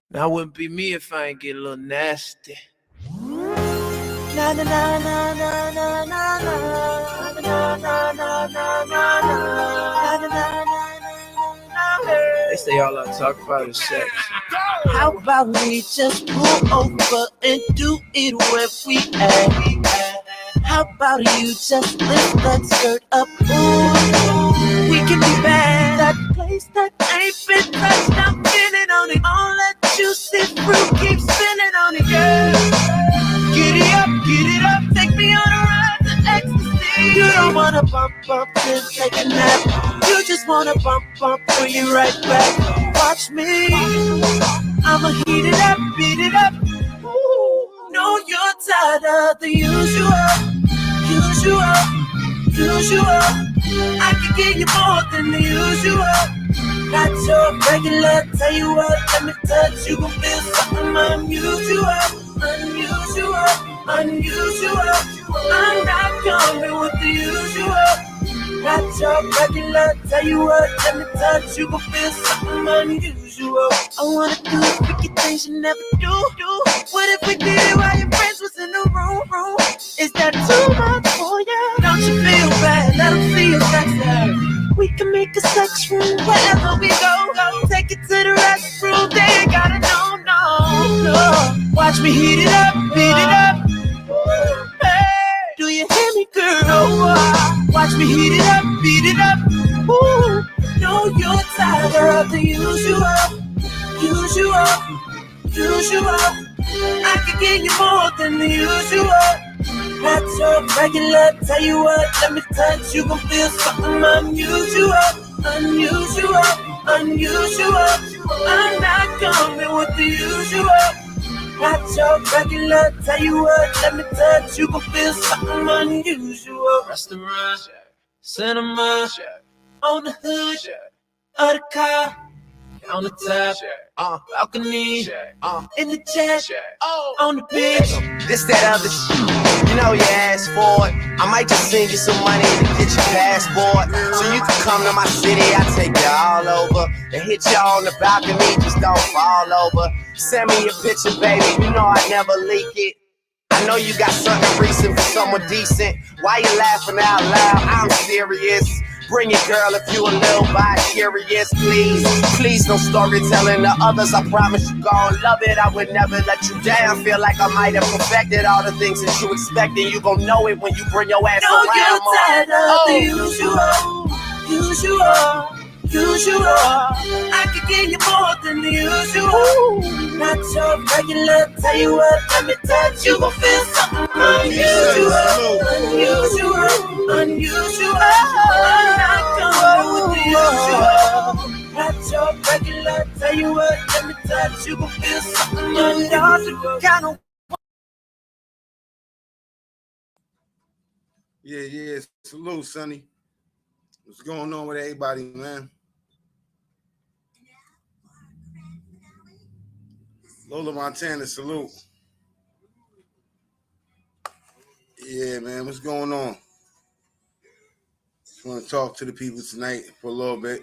Now, it wouldn't be me if I ain't get a little nasty. Na na na na na na na na na na na na na. They say all I talk about is sex. How about we just pull over and do it where we at? How about you just lift that skirt up? Ooh, we can be bad. That place that ain't been touched, I'm feeling on it. All that juicy fruit keeps spinning on it, girl. Get it up, take me on a ride to ecstasy. You don't wanna bump, then take a nap. You just wanna bump, bring it right back. Watch me, I'ma heat it up, beat it up. Ooh, know you're tired of the usual. I can give you more than the usual. Not your regular, tell you what, let me touch. You gon' feel something unusual. I'm not coming with the usual. Not your regular, tell you what, let me touch. You gon' feel something unusual. I wanna do freaky things you never do. What if we did it while your friends was in the room? Is that too much for you? Don't you feel bad? Let them see your sex life. We can make a sex room wherever we go. Take it to the restroom. They ain't gotta know, no. Watch me heat it up, beat it up. Hey, do you hear me, girl? Watch me heat it up, beat it up. Ooh, know you're tired of the usual. I can give you more than the usual. Not your regular, tell you what, let me touch. You gon' feel something unusual. I'm not coming with the usual. Not your regular, tell you what, let me touch. You gon' feel something unusual. Restaurant, cinema, on the hood of the car, on the top, balcony, in the jet, on the beach. This, that, other shit. You know you asked for it. I might just send you some money to get your passport, so you can come to my city. I take you all over and hit you on the balcony. Just don't fall over. Send me a picture, baby. You know I never leak it. I know you got something recent for someone decent. Why you laughing out loud? I'm serious. Bring it, girl, if you a little bi-curious. Please, no storytelling to others. I promise you gon' love it. I would never let you down. Feel like I might have perfected all the things that you expect, and you gon' know it when you bring your ass around. You're tired of the usual. I can give you more than the usual. Not your regular, tell you what, let me touch. You gon' feel something unusual. I'm not coming with the usual. Not your regular, tell you what, let me touch. You gon' feel something unusual. Yeah. Salute, Sonny. What's going on with everybody, man? Lola Montana, salute. Yeah, man, what's going on? Just want to talk to the people tonight for a little bit.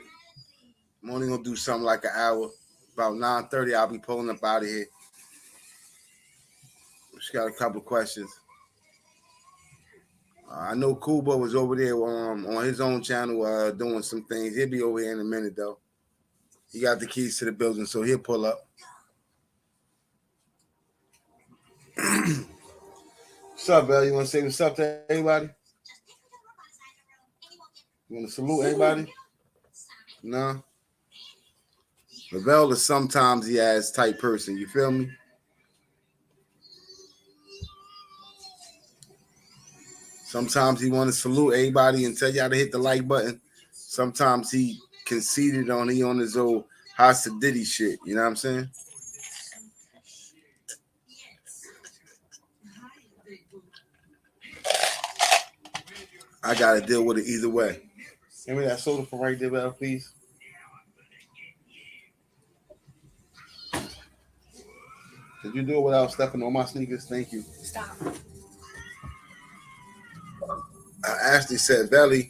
I'm only going to do something like an hour. About 9:30, I'll be pulling up out of here. Just got a couple of questions. I know Kuba was over there on his own channel doing some things. He'll be over here in a minute, though. He got the keys to the building, so he'll pull up. What's up, Bell? You want to say what's up to everybody? You want to salute everybody? No? Lavelle is sometimes he has type person. You feel me? Sometimes he want to salute everybody and tell y'all to hit the like button. Sometimes he conceited on his old Hasta Diddy shit. You know what I'm saying? I got to deal with it either way. Give me that soda from right there, Bell, please. Could you do it without stepping on my sneakers? Thank you. Stop. Ashley said, Belly.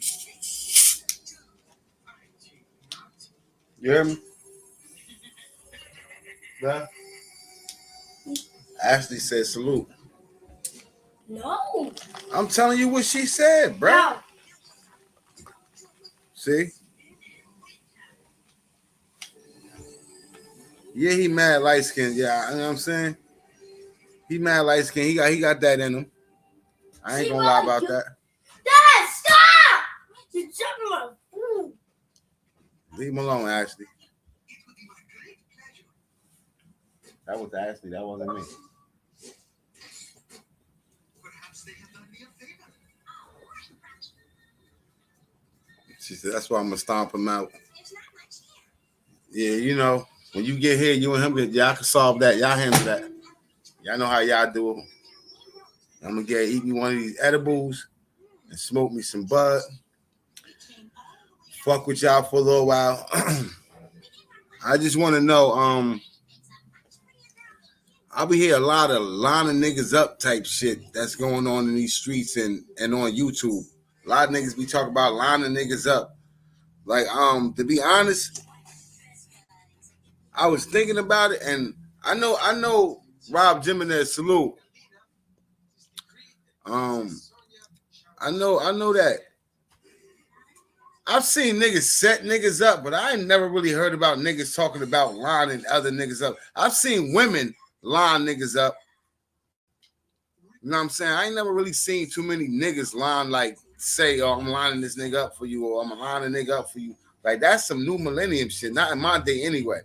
You hear me? Yeah. Ashley said, salute. No. I'm telling you what she said, bro. No. See? Yeah, he mad light skinned. Yeah, you know what I'm saying? He mad light skinned. He got that in him. I ain't gonna lie about that. Dad, stop! You're jumping my food. Leave him alone, Ashley. That was Ashley. That wasn't me. She said, that's why I'm gonna stomp him out. Yeah, you know, when you get here, you and him, y'all can solve that. Y'all handle that. Y'all know how y'all do it. I'm gonna eat me one of these edibles and smoke me some bud. Fuck with y'all for a little while. I just want to know, I'll be hearing a lot of lining niggas up type shit that's going on in these streets and on YouTube. A lot of niggas be talking about lining niggas up. Like, to be honest, I was thinking about it, and I know Rob Jimenez, salute. I know that. I've seen niggas set niggas up, but I ain't never really heard about niggas talking about lining other niggas up. I've seen women line niggas up. You know what I'm saying? I ain't never really seen too many niggas line, like, say, oh, I'm lining this nigga up for you, or I'm lining a nigga up for you. Like, that's some new millennium shit, not in my day anyway.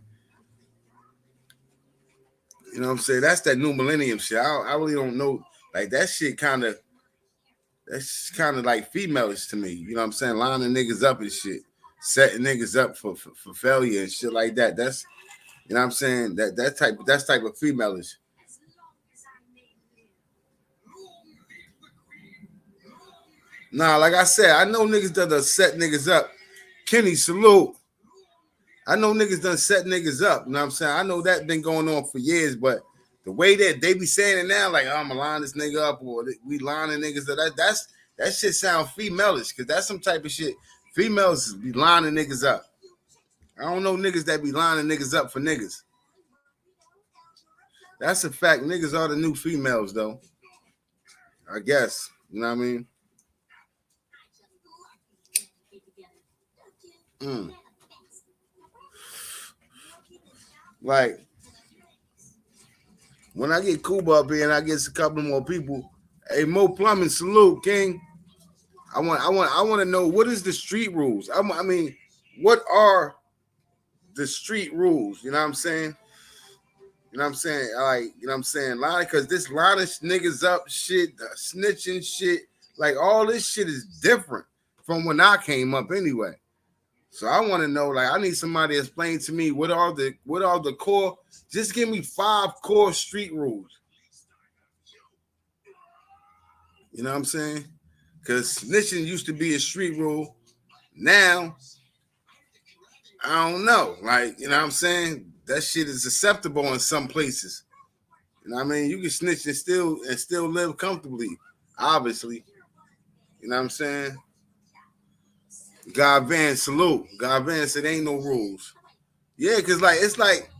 You know what I'm saying? That's that new millennium shit. I really don't know. Like, that shit that's kind of like femalish to me. You know what I'm saying? Lining niggas up and shit. Setting niggas up for failure and shit like that. That's, you know what I'm saying? That's type of femalish. Nah, like I said, I know niggas that done set niggas up. Kenny, salute. I know niggas done set niggas up. You know what I'm saying? I know that been going on for years, but the way that they be saying it now, like, oh, I'm gonna line this nigga up, or we lining niggas up, that shit sound femalish, because that's some type of shit. Females be lining niggas up. I don't know niggas that be lining niggas up for niggas. That's a fact. Niggas are the new females, though. I guess. You know what I mean? Like, when I get Cuba up here and I get a couple more people, hey, Mo Plumbing, salute, King. I want to know, what is the street rules? I mean, what are the street rules? You know what I'm saying? You know what I'm saying? Like, you know what I'm saying? Because this line of niggas up shit, the snitching shit, like, all this shit is different from when I came up anyway. So I want to know, like, I need somebody to explain to me what are the core, just give me 5 core street rules. You know what I'm saying? Because snitching used to be a street rule. Now, I don't know. Like, you know what I'm saying? That shit is acceptable in some places. You know what I mean? You can snitch and still live comfortably, obviously. You know what I'm saying? God Van, salute. God Van said ain't no rules. Yeah, because, like, it's like,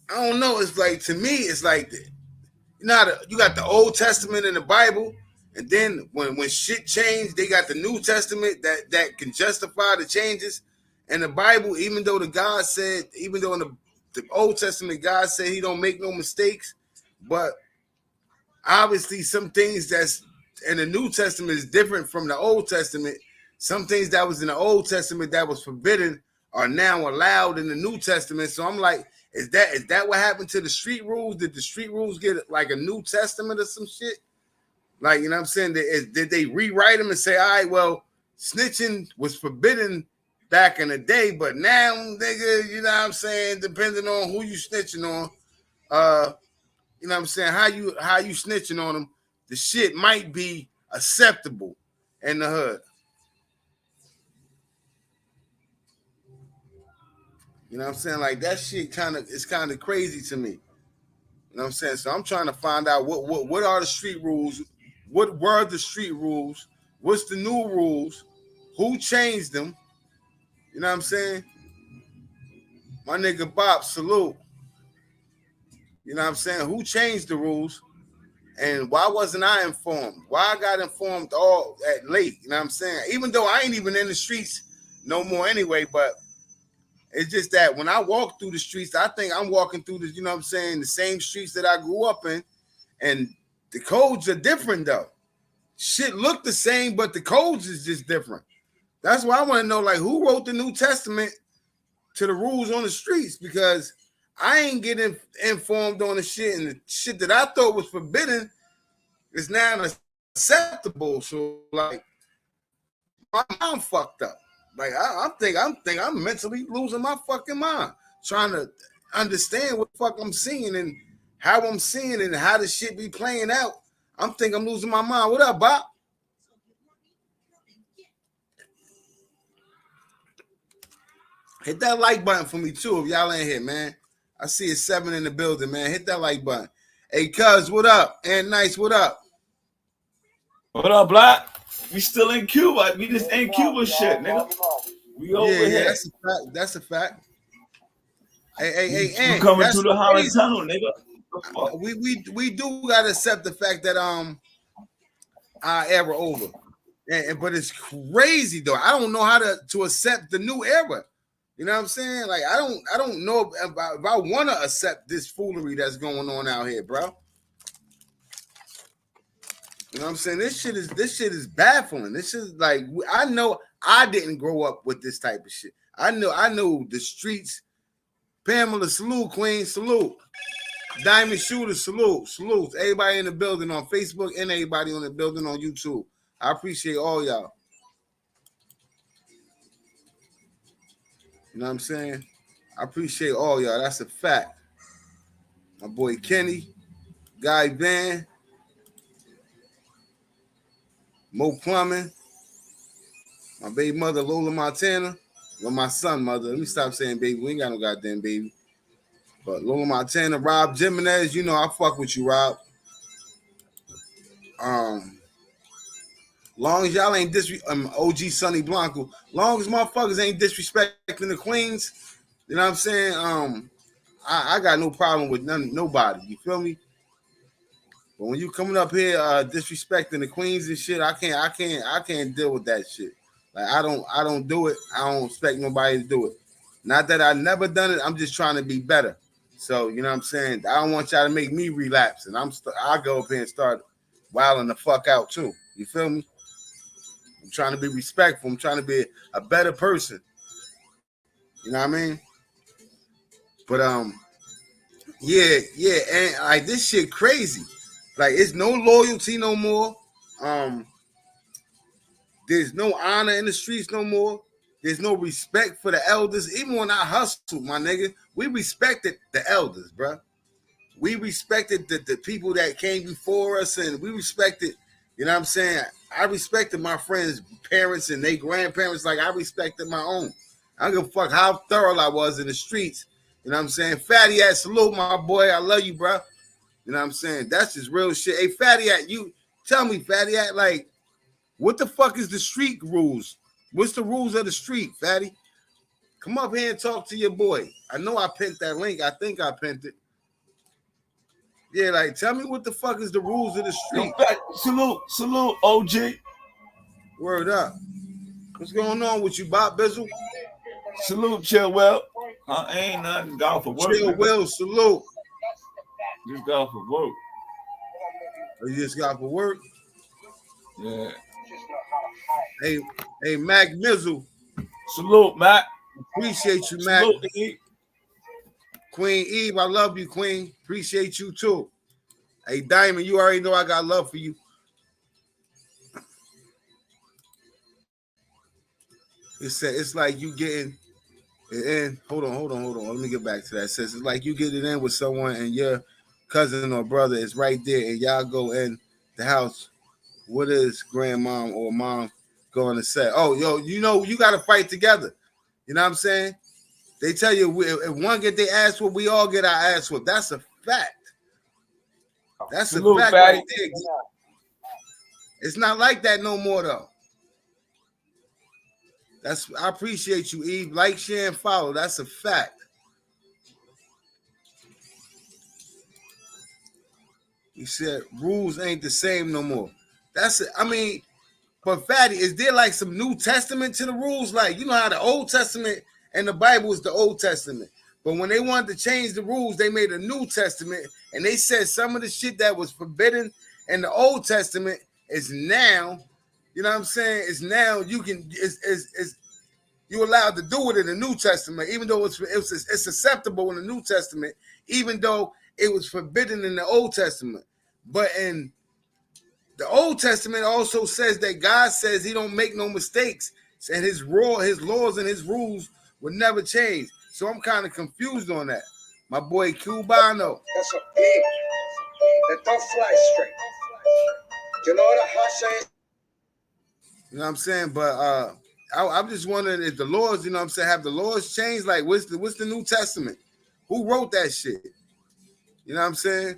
I don't know. It's like, to me, it's like, you know how you got the Old Testament in the Bible, and then when shit changed, they got the New Testament that can justify the changes. And the Bible, even though in the Old Testament, God said he don't make no mistakes, but obviously some things that's in the New Testament is different from the Old Testament. Some things that was in the Old Testament that was forbidden are now allowed in the New Testament. So I'm like, is that what happened to the street rules? Did the street rules get like a New Testament or some shit? Like, you know what I'm saying? Did they rewrite them and say, all right, well, snitching was forbidden back in the day, but now, nigga, you know what I'm saying? Depending on who you snitching on, you know what I'm saying? How you snitching on them, the shit might be acceptable in the hood. You know what I'm saying? Like, that shit it's kind of crazy to me. You You know what I'm saying? So I'm trying to find out what are the street rules, what were the street rules, what's the new rules, who changed them. You know what I'm saying? My nigga Bob, salute. You know what I'm saying? Who changed the rules? And why wasn't I informed? Why I got informed all at late? You know what I'm saying? Even though I ain't even in the streets no more anyway, but it's just that when I walk through the streets, I think I'm walking through the, you know what I'm saying, the same streets that I grew up in. And the codes are different though. Shit look the same, but the codes is just different. That's why I want to know, like, who wrote the New Testament to the rules on the streets, because I ain't getting informed on the shit, and the shit that I thought was forbidden is now acceptable. So like, my mind fucked up. Like I think I'm mentally losing my fucking mind trying to understand what the fuck I'm seeing and how I'm seeing it and how the shit be playing out. I'm losing my mind. What up, Bob? Hit that like button for me too if y'all ain't here, man. I see it's 7 in the building, man. Hit that like button. Hey, cuz, what up? And Nice, what up? What up, Black? We still in Cuba. We just ain't Cuba shit, nigga. We over here. That's a fact. Hey, we coming through the Holland Tunnel, nigga. We do gotta accept the fact that our era over. But it's crazy though. I don't know how to accept the new era. You know what I'm saying? Like I don't know if I want to accept this foolery that's going on out here, bro. You know what I'm saying? This shit is baffling. This is like, I know I didn't grow up with this type of shit. I know the streets. Pamela, salute, Queen, salute. Diamond Shooter, salute. Everybody in the building on Facebook and everybody on the building on YouTube. I appreciate all y'all. You know what I'm saying? I appreciate all y'all. That's a fact. My boy Kenny, Guy Van, Mo Plumbing, my baby mother Lola Montana, well, my son mother. Let me stop saying baby. We ain't got no goddamn baby. But Lola Montana, Rob Jimenez, you know I fuck with you, Rob. Long as y'all ain't OG Sonny Blanco, long as motherfuckers ain't disrespecting the queens, you know what I'm saying? I got no problem with nobody. You feel me? But when you coming up here disrespecting the queens and shit, I can't deal with that shit. Like I don't do it. I don't expect nobody to do it. Not that I never done it. I'm just trying to be better. So you know what I'm saying? I don't want y'all to make me relapse, and I'll go up here and start wilding the fuck out too. You feel me? I'm trying to be respectful. I'm trying to be a better person. You know what I mean? But yeah, and like this shit crazy. Like it's no loyalty no more. There's no honor in the streets no more. There's no respect for the elders. Even when I hustled, my nigga, we respected the elders, bro. We respected the people that came before us, and we respected, you know what I'm saying? I respected my friends' parents and their grandparents like I respected my own. I don't give a fuck how thorough I was in the streets. You know what I'm saying? Fatty At, salute, my boy. I love you, bro. You know what I'm saying? That's just real shit. Hey, Fatty At, you tell me, Fatty At, like, what the fuck is the street rules? What's the rules of the street, Fatty? Come up here and talk to your boy. I know I pinned that link. I think I pinned it. Yeah, like, tell me what the fuck is the rules of the street. Salute, OG. Word up. What's going on with you, Bob Bizzle? Salute, Chill Will. Ain't nothing. Gone for work. Chill Will, salute. Just got for work. You just got for work? Yeah. Hey, Mac Mizzle. Salute, Mac. Appreciate you, Mac. Salute, Eve. Queen Eve, I love you, Queen. Appreciate you too. Hey, Diamond, you already know I got love for you. It's like you getting in. Hold on. Let me get back to that. It says it's like you getting in with someone and your cousin or brother is right there, and y'all go in the house. What is grandmom or mom going to say? Oh, yo, you know you got to fight together. You know what I'm saying? They tell you if one get their ass whooped, we all get our ass whooped. That's a fact. That's a Salute, fact Fatty. right there. It's not like that no more though. I appreciate you, Eve. Like, share, and follow. That's a fact. You said rules ain't the same no more. That's it. I mean, but Fatty, is there like some New Testament to the rules? Like, you know how the Old Testament and the Bible is the Old Testament. But when they wanted to change the rules, they made a New Testament, and they said some of the shit that was forbidden in the Old Testament is now, you know what I'm saying? Is now you can you're allowed to do it in the New Testament, even though it's acceptable in the New Testament, even though it was forbidden in the Old Testament. But in the Old Testament also says that God says he don't make no mistakes, and his laws and his rules would never change. So I'm kind of confused on that. My boy Cubano. That's a pig that don't fly straight. You know what a hasha is? You know what I'm saying? But I'm just wondering if the laws, you know what I'm saying, have the laws changed? Like, what's the New Testament? Who wrote that shit? You know what I'm saying?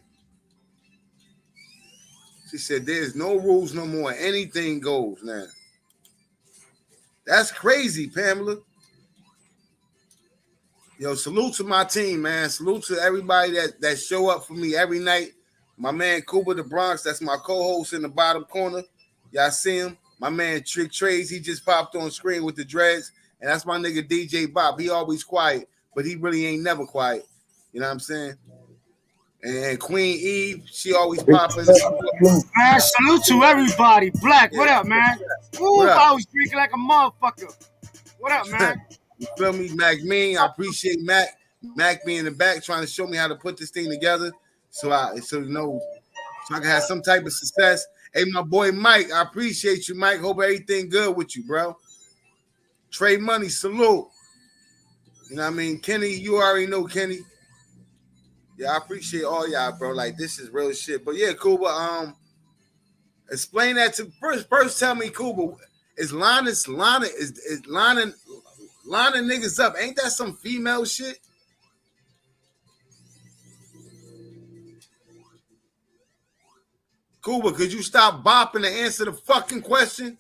She said, there's no rules no more. Anything goes now. That's crazy, Pamela. Yo, salute to my team, man. Salute to everybody that show up for me every night. My man, Cuba the Bronx, that's my co-host in the bottom corner. Y'all see him? My man, Trick Trays, he just popped on screen with the dreads. And that's my nigga, DJ Bob. He always quiet, but he really ain't never quiet. You know what I'm saying? And Queen Eve, she always popping. Man, salute to everybody. Black, what up, man? Ooh, I was drinking like a motherfucker. What up, man? You feel me? Mac Mean, I appreciate Mac being in the back trying to show me how to put this thing together so I can have some type of success. Hey, my boy Mike, I appreciate you, Mike. Hope everything good with you, bro. Trey Money, salute. You know what I mean? Kenny, you already know Kenny. Yeah, I appreciate all y'all, bro. Like, this is real shit. But yeah, Kuba, explain that to first tell me, Kuba, is lining niggas up? Ain't that some female shit? Kuba, could you stop bopping to answer the fucking question?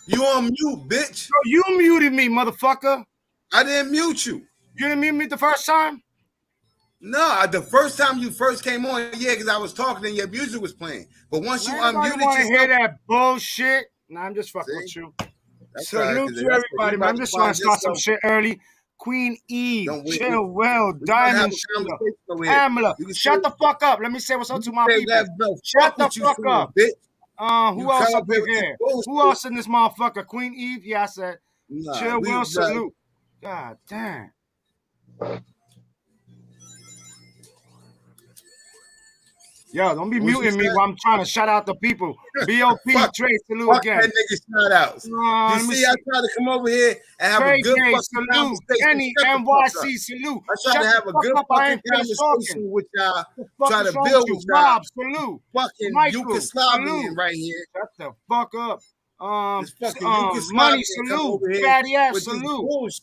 You on mute, bitch. Bro, you muted me, motherfucker. I didn't mute you. You didn't mute me the first time? No, the first time you first came on, yeah, because I was talking and your music was playing. But once you unmuted yourself, hear that bullshit. Nah, I'm just fucking with you. Salute to everybody, man. I'm just trying to start some shit early. Queen Eve, Chill Well, Diamond Shooter, Pamela, shut the fuck up. Let me say what's up to my people. Shut the fuck up. Who else up in here? Who else in this motherfucker? Queen Eve? Yeah, I said. Chill Well, salute. God damn. Yo, don't be muting me while I'm trying to shout out the people. B.O.P. Trey, salute again. That nigga shout outs. You see, I try to come over here and have a good fucking conversation. Kenny, NYC, salute. I try to have a good fucking conversation with y'all. Try to build with y'all. Rob, salute. Fucking Yugoslavian right here. Shut the fuck up. Money, salute. Fatty ass, salute.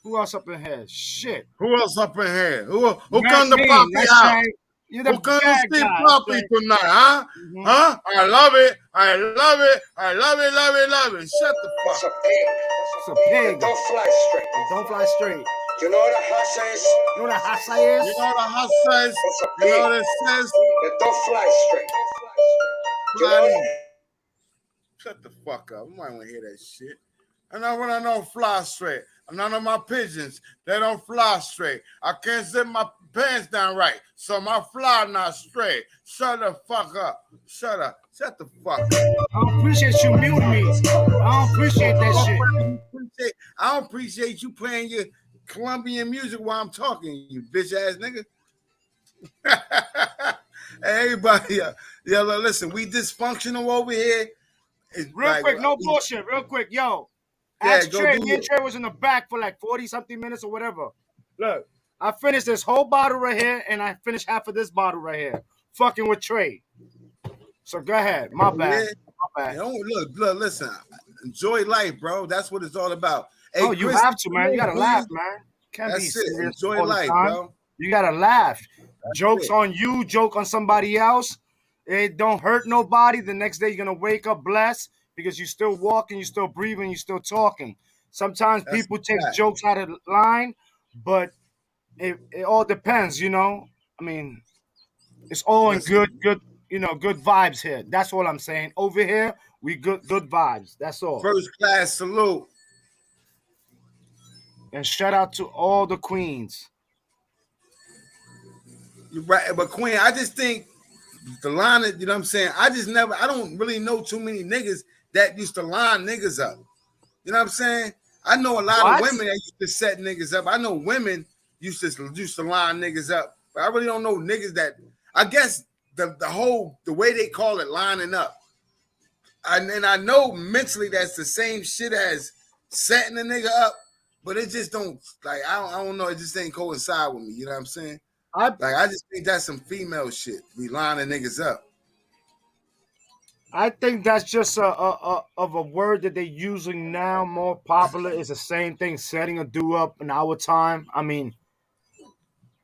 Who else up in here? Shit. Who else up in here? Who come to pop me out? You're the Who come to see Poppy tonight, huh? Mm-hmm. Huh? I love it. I love it. I love it, love it, love it. Shut the fuck up. It's a pig. Don't fly straight. Don't fly straight. You know what a hassa is? You know what a hassa is? You know what a hassa is? You know what it says? Don't fly straight. You know shut the fuck up. I might want to hear that shit. And I want to know fly straight. None of my pigeons, they don't fly straight. I can't zip my pants down right, so my fly not straight. Shut the fuck up. Shut up. Shut the fuck up. I don't appreciate you muting me. I don't appreciate that shit. I don't appreciate you playing your Colombian music while I'm talking, you bitch ass nigga. Hey, everybody, yeah, listen, we dysfunctional over here. Real quick, no bullshit. Real quick, yo. Ask Trey. Me and Trey was in the back for like 40-something minutes or whatever. Look, I finished this whole bottle right here, and I finished half of this bottle right here. Fucking with Trey. So go ahead. My bad. Yeah. My bad. Look, listen. Enjoy life, bro. That's what it's all about. Hey, you have to, man. You gotta laugh, man. Can't that's be serious. Enjoy life, bro. You gotta laugh. Jokes on you, joke on somebody else. It don't hurt nobody. The next day you're gonna wake up blessed because you're still walking, you're still breathing, you're still talking. Sometimes people take jokes out of line, but it all depends, you know. I mean, it's all in good, you know, good vibes here. That's all I'm saying. Over here, we good vibes. That's all. First class salute. And shout out to all the queens. You're right, but Queen, I just think the line, you know what I'm saying? I don't really know too many niggas that used to line niggas up. You know what I'm saying? I know a lot of women that used to set niggas up. I know women used to line niggas up, but I really don't know niggas that, I guess the way they call it lining up. And I know mentally that's the same shit as setting a nigga up, but it just don't, like, I don't know, it just ain't coincide with me. You know what I'm saying? I just think that's some female shit. We lining niggas up. I think that's just of a word that they're using now, more popular. Is the same thing, setting a dude up in our time. I mean,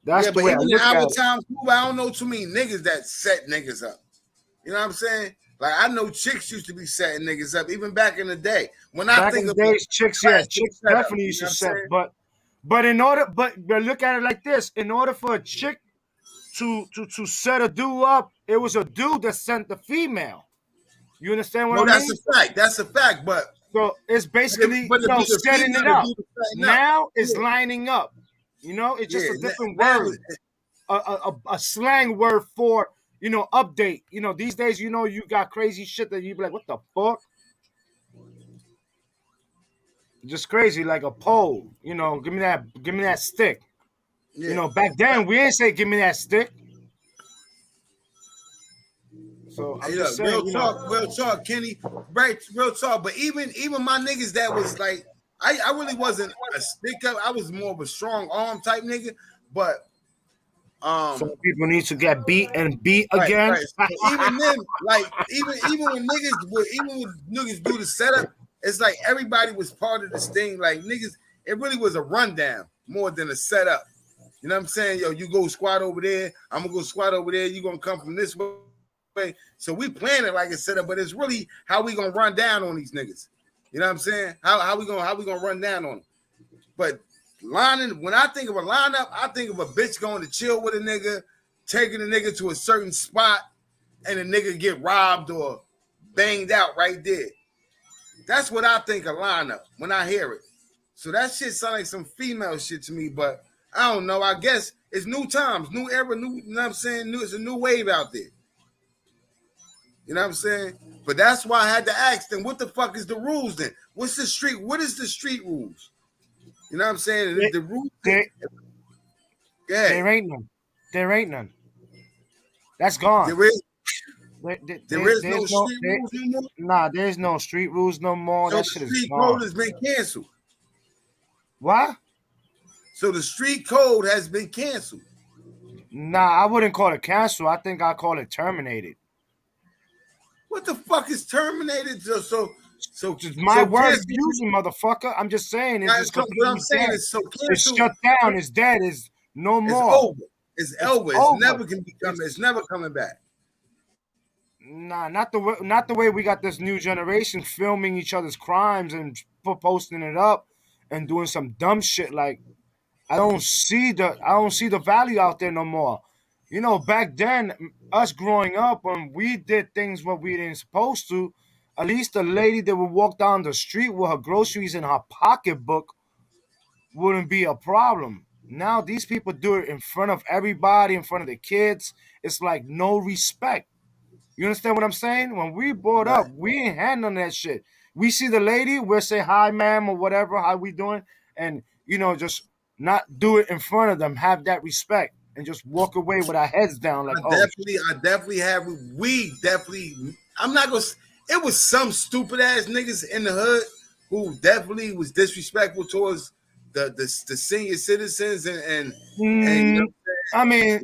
that's the way even I look in our at time, I don't know too many niggas that set niggas up. You know what I'm saying? Like, I know chicks used to be setting niggas up, even back in the day. When I think of chicks definitely used to set, but look at it like this: in order for a chick to set a dude up, it was a dude that sent the female. You understand what I mean? That's a fact. That's a fact. But so it's basically setting it up. Now it's lining up. You know, it's just a different word, a slang word for, you know, update. You know, these days, you know, you got crazy shit that you be like, what the fuck? Just crazy, like a pole. You know, give me that stick. Yeah. You know, back then we ain't say give me that stick. So I'm just saying, real talk, Kenny. Right, real talk. But even my niggas that was like, I really wasn't a stick up. I was more of a strong arm type nigga. But some people need to get beat again. Right. So even then, like even when niggas do the setup, it's like everybody was part of this thing. Like niggas, it really was a rundown more than a setup. You know what I'm saying? Yo, you go squat over there. I'm gonna go squat over there. You gonna come from this way. So we plan it like a setup, but it's really how we gonna run down on these niggas. You know what I'm saying? How we gonna run down on them? But lining, when I think of a lineup, I think of a bitch going to chill with a nigga, taking a nigga to a certain spot, and a nigga get robbed or banged out right there. That's what I think of lineup when I hear it. So that shit sounds like some female shit to me, but I don't know. I guess it's new times, new era, new, you know what I'm saying? It's a new wave out there. You know what I'm saying? But that's why I had to ask them, what the fuck is the rules then? What is the street rules? You know what I'm saying? The rules. There ain't none. There ain't none. That's gone. There is no street rules no more? Nah, there's no street rules no more. So that shit the street is gone. code has been canceled. What? So the street code has been canceled. Nah, I wouldn't call it canceled. I think I call it terminated. What the fuck is terminated? So my word using, motherfucker. I'm just saying. It's what I'm saying is so canceled. It's shut down. It's dead. It's no more. It's over. It's over. It's never can be coming. It's never coming back. Nah, not the way we got this new generation filming each other's crimes and posting it up and doing some dumb shit. Like, I don't see the value out there no more. You know, back then, us growing up, when we did things what we didn't supposed to, at least the lady that would walk down the street with her groceries in her pocketbook wouldn't be a problem. Now these people do it in front of everybody, in front of the kids. It's like no respect. You understand what I'm saying? When we brought up, we ain't had none of that shit. We see the lady, we'll say hi, ma'am, or whatever, how we doing, and, you know, just not do it in front of them, have that respect. And just walk away with our heads down, like, I definitely have. I'm not gonna. It was some stupid ass niggas in the hood who definitely was disrespectful towards the senior citizens and you know, I mean,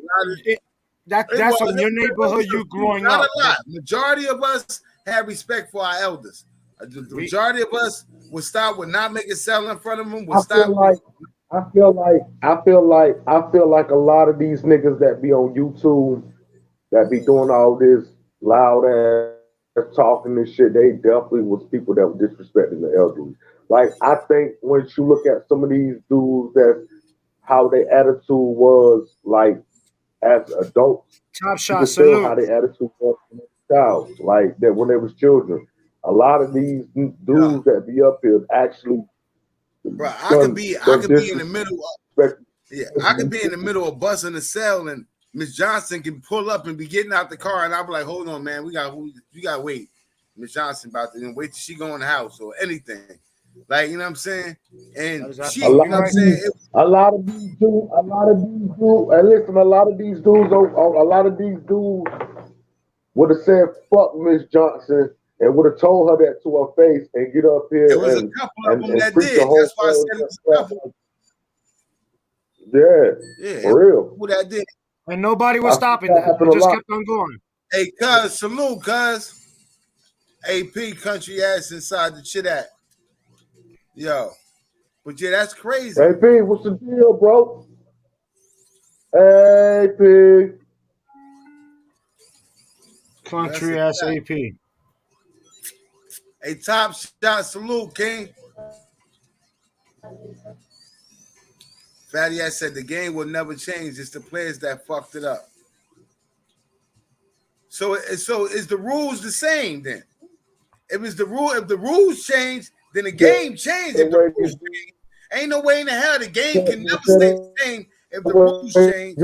that's in your neighborhood. You growing up. Not a lot. Majority of us have respect for our elders. The majority of us would not make a sell in front of them. I feel like a lot of these niggas that be on YouTube that be doing all this loud ass talking and shit, they definitely was people that were disrespecting the elderly. Like I think once you look at some of these dudes, that's how their attitude was like as adults. Top You shot, can tell how salute. their attitude was when they were child, like that when they was children. A lot of these dudes that be up here actually, bro, I could be in the middle of I could be in the middle of busting a cell and Miss Johnson can pull up and be getting out the car and I'll be like, hold on, man, you gotta wait. Miss Johnson about to wait till she go in the house or anything. Like, you know what I'm saying? And she, you know what I'm saying? A lot of these dudes, and listen, a lot of these dudes would have said fuck Miss Johnson and would have told her that to her face and get up here there was a couple of them that did. That's why I said it was a couple. Yeah, for real. Who that did? And nobody was stopping that. They just kept on going. Hey, cuz, salute, cuz. AP country ass inside the shit at. Yo. But yeah, that's crazy. AP, what's the deal, bro? AP. Country ass AP. Hey, top shot, salute, King. Fatty ass said the game will never change. It's the players that fucked it up. So is the rules the same then? If the rules change, then the game changed. If the rules change, ain't no way in the hell the game can never stay the same if the rules change.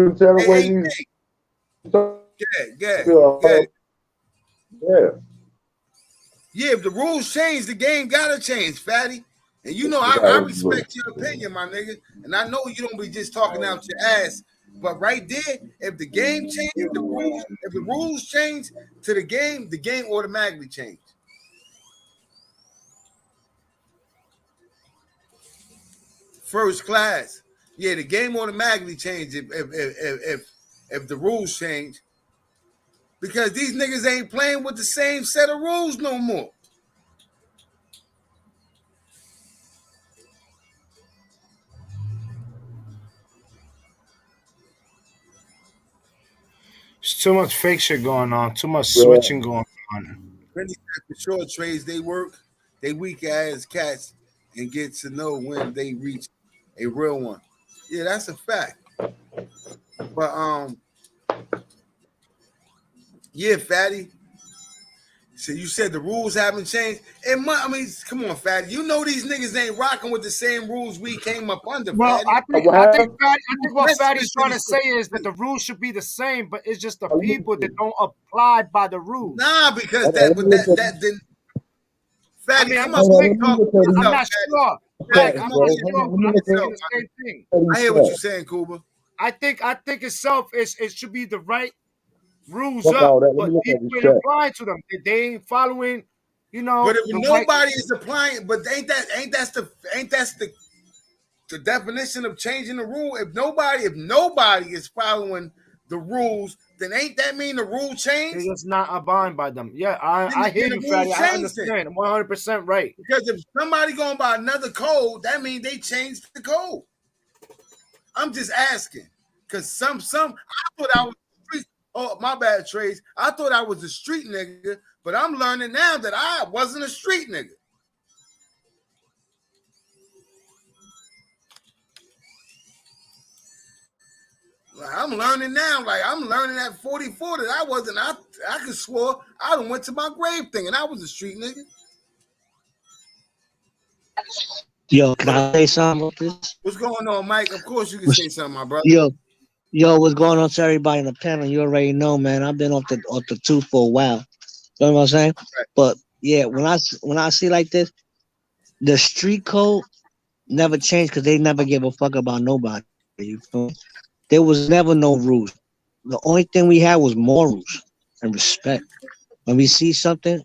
Yeah, if the rules change, the game gotta change, Fatty. And you know, I respect your opinion, my nigga. And I know you don't be just talking out your ass. But right there, if the game changes, if the rules change to the game automatically change. First class. Yeah, the game automatically change if the rules change. Because these niggas ain't playing with the same set of rules no more. There's too much fake shit going on. Too much switching going on. Many for sure trades they work, they weak ass cats and get to know when they reach a real one. Yeah, that's a fact. But yeah, Fatty. So you said the rules haven't changed. Come on, Fatty. You know these niggas ain't rocking with the same rules we came up under. Well, Fatty. I think what Fatty's trying to say is that the rules should be the same, but it's just the people that don't abide by the rules. Nah, because that didn't. Fatty, I'm not sure. Right, I'm not sure, but I'm saying the same thing. I hear what you're saying, Kuba. I think itself it should be the right rules up, but people ain't applying to them. They ain't following, you know. But if nobody is applying, but ain't that the definition of changing the rule? If nobody is following the rules, then ain't that mean the rule changed? They just not abiding by them. Yeah, I hear you, Fatty. I understand. I'm 100% right. Because if somebody going by another code, that means they changed the code. I'm just asking. Because I thought I was street. Oh, my bad, Trace. I thought I was a street nigga, but I'm learning now that I wasn't a street nigga. I'm learning now, I'm learning at 44 that I wasn't. I could swore I done went to my grave thinking I was a street nigga. Yo, can I say something about this? What's going on, Mike? Of course you can say something, my brother. Yo, what's going on to everybody in the panel? You already know, man. I've been off the two for a while. You know what I'm saying? Right. But yeah, when I see like this, the street code never changed because they never give a fuck about nobody. You feel me? There was never no rules. The only thing we had was morals and respect. When we see something,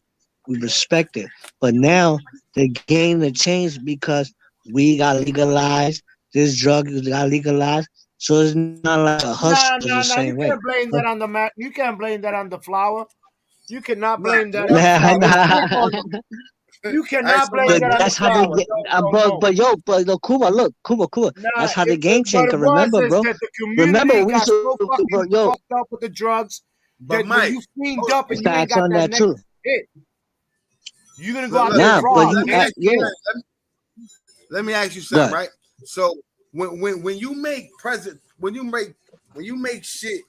we respect it. But now the game has changed because we got legalized. This drug got legalized. So it's not like a hustle the same way. You can't blame that on the mat. You can't blame that on the flower. You cannot blame that. You cannot blame but that on that's the how they flower. get. No. But yo, Kuba, look, Kuba. Nah, That's how the game what changer. it was Remember, is bro. that the Remember, community we got used to, so fucking yo. fucked up with the drugs But that Mike, when you cleaned up and you ain't Facts got on that that next too. hit, you're gonna go look, out look, there Nah, fraud. but you, let me yeah. let me ask you Go something, ahead. right? So when you make when you make shit,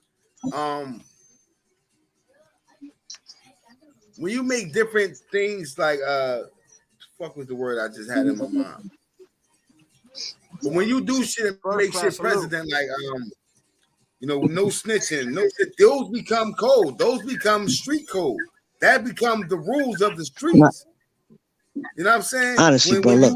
when you make different things like fuck was the word I just had in my mind. But when you do shit and First make class shit salute. president, like you know, no snitching, no shit, those become code. Those become street code. That becomes the rules of the streets. You know what I'm saying? Honestly, bro, look.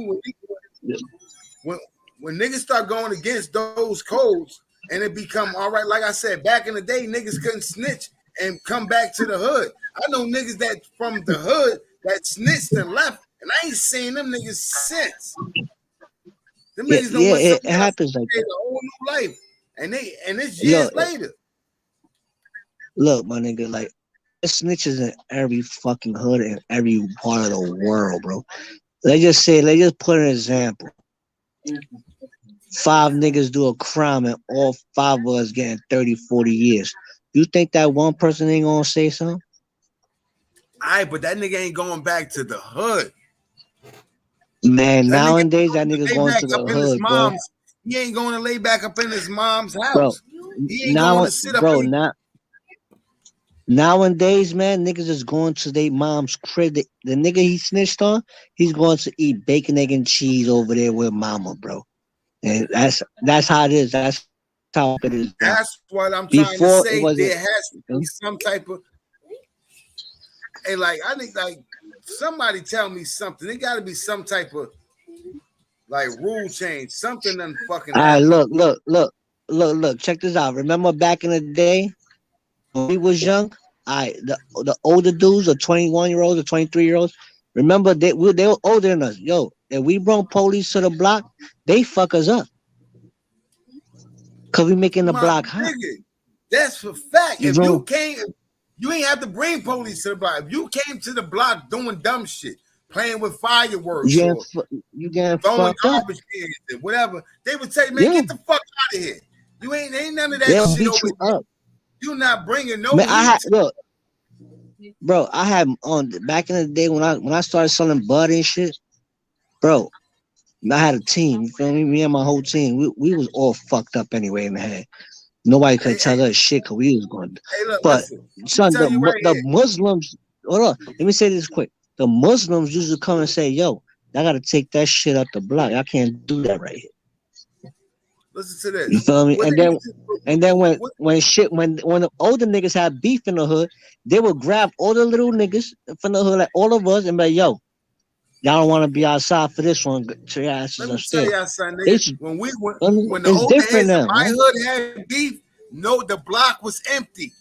When niggas start going against those codes and it become all right, like I said, back in the day, niggas couldn't snitch and come back to the hood. I know niggas that from the hood that snitched and left, and I ain't seen them niggas since. Them niggas don't went It somewhere else happens like and that. a whole new life. And it's Yo, years later. look, my nigga, like there's snitches in every fucking hood in every part of the world, bro. Let's just put an example. 5 niggas do a crime and all 5 of us getting 30, 40 years. You think that one person ain't gonna say something? But that nigga ain't going back to the hood. Man, That nowadays that nigga going to the hood, bro. He ain't going to lay back up in his mom's house. Bro, He ain't going to sit up in nowadays, man, niggas is going to their mom's crib. The nigga he snitched on, he's going to eat bacon, egg, and cheese over there with mama, bro. And that's how it is. That's how it is. That's what I'm trying to say. There has to be some type of, hey, like I think, like somebody tell me something. There got to be some type of like rule change. Something done fucking. All right, look. Check this out. Remember back in the day when we was young? The older dudes, the 21-year-olds, the 23-year-olds. Remember they were older than us. Yo, if we brought police to the block, they fuck us up. Cause we making the block hot. That's for fact. If you came, you ain't have to bring police to the block. If you came to the block doing dumb shit, playing with fireworks, you getting throwing fucked up. garbage cans and whatever, they would say, "Man, get the fuck out of here." You ain't none of that They'll shit beat over you here. up. You not bringing no. Man, bro, I had on back in the day when I started selling bud and shit, bro. I had a team. You feel me? Me and my whole team. We was all fucked up anyway in the head. Nobody could tell us shit because we was going. But son, the Muslims. Hold on. Let me say this quick. The Muslims used to come and say, "Yo, I gotta take that shit out the block. I can't do that right here." Listen to this. You feel me? And then when the older niggas had beef in the hood, they would grab all the little niggas from the hood, like all of us, and be like, "Yo, y'all don't want to be outside for this one. To your asses upstairs." Let me tell y'all something, nigga. When the it's older different heads now, in my man. hood had beef, no, the block was empty.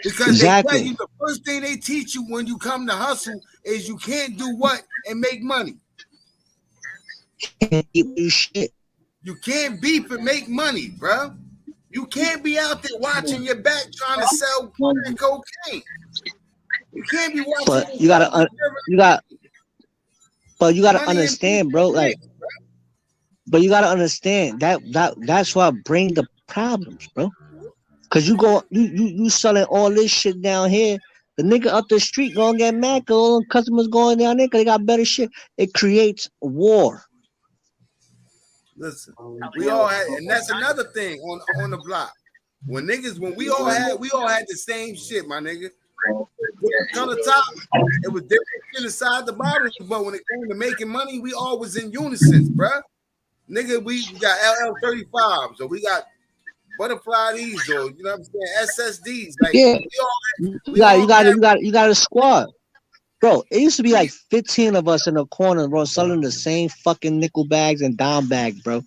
Because exactly. they tell you the first thing they teach you when you come to hustle is you can't do what and make money. Shit. You can't beef and make money, bro. You can't be out there watching your back trying to sell cocaine. You can't be watching. But you gotta understand, bro. Like, but you gotta understand that's why I bring the problems, bro. Cause you selling all this shit down here. The nigga up the street gonna get mad cause all the customers going down there cause they got better shit. It creates war. Listen, we all had, and that's another thing on the block. When we all had the same shit, my nigga. On the top, it was different inside the bottom, but when it came to making money, we all was in unison, bruh. Nigga, we got LL35s, or we got butterfly these, or you know what I'm saying, SSDs. Like, yeah, you got a squad. Bro, it used to be like 15 of us in the corner, bro, selling the same fucking nickel bags and dime bags, bro.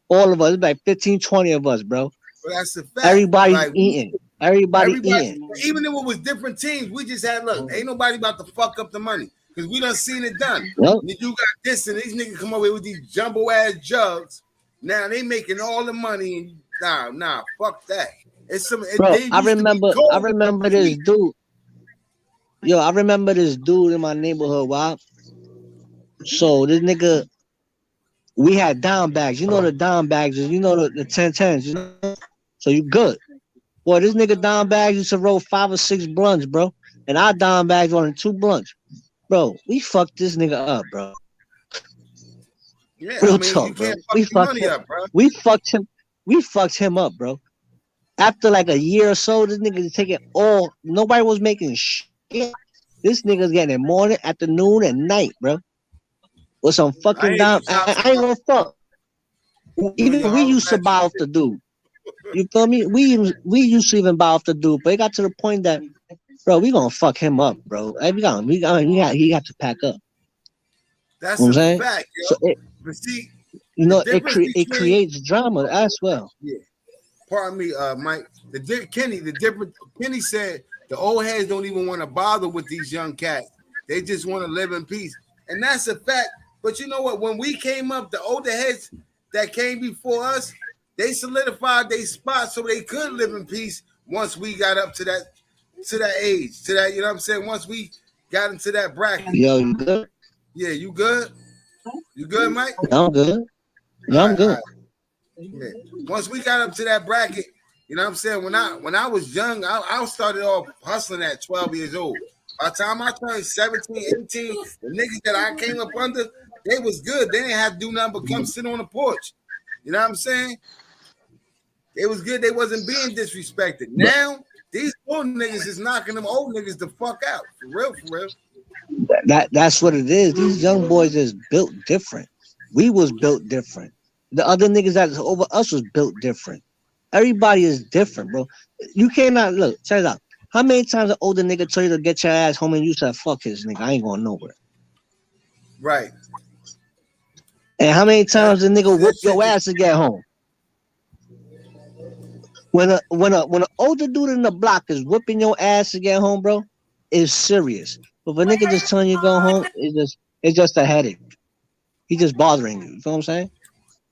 All of us, it's like 15, 20 of us, bro. But that's the fact. Everybody's like, eating. Everybody eating. Even if it was different teams, we just had, look, ain't nobody about to fuck up the money. Because we done seen it done. Yep. You got this, and these niggas come over with these jumbo-ass jugs. Now they making all the money, and nah, fuck that. It's some. Bro, I remember this dude. Yo, I remember this dude in my neighborhood. Wow, So this nigga, we had down bags. You know the down bags, you know the 1010s, you know? So you good. Boy, this nigga down bags used to roll 5 or 6 blunts, bro. And our down bags running 2 blunts. Bro, we fucked this nigga up, bro. Yeah, Real talk, bro. We fucked him up, bro. We fucked him up, bro. After like a year or so, this nigga taking all. Nobody was making shit. This nigga's getting it morning, afternoon, and night, bro. With some fucking down. I ain't gonna fuck. Even we used to buy off the dude. You feel me? We used to even buy off the dude, but it got to the point that, bro, we gonna fuck him up, bro. He got to pack up. That's a fact, yo. So but see, you know, it creates drama as well. Yeah. Pardon me, Mike. Kenny said the old heads don't even want to bother with these young cats. They just want to live in peace. And that's a fact. But you know what? When we came up, the older heads that came before us, they solidified their spot so they could live in peace once we got up to that age, to that, you know what I'm saying? Once we got into that bracket. Yo, you good? Yeah, you good? You good, Mike? I'm good. Yeah, I'm good. Right. Yeah. Once we got up to that bracket, you know what I'm saying? When I was young, I started off hustling at 12 years old. By the time I turned 17, 18, the niggas that I came up under, they was good. They didn't have to do nothing but come sit on the porch. You know what I'm saying? It was good. They wasn't being disrespected. Now, these old niggas is knocking them old niggas the fuck out. For real, for real. That's what it is. These young boys is built different. We was built different. The other niggas that's over us was built different. Everybody is different, bro. You cannot look. Check it out. How many times an older nigga tell you to get your ass home and you said, "Fuck his nigga, I ain't going nowhere." Right. And how many times the nigga whoop your ass to get home? When an older dude in the block is whooping your ass to get home, bro, it's serious. But if a nigga just telling you to go home, it's just a headache. He just bothering you. You know what I'm saying?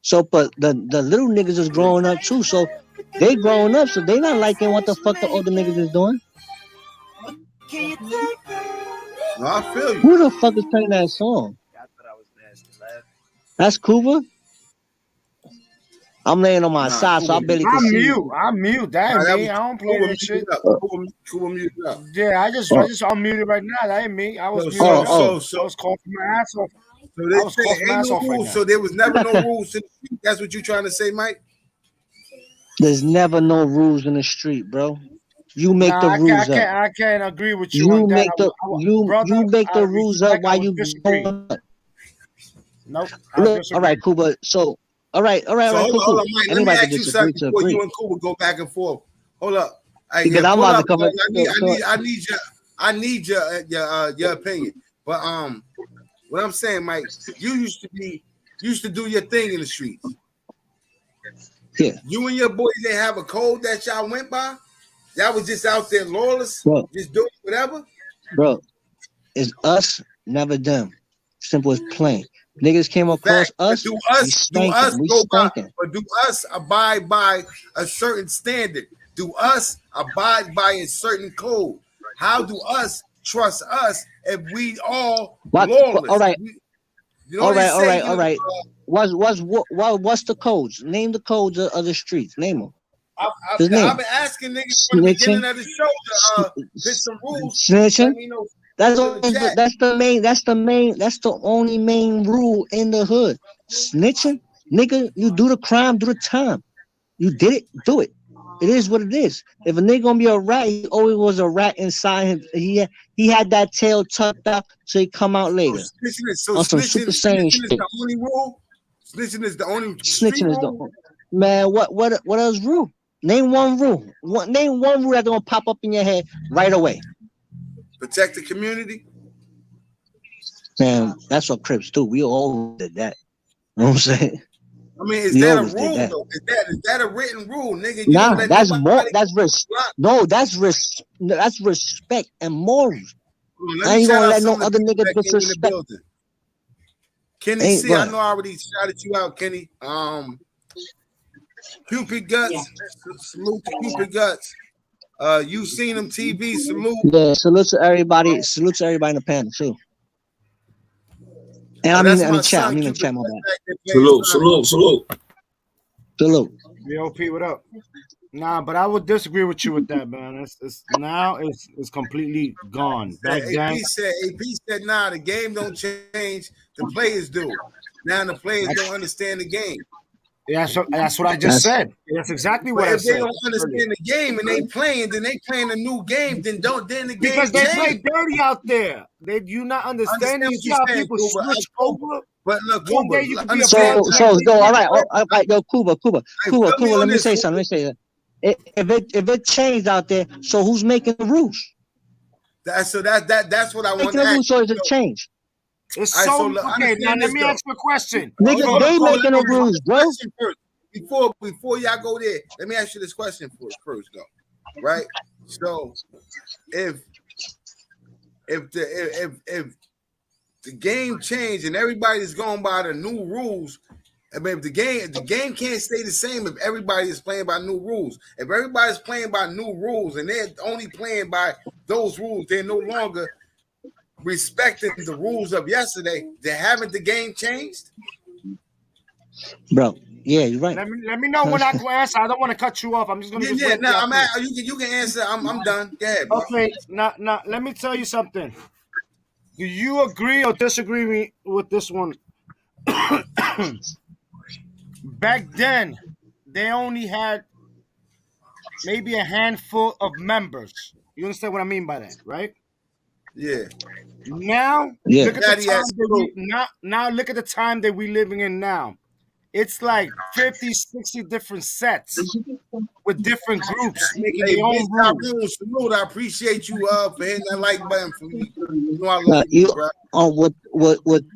So, but the little niggas is growing up too. So they growing up, so they not liking what the fuck the older niggas is doing. No, I feel you. Who the fuck is playing that song? That's Cuba. I'm laying on my side, so I barely can see you. I'm mute. That ain't me. I don't play that shit. Cuba mute up. Yeah, I just unmuted right now. That ain't me. I was muted. I was coughing my ass off. So they say ain't no rules. So there was never no rules in the street. That's what you trying to say, Mike? There's never no rules in the street, bro. You make the rules up. I can't agree with you on make that. You make the rules up while you go. Nope. Look, all right, Cuba. So, all right. Hold on, Mike. Let me ask you something before you and Cuba go back and forth. Hold up. Because I'm about to come up. I need your opinion. But what I'm saying, Mike, you used to do your thing in the streets. Yeah. You and your boys didn't have a code that y'all went by? Y'all was just out there lawless, bro, just doing whatever? Bro, it's us, never them. Simple as plain. Niggas came across us. Do us abide by a certain standard? Do us abide by a certain code? How do us trust us if we all lawless? All right. All right. What's the codes? Name the codes of the streets. Name them. I've been asking niggas from the beginning of the show to pick some rules. Snitching. That's the only main rule in the hood. Snitching, nigga, you do the crime, do the time. You did it, do it. It is what it is. If a nigga gonna be a rat, he always was a rat inside him. He had that tail tucked up, so he come out later. Snitching is the only rule. Snitching is the only. Snitching is the only. Man, what else rule? Name one rule. Name one rule that's gonna pop up in your head right away. Protect the community. Man, that's what Crips do. We all did that. You know what I'm saying? I mean, is that a rule though? Is that a written rule, nigga? That's respect and morals. I ain't gonna let no other nigga disrespect. Kenny C, I know I already shouted you out, Kenny. Cupid Guts, salute to Cupid Guts. You seen him TV, salute. Yeah, salute to everybody in the panel too. And I mean chat. I mean chat. My bad. Salute. BOP, what up? Nah, but I would disagree with you with that, man. It's completely gone. Back then, AP said, nah, the game don't change. The players do. Now the players don't understand the game. Yeah, that's what I just said. That's exactly what I said. If they don't understand the game and they playing a new game, then the game because they change. play dirty out there. They do not understand. You see how people switch over. But look, one day you can be so all right, yo, Cuba. Let me say something. If it changed out there, so who's making the rules? That's what I want to ask. So is it change? It's so okay. Now let me ask you a question. Nigga, they making the rules, bro. Before y'all go there, let me ask you this question first, though. Right? So if the game changed and everybody's going by the new rules, I mean, if the game can't stay the same if everybody is playing by new rules. If everybody's playing by new rules and they're only playing by those rules, they're no longer respecting the rules of yesterday. Then haven't the game changed? Bro, yeah, you're right. Let me know when I can answer. I don't want to cut you off. I'm just gonna. You can answer. I'm done. Go ahead, bro. Okay, now let me tell you something. Do you agree or disagree with this one? Back then, they only had maybe a handful of members. You understand what I mean by that, right? Yeah. Now, look at the time now look at the time that we're living in now. It's like 50, 60 different sets with different groups making their own rules. Salute, I appreciate you for hitting that like button for me. You know I love you, bro.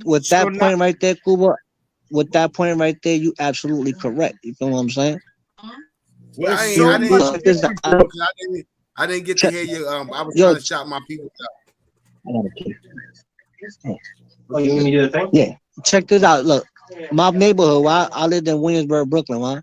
With that point right there, Cuba. With that point right there, you absolutely correct. You feel what I'm saying? Well, I didn't get to hear you. I was trying to shout my people out. Oh, you want me to do the thing? Yeah. Check this out. Look, my neighborhood, I lived in Williamsburg, Brooklyn, man.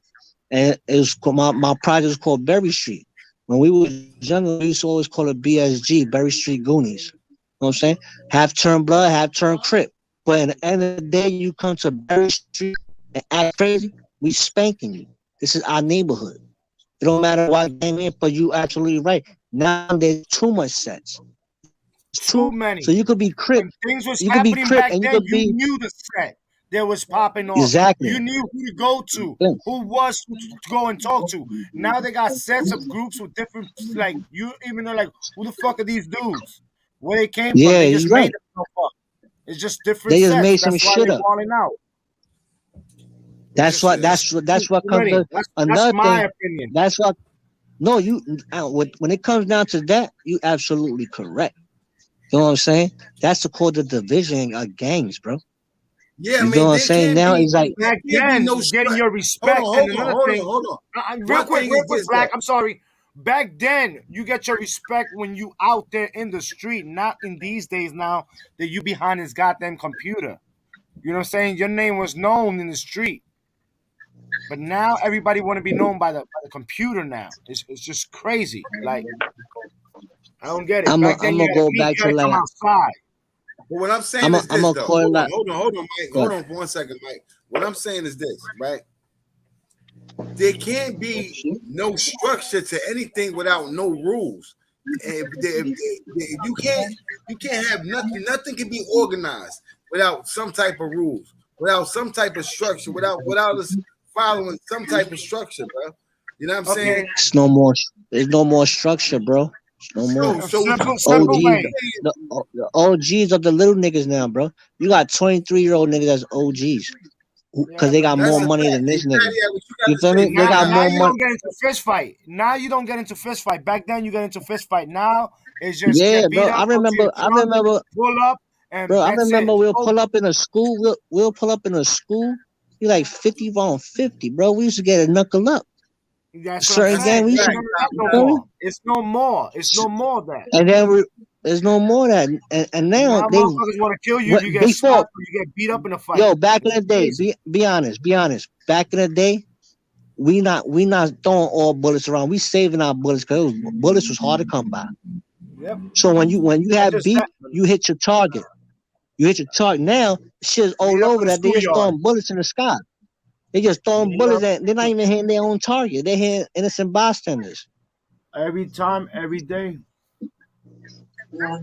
And it was my project was called Berry Street. When we were younger, we used to always call it BSG, Berry Street Goonies. You know what I'm saying? Half turn blood, half turn Crip. But at the end of the day, you come to Berry Street and act crazy, we spanking you. This is our neighborhood. It don't matter what game in, but you absolutely right. Now there's too much sets. Too many. So you could be Crip. Things was you could be happening Crip back and then. You knew the set that was popping off. Exactly. You knew who to go to, who was to go and talk to. Now they got sets of groups with different, like, you even know, like, who the fuck are these dudes? Where they came from? They just made themselves up. It's just different. They just sets. made some that's shit up. Out. That's what comes to another my thing. Opinion. That's what. No, when it comes down to that, you absolutely correct. You know what I'm saying? That's called the division of gangs, bro. Yeah, you know what I'm saying? Now it's like back then, getting your respect. Hold on. Real quick, Black. I'm sorry. Back then, you get your respect when you out there in the street, not in these days now that you behind this goddamn computer. You know what I'm saying? Your name was known in the street. But now everybody want to be known by the computer now. It's just crazy. Like, I don't get it. I'm gonna go back to like outside. But what I'm saying is this, though. Hold on, Mike. Hold on for 1 second, Mike. What I'm saying is this, right? There can't be no structure to anything without no rules. You can't have nothing. Nothing can be organized without some type of rules, without some type of structure, without us following some type of structure, bro. You know what I'm saying? There's no more structure, bro. No more. The OGs of the little niggas now, bro. You got 23-year-old niggas that's OGs. Because they got more money than this nigga. You feel me? They got more money. You don't get into fist fight. Now you don't get into fist fight. Back then you get into fist fight. Now it's just bro. I remember. Pull up and bro. I remember we'll pull up in a school. We'll pull up in a school. Be like 50 on 50, bro. We used to get a knuckle up. Certain game we used to. It's no more. It's no more that. And then there's no more that, and now they motherfuckers want to kill you. You get shot or you get beat up in a fight. Yo, back in the day, be honest. Back in the day, we not throwing all bullets around. We saving our bullets because bullets was hard to come by. Yep. So when you had beat, you hit your target. You hit your target. Now, shit's all over that. They just throwing bullets in the sky. They just throwing bullets at. They're not even hitting their own target. They're hitting innocent bystanders. Every time, every day.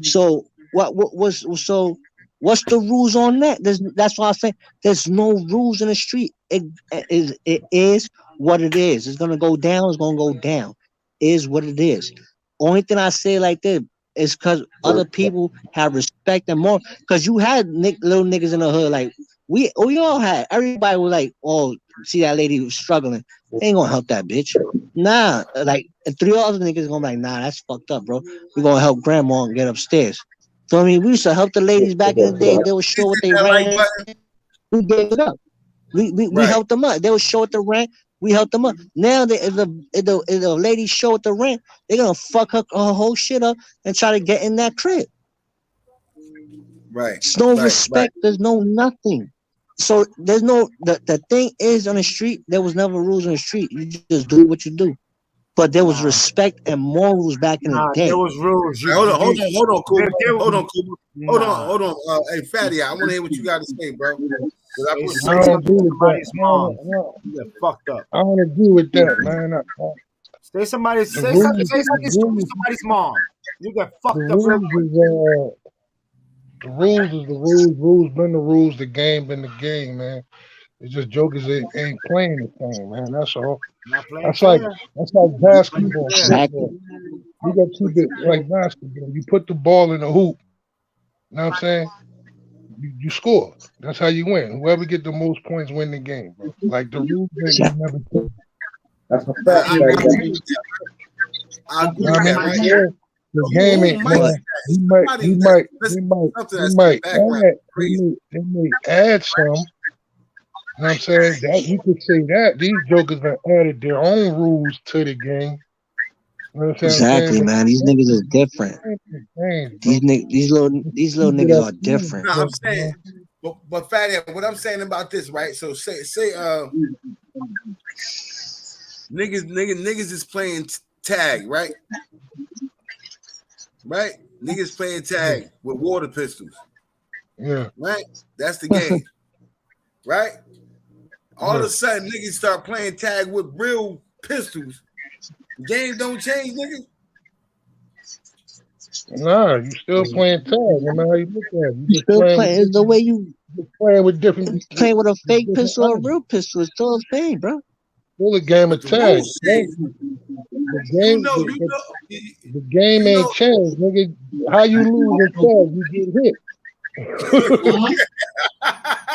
So what's the rules on that? That's why I say there's no rules in the street. It is what it is. It's gonna go down. It's gonna go down. It is what it is. Only thing I say like this is because other people have respect and more. Because you had little niggas in the hood like we all had. Everybody was like, oh, see that lady was struggling. They ain't gonna help that bitch. Nah, like 3 other niggas gonna be like, nah, that's fucked up, bro. We gonna help grandma and get upstairs. So I mean, we used to help the ladies back in the day. They would show what they ran. We gave it up. We helped them up. They would show what the rent. We helped them up. Now, if the lady show what the rent, they're gonna fuck her whole shit up and try to get in that crib. Right. There's no respect. There's no nothing. So there's no the thing is on the street. There was never rules on the street. You just do what you do. But there was respect and morals back in the day. There was rules. Hold on, Kuba. Hold on. Hey, Fatty, I want to hear what you got to say, bro. I don't agree with that. You get fucked up. I don't agree with that, man. Say something to somebody's mom. You get fucked up. The rules is the rules. Rules been the rules. The game been the game, man. It's just jokers ain't playing the game, man. That's all. That's like basketball. Exactly. You got to keep it like basketball. You put the ball in the hoop. You know what I'm saying? You score. That's how you win. Whoever get the most points win the game, bro. Like the rules never change. That's a fact. I agree with that, right? The game ain't. He might add some. You know what I'm saying? That you could say that these jokers have added their own rules to the game. You know exactly, man. These niggas is different. These little niggas are different. No, I'm saying, but Fatty, what I'm saying about this, right? So say niggas is playing tag, right? Right? Niggas playing tag with water pistols. Yeah. Right? That's the game. Right? All of a sudden, niggas start playing tag with real pistols. The game don't change, nigga. Nah, you still playing tag. No matter how you look at it. You still playing the way you playing with different. Playing with a fake pistol or a real pistol is still the same, bro. Still a game of tag. The game ain't changed, nigga. How you lose in tag? You get hit.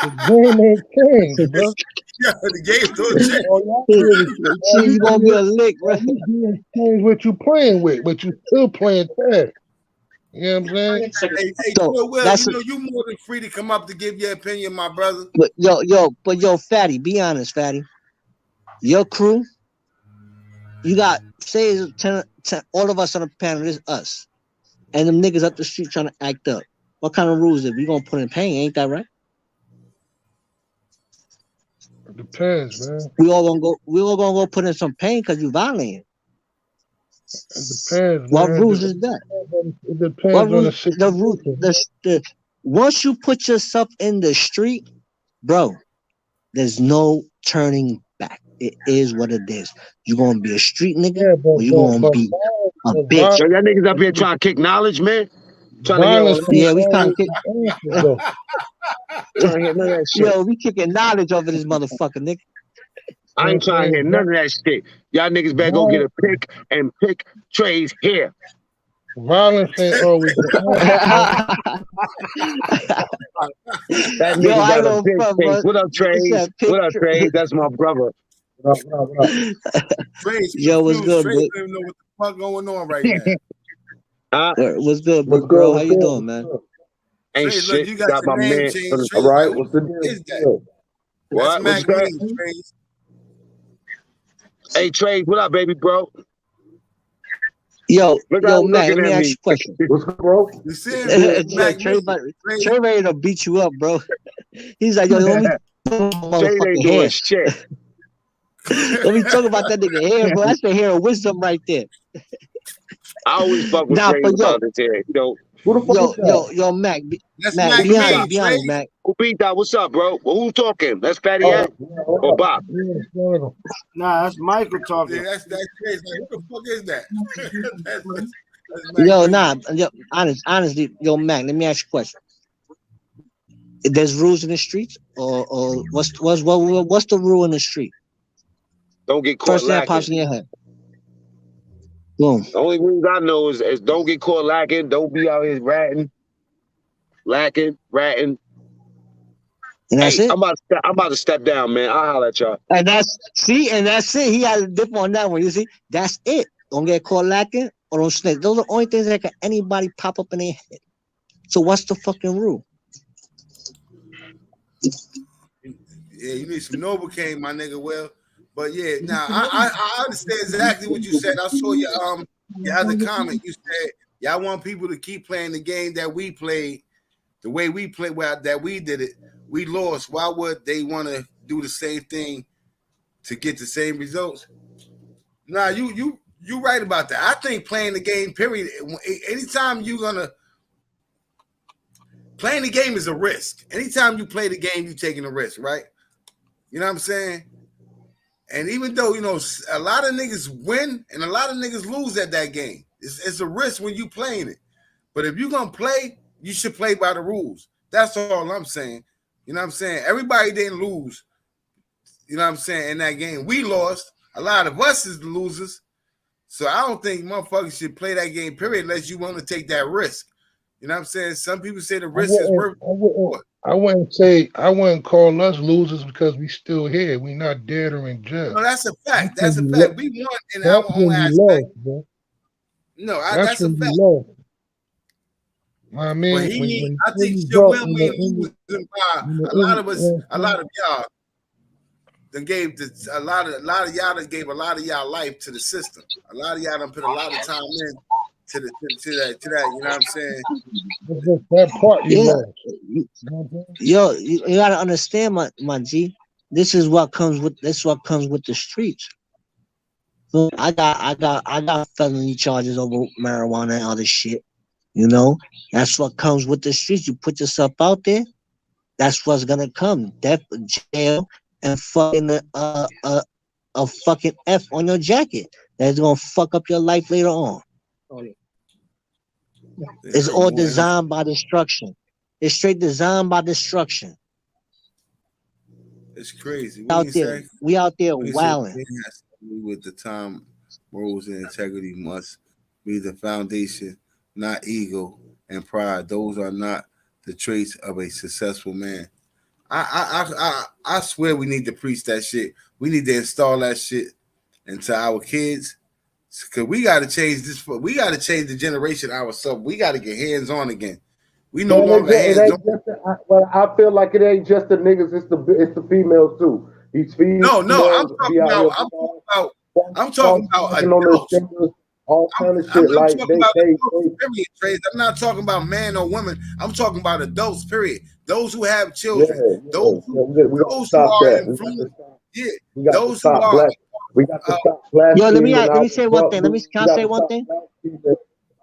The game ain't changed, bro. Yeah, the game don't change. You gonna be a lick, bro. Change what you playing with, but you still playing tag. You know what I'm saying? Hey, you more than free to come up to give your opinion, my brother. But yo, Fatty, be honest, Fatty. Your crew, you got say 10, all of us on the panel, it's us, and them niggas up the street trying to act up. What kind of rules are we gonna put in pain? Ain't that right? It depends, man. We all gonna go put in some pain because you violating. It depends. What man. rules is that? It depends on the situation. Once you put yourself in the street, bro, there's no turning back. It is what it is. You gonna be a street nigga, or you gonna be a bitch. So y'all niggas up here trying to kick knowledge, man. We trying to kick. Yo, we kicking knowledge over this motherfucker, nigga. I ain't trying to hear none of that shit. Y'all niggas better go get a pick and pick Trey's hair. Violence ain't always. That nigga got a big pick. What up, Trey? What up, Trey? That's my brother. Yo, what's good, bro? Don't even know what the fuck going on right now. What's good, bro? How you doing, man? Ain't Trey, shit. Look, you got my man. All right, what's the deal? What? What's that? Hey, Trey, what up, baby, bro? Yo, man, let me ask you a question. What's up, bro? You see him? Trey ready to beat you up, bro. He's like, yo, let me ain't doing shit. Let me talk about that nigga hair, bro. That's the hair of wisdom right there. I always fuck with Trey about his hair. You know, Who the fuck is that? Yo, Mac. That's Mac, Mac be honest, King, be honest, Mac. Who beat that? What's up, bro? Well, who talking? That's Fatty Oh, Act or Bob? Nah, that's Michael Yeah, talking. that's crazy. Like, who the fuck is that? that's Mac Yo, King. nah, yo, honestly, yo, Mac, let me ask you a question. There's rules in the streets, or what's the rule in the street? Don't get caught First thing that lacking. pops in your head. Boom. The only rules I know is don't get caught lacking. Don't be out here ratting. And that's it. I'm about to step down, man. I'll holler at y'all. And that's it. He had a dip on that one. You see, that's it. Don't get caught lacking or don't snitch. Those are the only things that can anybody pop up in their head. So what's the fucking rule? Yeah, you need some Novocaine, my nigga. Well, but yeah, now I understand exactly what you said. I saw your other comment. You said y'all want people to keep playing the game that we played, the way we played, that we did it. We lost. Why would they want to do the same thing to get the same results? Nah, you right about that. I think playing the game, period. Anytime you're gonna playing the game is a risk. Anytime you play the game, you're taking a risk, right? You know what I'm saying? And even though, you know, a lot of niggas win and a lot of niggas lose at that game. It's a risk when you playing it. But if you're going to play, you should play by the rules. That's all I'm saying. You know what I'm saying? Everybody didn't lose, you know what I'm saying, in that game. We lost. A lot of us is the losers. So I don't think motherfuckers should play that game, period, unless you want to take that risk. You know what I'm saying? Some people say the risk is worth it. I wouldn't call us losers because we still here. We not dead or in jail. No, that's a fact. That's a fact. We won in our own aspect. No, that's a fact. I mean, but I think Will losing by a lot of us, a lot of y'all. Then gave a lot of y'all that gave a lot of y'all life to the system. A lot of y'all done put a lot of time in to that. You know what I'm saying? That part, Yo, you gotta understand, my G. This is what comes with the streets. So I got felony charges over marijuana and other shit. You know, that's what comes with the streets. You put yourself out there, that's what's gonna come. Death, jail, and fucking a fucking F on your jacket. That's gonna fuck up your life later on. It's all designed by destruction. It's straight designed by destruction. It's crazy. We out there wilding. With the time, morals and integrity must be the foundation, not ego and pride. Those are not the traits of a successful man. I swear we need to preach that shit. We need to install that shit into our kids. Because we got to change this. We got to change the generation ourselves. We got to get hands on again. We no longer hands on. Well, I feel like it ain't just the niggas. It's the females too. These females. No. I'm talking about adults. All kind of shit. I'm not talking about man or woman. I'm talking about adults. Period. Those who have children. Those who are influenced. Yeah. Those who are. We got to stop blasting. Yo, let me say one thing. Can I say one thing?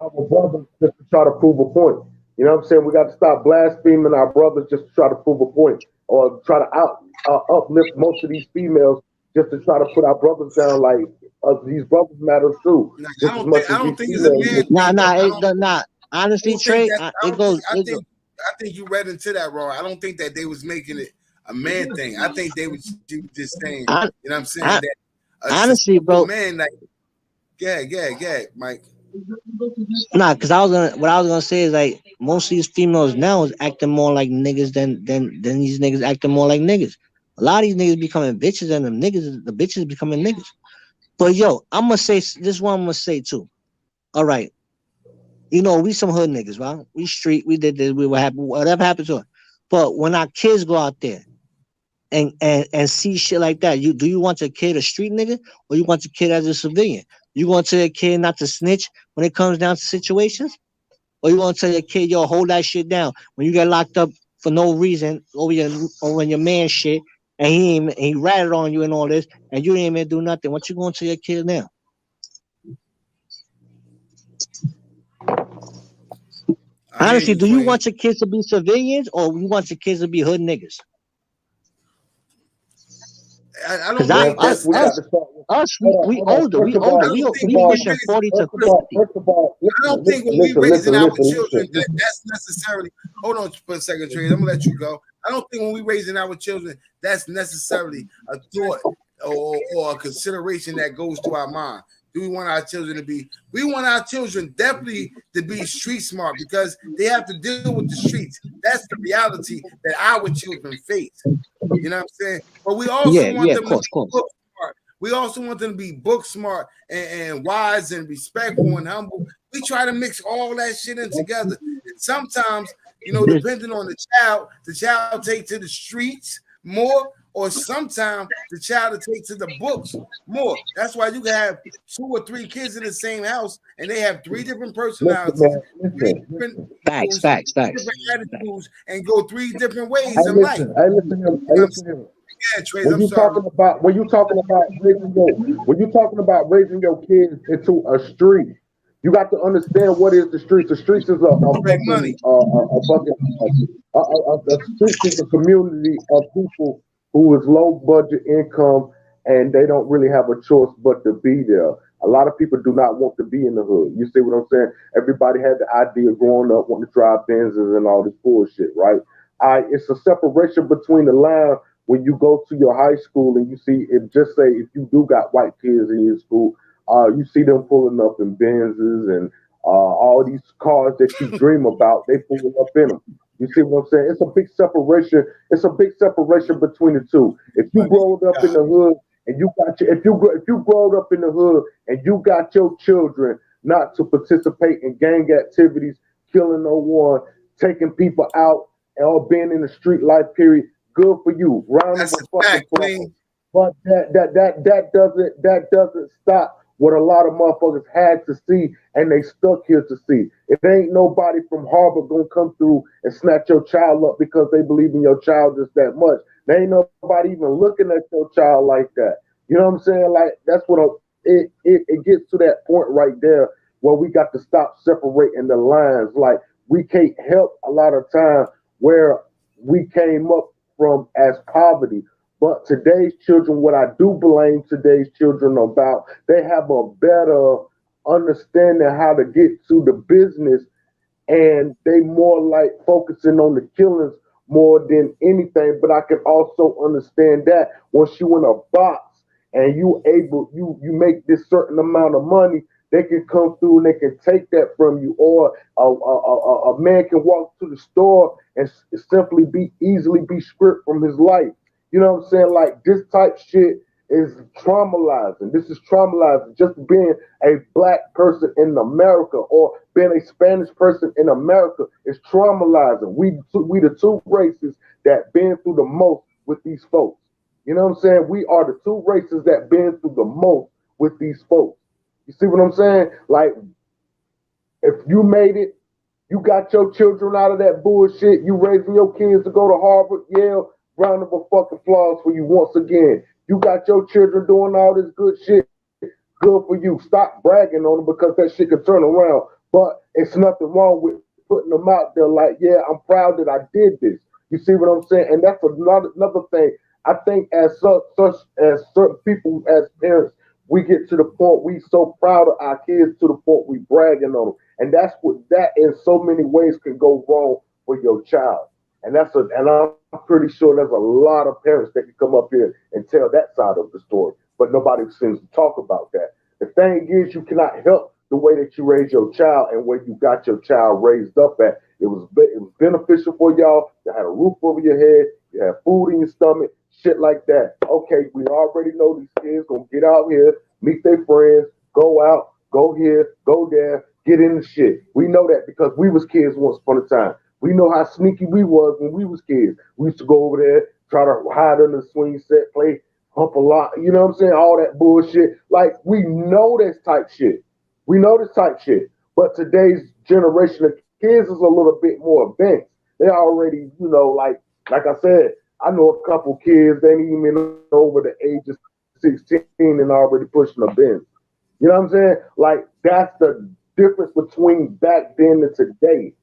Our brothers just to try to prove a point. You know what I'm saying? We got to stop blaspheming our brothers just to try to prove a point, or try to uplift most of these females just to try to put our brothers down. Like these brothers matter too. I don't think it's a man. Nah. Honestly, Trey, it goes. I think you read into that wrong. I don't think that they was making it a man thing. I think they was just saying. You know what I'm saying? That honestly, bro, man, like, yeah, Mike. Nah, because what I was gonna say is like most of these females now is acting more like niggas than these niggas acting more like niggas. A lot of these niggas becoming bitches, and the bitches becoming niggas. But yo, I'm gonna say this one. I'm gonna say too. All right, you know we some hood niggas, right? We street. We did this. We were happy. Whatever happened to us. But when our kids go out there and see shit like that, do you want your kid a street nigga, or you want your kid as a civilian? You want to tell your kid not to snitch when it comes down to situations? Or you want to tell your kid, yo, hold that shit down when you get locked up for no reason over your man shit, and he ratted on you and all this, and you didn't even do nothing. What you going to tell your kid now? Honestly, do you want your kids to be civilians or you want your kids to be hood niggas? I don't think us, we older. We older. We pushing 40 to 50. I don't think when we raising our children that's necessarily. Hold on for a second, Trey. I'm gonna let you go. I don't think when we raising our children that's necessarily a thought or a consideration that goes to our mind. Do we want our children to be? We want our children definitely to be street smart because they have to deal with the streets. That's the reality that our children face. You know what I'm saying? But we also want them to be book smart. We also want them to be book smart and wise and respectful and humble. We try to mix all that shit in together. And sometimes, depending on the child take to the streets more, or sometimes the child will take to the books more. That's why you can have 2 or 3 kids in the same house and they have 3 different personalities, 3 different facts, different attitudes, and go 3 different ways in life. Yeah, Trey, when you talking about raising your kids into a street, you got to understand what is the streets. The streets is a community of people who is low budget income and they don't really have a choice but to be there. A lot of people do not want to be in the hood. You see what I'm saying? Everybody had the idea growing up wanting to drive Benzes and all this bullshit, right? It's a separation between the line when you go to your high school and you see it. Just say if you do got white kids in your school, you see them pulling up in Benzes and all these cars that you dream about, they pulling up in them. You see what I'm saying? It's a big separation. It's a big separation between the two. If you growed up in the hood and you got if you growed up in the hood and you got your children not to participate in gang activities, killing no one, taking people out, or being in the street life period, good for you. Round of fucking applause. But that doesn't stop what a lot of motherfuckers had to see and they stuck here to see. It ain't nobody from Harvard gonna come through and snatch your child up because they believe in your child just that much. There ain't nobody even looking at your child like that. You know what I'm saying? Like that's what it gets to that point right there where we got to stop separating the lines. Like we can't help a lot of time where we came up from as poverty. But today's children, what I do blame today's children about, they have a better understanding how to get to the business, and they more like focusing on the killings more than anything. But I can also understand that once you in a box and you make this certain amount of money, they can come through and they can take that from you, or a man can walk to the store and simply easily be stripped from his life. You know what I'm saying? Like this type shit is traumatizing. This is traumatizing. Just being a black person in America or being a Spanish person in America is traumatizing. We the 2 races that been through the most with these folks. You know what I'm saying? We are the 2 races that been through the most with these folks. You see what I'm saying? Like, if you made it, you got your children out of that bullshit, you raising your kids to go to Harvard, Yale, round of fucking applause for you once again. You got your children doing all this good shit, good for you. Stop bragging on them because that shit can turn around. But it's nothing wrong with putting them out there like, yeah, I'm proud that I did this. You see what I'm saying? And that's another thing. I think as certain people, as parents, we get to the point we so proud of our kids to the point we bragging on them. And that in so many ways can go wrong for your child. And I'm pretty sure there's a lot of parents that can come up here and tell that side of the story, but nobody seems to talk about that. The thing is, you cannot help the way that you raise your child and where you got your child raised up at. It was beneficial for y'all. You had a roof over your head, you had food in your stomach, shit like that. Okay, we already know these kids gonna get out here, meet their friends, go out, go here, go there, get in the shit. We know that because we was kids once upon a time. We know how sneaky we was when we was kids. We used to go over there, try to hide under the swing set, play hump a lot. You know what I'm saying? All that bullshit. Like, we know this type shit. We know this type shit. But today's generation of kids is a little bit more advanced. They already, like I said, I know a couple kids, they ain't even over the age of 16 and already pushing a Benz. You know what I'm saying? Like, that's the difference between back then and today.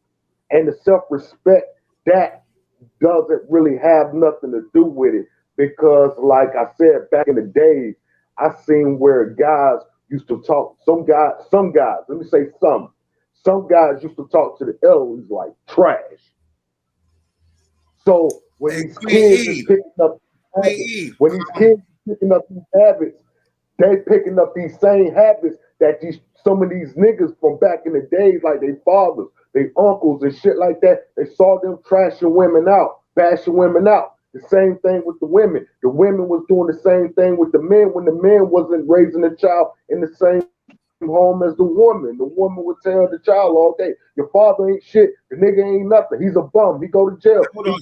and the self-respect, that doesn't really have nothing to do with it. Because, like I said, back in the days, I seen where guys used to talk. Some guys, let me say some guys used to talk to the elders like trash. So when these kids is picking up habits, these habits, they picking up these same habits that some of these niggas from back in the days, like their fathers, their uncles and shit like that, they saw them trashing women out, bashing women out. The same thing with the women. The women was doing the same thing with the men when the man wasn't raising a child in the same home as the woman. The woman would tell the child all day, your father ain't shit, the nigga ain't nothing, he's a bum, he go to jail. Hold on,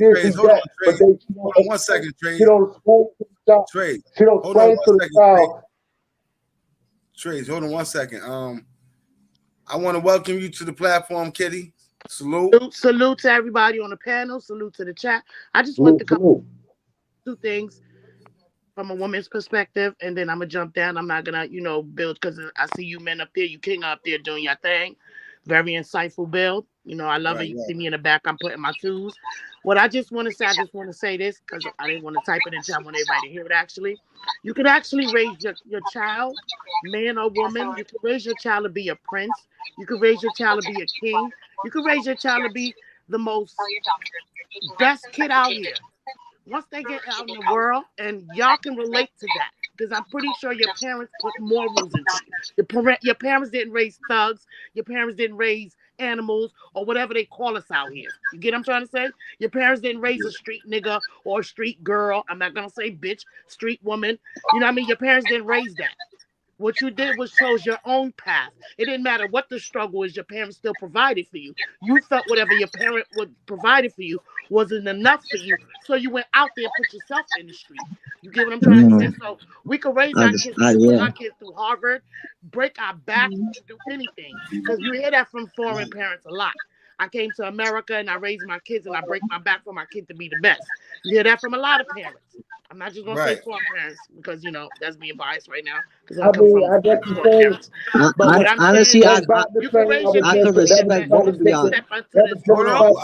one second, Trey. She don't explain to the child. She don't explain to the child. Trey, hold on 1 second. I want to welcome you to the platform, Kitty. Salute to everybody on the panel. Salute to the chat. I just want to come two things from a woman's perspective, and then I'm gonna jump down. I'm not gonna, build, because I see you men up there, you king up there doing your thing. Very insightful build. I love it. You see me in the back, I'm putting my twos. What I just want to say this, because I didn't want to type it in chat. I want everybody to hear it. Actually, you can actually raise your child, man or woman. You can raise your child to be a prince. You can raise your child to be a king. You can raise your child to be the most best kid out here. Once they get out in the world, and y'all can relate to that, because I'm pretty sure your parents put morals into you. Your parents didn't raise thugs. Your parents didn't raise animals or whatever they call us out here. You get what I'm trying to say? Your parents didn't raise a street nigga or a street girl. I'm not going to say bitch, street woman. You know what I mean? Your parents didn't raise that. What you did was chose your own path. It didn't matter what the struggle is, your parents still provided for you. You felt whatever your parent would provided for you wasn't enough for you, so you went out there and put yourself in the street. You get what I'm trying to say? So we could raise our kids, put our kids through Harvard, break our back, do anything. Because you hear that from foreign parents a lot. I came to America and I raised my kids and I break my back for my kid to be the best. You hear that from a lot of parents. I'm not just going to say foreign parents because, that's being biased right now. Because I come from foreign parents. But what I'm saying is, you can raise your kids to step into this world.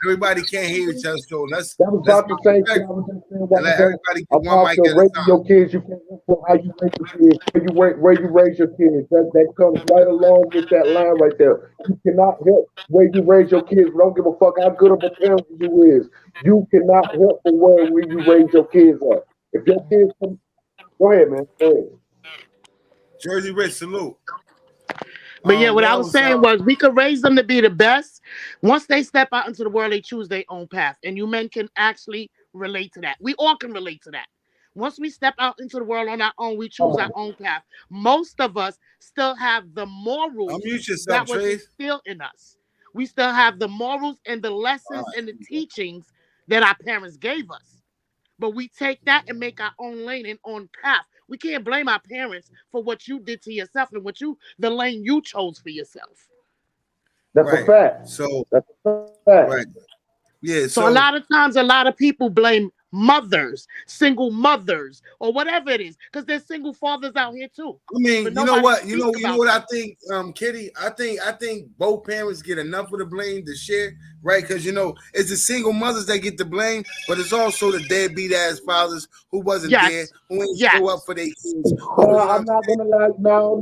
Everybody can't hear each other, so let's about the same thing I was just saying. Let everybody get one mic at a time. Your kids, you can't look how you raise your kids, where you raise your kids. That comes right along with that line right there. You cannot help where you raise your kids. We don't give a fuck how good of a parent you is. You cannot help the way where you raise your kids up. If your kids come, go ahead, man. Go ahead. Jersey Rich, salute. But yeah, what I was saying was we could raise them to be the best. Once they step out into the world, they choose their own path. And you men can actually relate to that. We all can relate to that. Once we step out into the world on our own, we choose our own path. Most of us still have the morals that was instilled in us. We still have the morals and the lessons and the teachings that our parents gave us. But we take that and make our own lane and own path. We can't blame our parents for what you did to yourself and the lane you chose for yourself. That's a fact. So that's a fact. Right. Yeah. So a lot of times, a lot of people blame mothers, single mothers, or whatever it is, because there's single fathers out here too. I mean, you know what? You know what I think, Kitty? I think both parents get enough of the blame to share, right? Because it's the single mothers that get the blame, but it's also the deadbeat ass fathers who wasn't there, who ain't show up for their kids. I'm not gonna lie. No.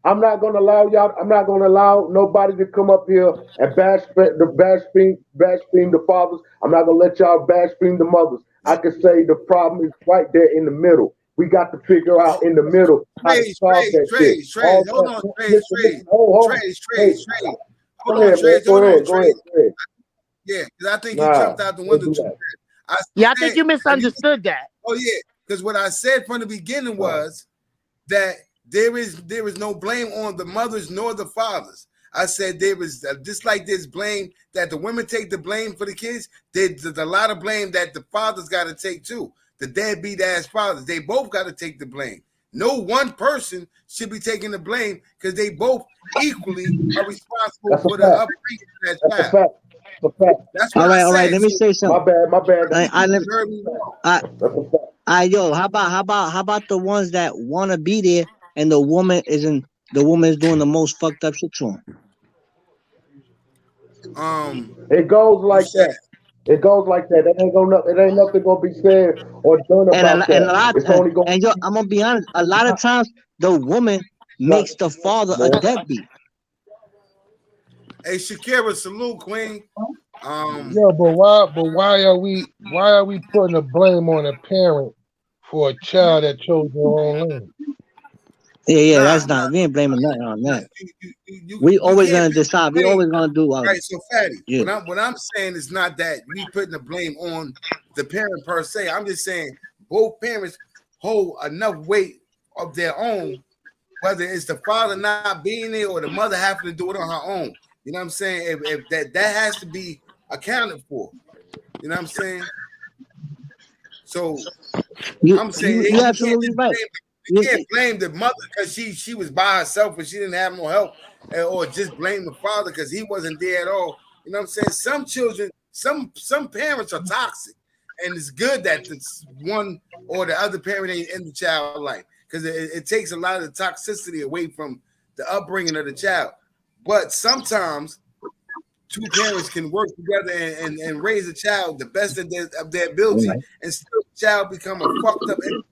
I'm not gonna allow y'all. I'm not gonna allow nobody to come up here and bash the fathers. I'm not gonna let y'all bash the mothers. I can say the problem is right there in the middle. We got to figure out in the middle how to solve that shit. Hold on, Yeah, because I think you jumped out the window too. I think you misunderstood that. Oh yeah, because what I said from the beginning was that there is no blame on the mothers nor the fathers. I said there is just like there's blame that the women take the blame for the kids. There's a lot of blame that the fathers got to take too. The deadbeat ass fathers, they both got to take the blame. No one person should be taking the blame because they both equally are responsible for the upbringing of that child. That's what all right. Let me say something. My bad. Yo, how about the ones that want to be there and the woman is doing the most fucked up shit to him. It goes like that. It goes like that. It ain't nothing gonna be said or done about that. And a lot of times, I'm gonna be honest. A lot of times, the woman makes the father a deadbeat. Hey, Shakira, salute, Queen. Yeah, but why are we putting the blame on a parent for a child that chose their own lane? Yeah, that's not. We ain't blaming nothing on that. We always gonna decide. We always gonna do. Right, so Fatty, yeah. what I'm saying is not that we putting the blame on the parent per se. I'm just saying both parents hold enough weight of their own, whether it's the father not being there or the mother having to do it on her own. You know what I'm saying? If that has to be accounted for. You know what I'm saying? So I'm saying you're absolutely right. You can't blame the mother because she was by herself and she didn't have no help, or just blame the father because he wasn't there at all. You know what I'm saying? Some children, some parents are toxic, and it's good that this one or the other parent ain't in the child's life because it takes a lot of the toxicity away from the upbringing of the child. But sometimes two parents can work together and raise a child the best of their ability, and still the child become a fucked up individual.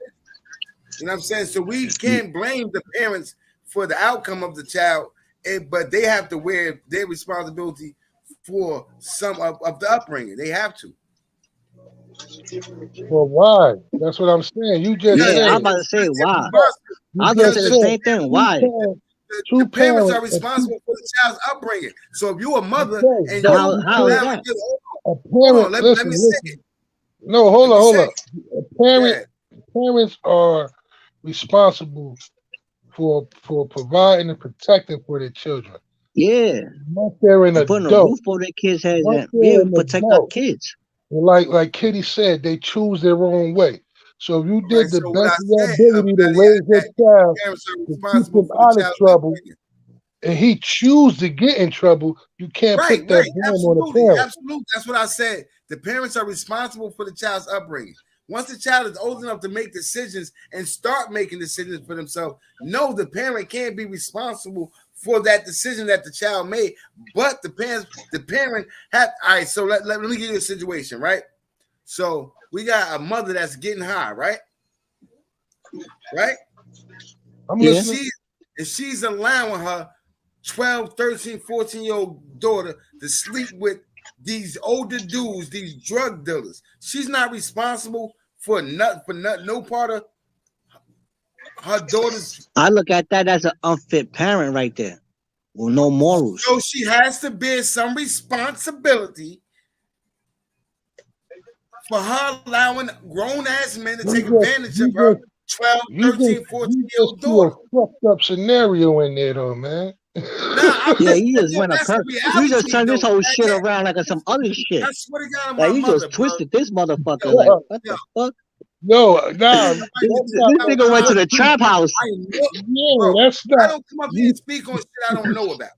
You know what I'm saying? So we can't blame the parents for the outcome of the child, but they have to wear their responsibility for some of the upbringing. They have to. Well, why? That's what I'm saying. You just said. I'm about to say why. I'm gonna say the same thing. Why? The parents are responsible for the child's upbringing. So if you're a mother and how is that? Let me say it. No, hold on. Parents are responsible for providing and protecting for their children. Yeah. Once they're an adult, putting a roof over their kids' heads and be able to protect our kids. Like Kitty said, they choose their own way. So if you did the best of your ability to raise your child to keep him out of trouble, and he choose to get in trouble, you can't put that blame on the parent. Absolutely. That's what I said. The parents are responsible for the child's upbringing. Once the child is old enough to make decisions and start making decisions for themselves, no, the parent can't be responsible for that decision that the child made. But the parent have. All right, so let me give you a situation, right? So we got a mother that's getting high, right? Right? And she's allowing her 12, 13, 14-year-old daughter to sleep with these older dudes, these drug dealers. She's not responsible for no part of her daughter's. I look at that as an unfit parent right there. Well, no morals. So she has to bear some responsibility for her allowing grown-ass men to take advantage of her 12, 13, 14-year-old daughter. A fucked up scenario in there, though, man. Yeah, you just went you just turned this whole shit around like some other shit. I swear to God, like you just twisted this motherfucker. Like, what the fuck? No, this nigga went to the trap house. That's not. I don't come up here and speak on shit I don't know about.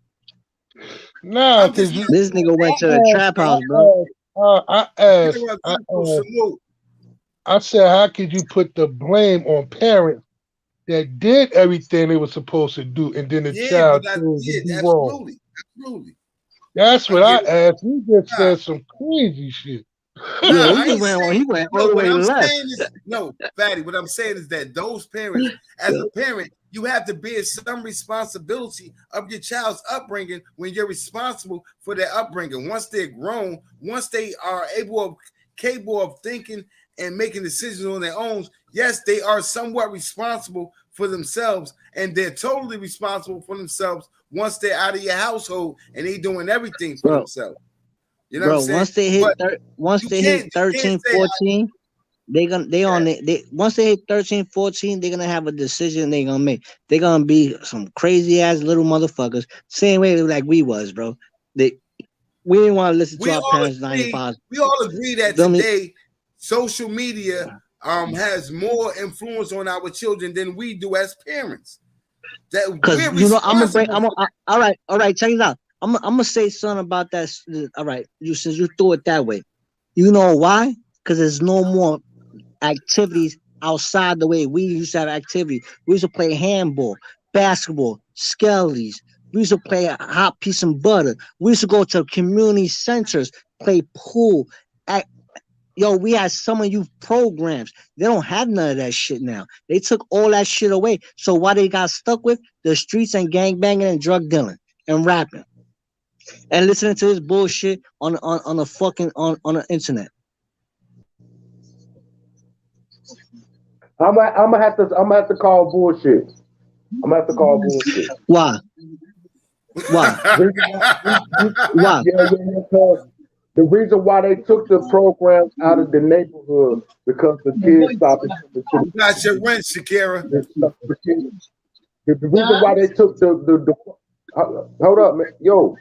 Nah, this nigga went to the trap house, bro. I said, how could you put the blame on parents that did everything they were supposed to do, and then the child chose to do wrong? Absolutely. That's what I asked. You just said some crazy shit. Yeah, he went all the way left. No, Fatty, what I'm saying is that those parents, as a parent, you have to bear some responsibility of your child's upbringing when you're responsible for their upbringing. Once they're grown, once they are capable of thinking and making decisions on their own, yes, they are somewhat responsible for themselves, and they're totally responsible for themselves once they're out of your household and they doing everything for themselves. You know what I'm saying? Once they hit 13, 14, once they hit 13, 14, they're gonna have a decision they're gonna make. They're gonna be some crazy ass little motherfuckers, same way like we was, bro. We didn't want to listen to our parents. We all agree that today social media has more influence on our children than we do as parents. Because all right, check it out. I'm gonna say something about that. All right, since you threw it that way, you know why? Because there's no more activities outside the way we used to have activity. We used to play handball, basketball, skellies. We used to play a hot piece and butter. We used to go to community centers, play pool. Yo, we had summer youth programs. They don't have none of that shit now. They took all that shit away. So what they got stuck with? The streets and gang banging and drug dealing and rapping. And listening to this bullshit on the fucking on the internet. I'm gonna have to call bullshit. I'm gonna have to call bullshit. Why? Why? Why? Yeah. The reason why they took the programs out of the neighborhood because the kids stopped. You got your rent, Shakira. The reason why they took the hold up, man. Yo.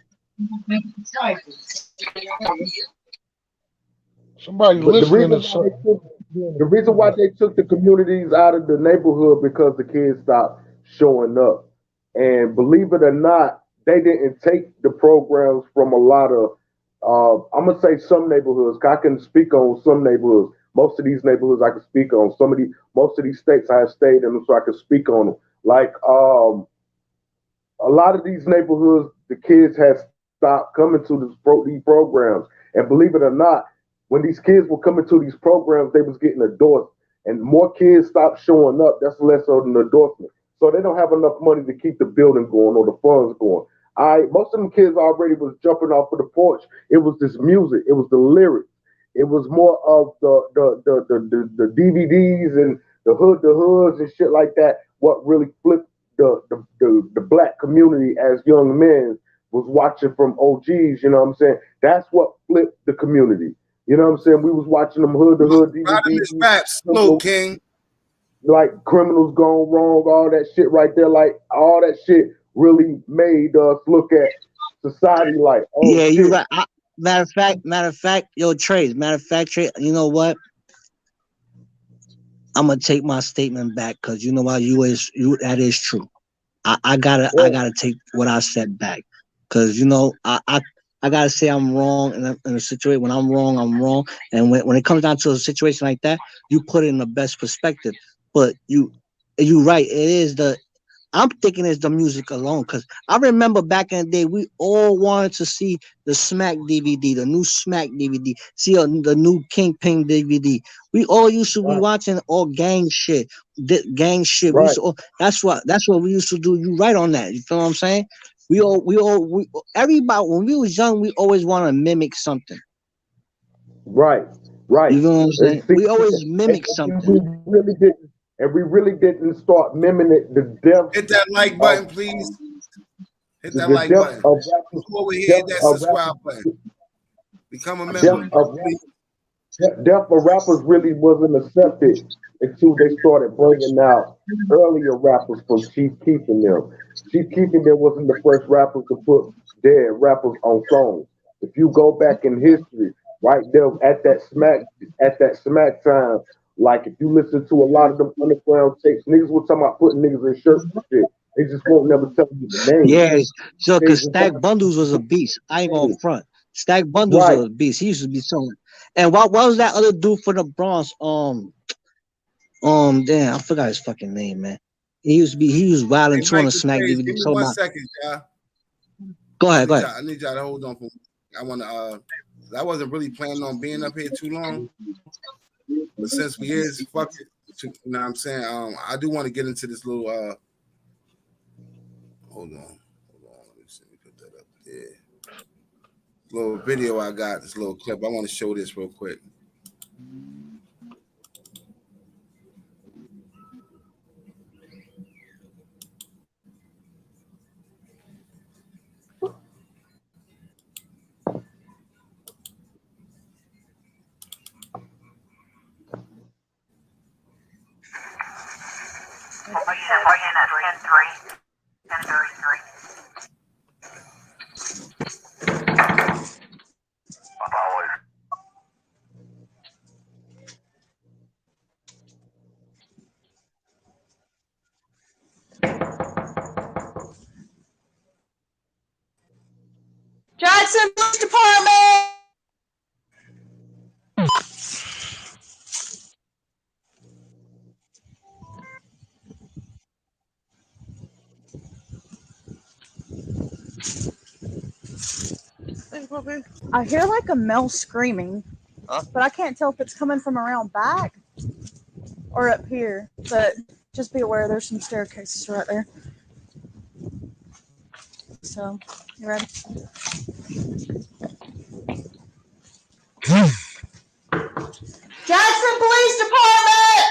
Somebody listening to something. The reason why they took the communities out of the neighborhood because the kids stopped showing up. And believe it or not, they didn't take the programs from a lot of I'm gonna say some neighborhoods. I can speak on some neighborhoods. Most of these neighborhoods I can speak on. Most of these states I have stayed in them, so I can speak on them. Like a lot of these neighborhoods, the kids have stopped coming to these programs. And believe it or not, when these kids were coming to these programs, they was getting endorsed. And more kids stopped showing up. That's less of an endorsement. So they don't have enough money to keep the building going or the funds going. Most of them kids already was jumping off of the porch. It was this music. It was the lyrics. It was more of the DVDs and the hoods and shit like that. What really flipped the black community as young men was watching from OGs. You know what I'm saying? That's what flipped the community. You know what I'm saying? We was watching them hood DVDs. Raps, slow king. Like Criminals Gone Wrong, all that shit right there. Like all that shit really made us look at society like, oh, yeah, shit. you're right. Matter of fact, yo, Trey, Trey, you know what? I'm gonna take my statement back because you know why that is true. I gotta take what I said back because you know I gotta say I'm wrong in a situation. When I'm wrong, I'm wrong. And when it comes down to a situation like that, you put it in the best perspective. But you right. It is I'm thinking it's the music alone because I remember back in the day we all wanted to see the Smack DVD, the new Smack DVD, see the new Kingpin DVD. We all used to be watching all gang shit, Right. That's what we used to do. You right on that. You feel what I'm saying? Everybody when we was young, we always want to mimic something. Right. You know what I'm saying? We always mimic something. We really didn't start mimicking the depth. Hit that like button, please. Hit that like button. Before we hit that subscribe button. Become a member. Death of rappers really wasn't accepted until they started bringing out earlier rappers from Chief Keef and them. Chief Keef and them wasn't the first rappers to put dead rappers on songs. If you go back in history, right there at that smack time, like if you listen to a lot of them underground tapes, niggas were talking about putting niggas in shirts and shit. They just won't never tell you the name. Yeah, so because Stack Bundles was a beast. I ain't gonna front. Stack Bundles was a beast. He used to be selling. And what was that other dude for the Bronx? Damn, I forgot his fucking name, man. He was wilding too on the Smack DVD. Give me 1 second, y'all. Go ahead. I need y'all to hold on for. I want to. I wasn't really planning on being up here too long. But since we is, fuck it. You know what I'm saying? I do want to get into this little hold on. Let me put that up there. Little video I got, this little clip. I want to show this real quick. Johnson Police Department. I hear like a male screaming, but I can't tell if it's coming from around back or up here. But just be aware there's some staircases right there. So, you ready? Jackson Police Department!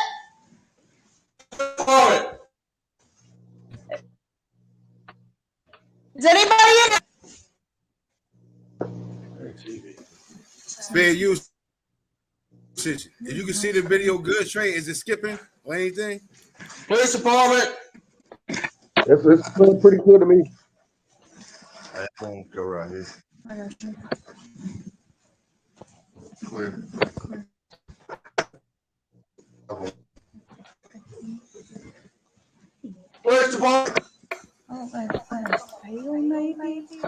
Is anybody in? Fair use. If you can see the video good, Trey, is it skipping or anything? Police department. It's pretty good to me. That won't go right here. I got you. Clear. Police department. Oh, I fail maybe.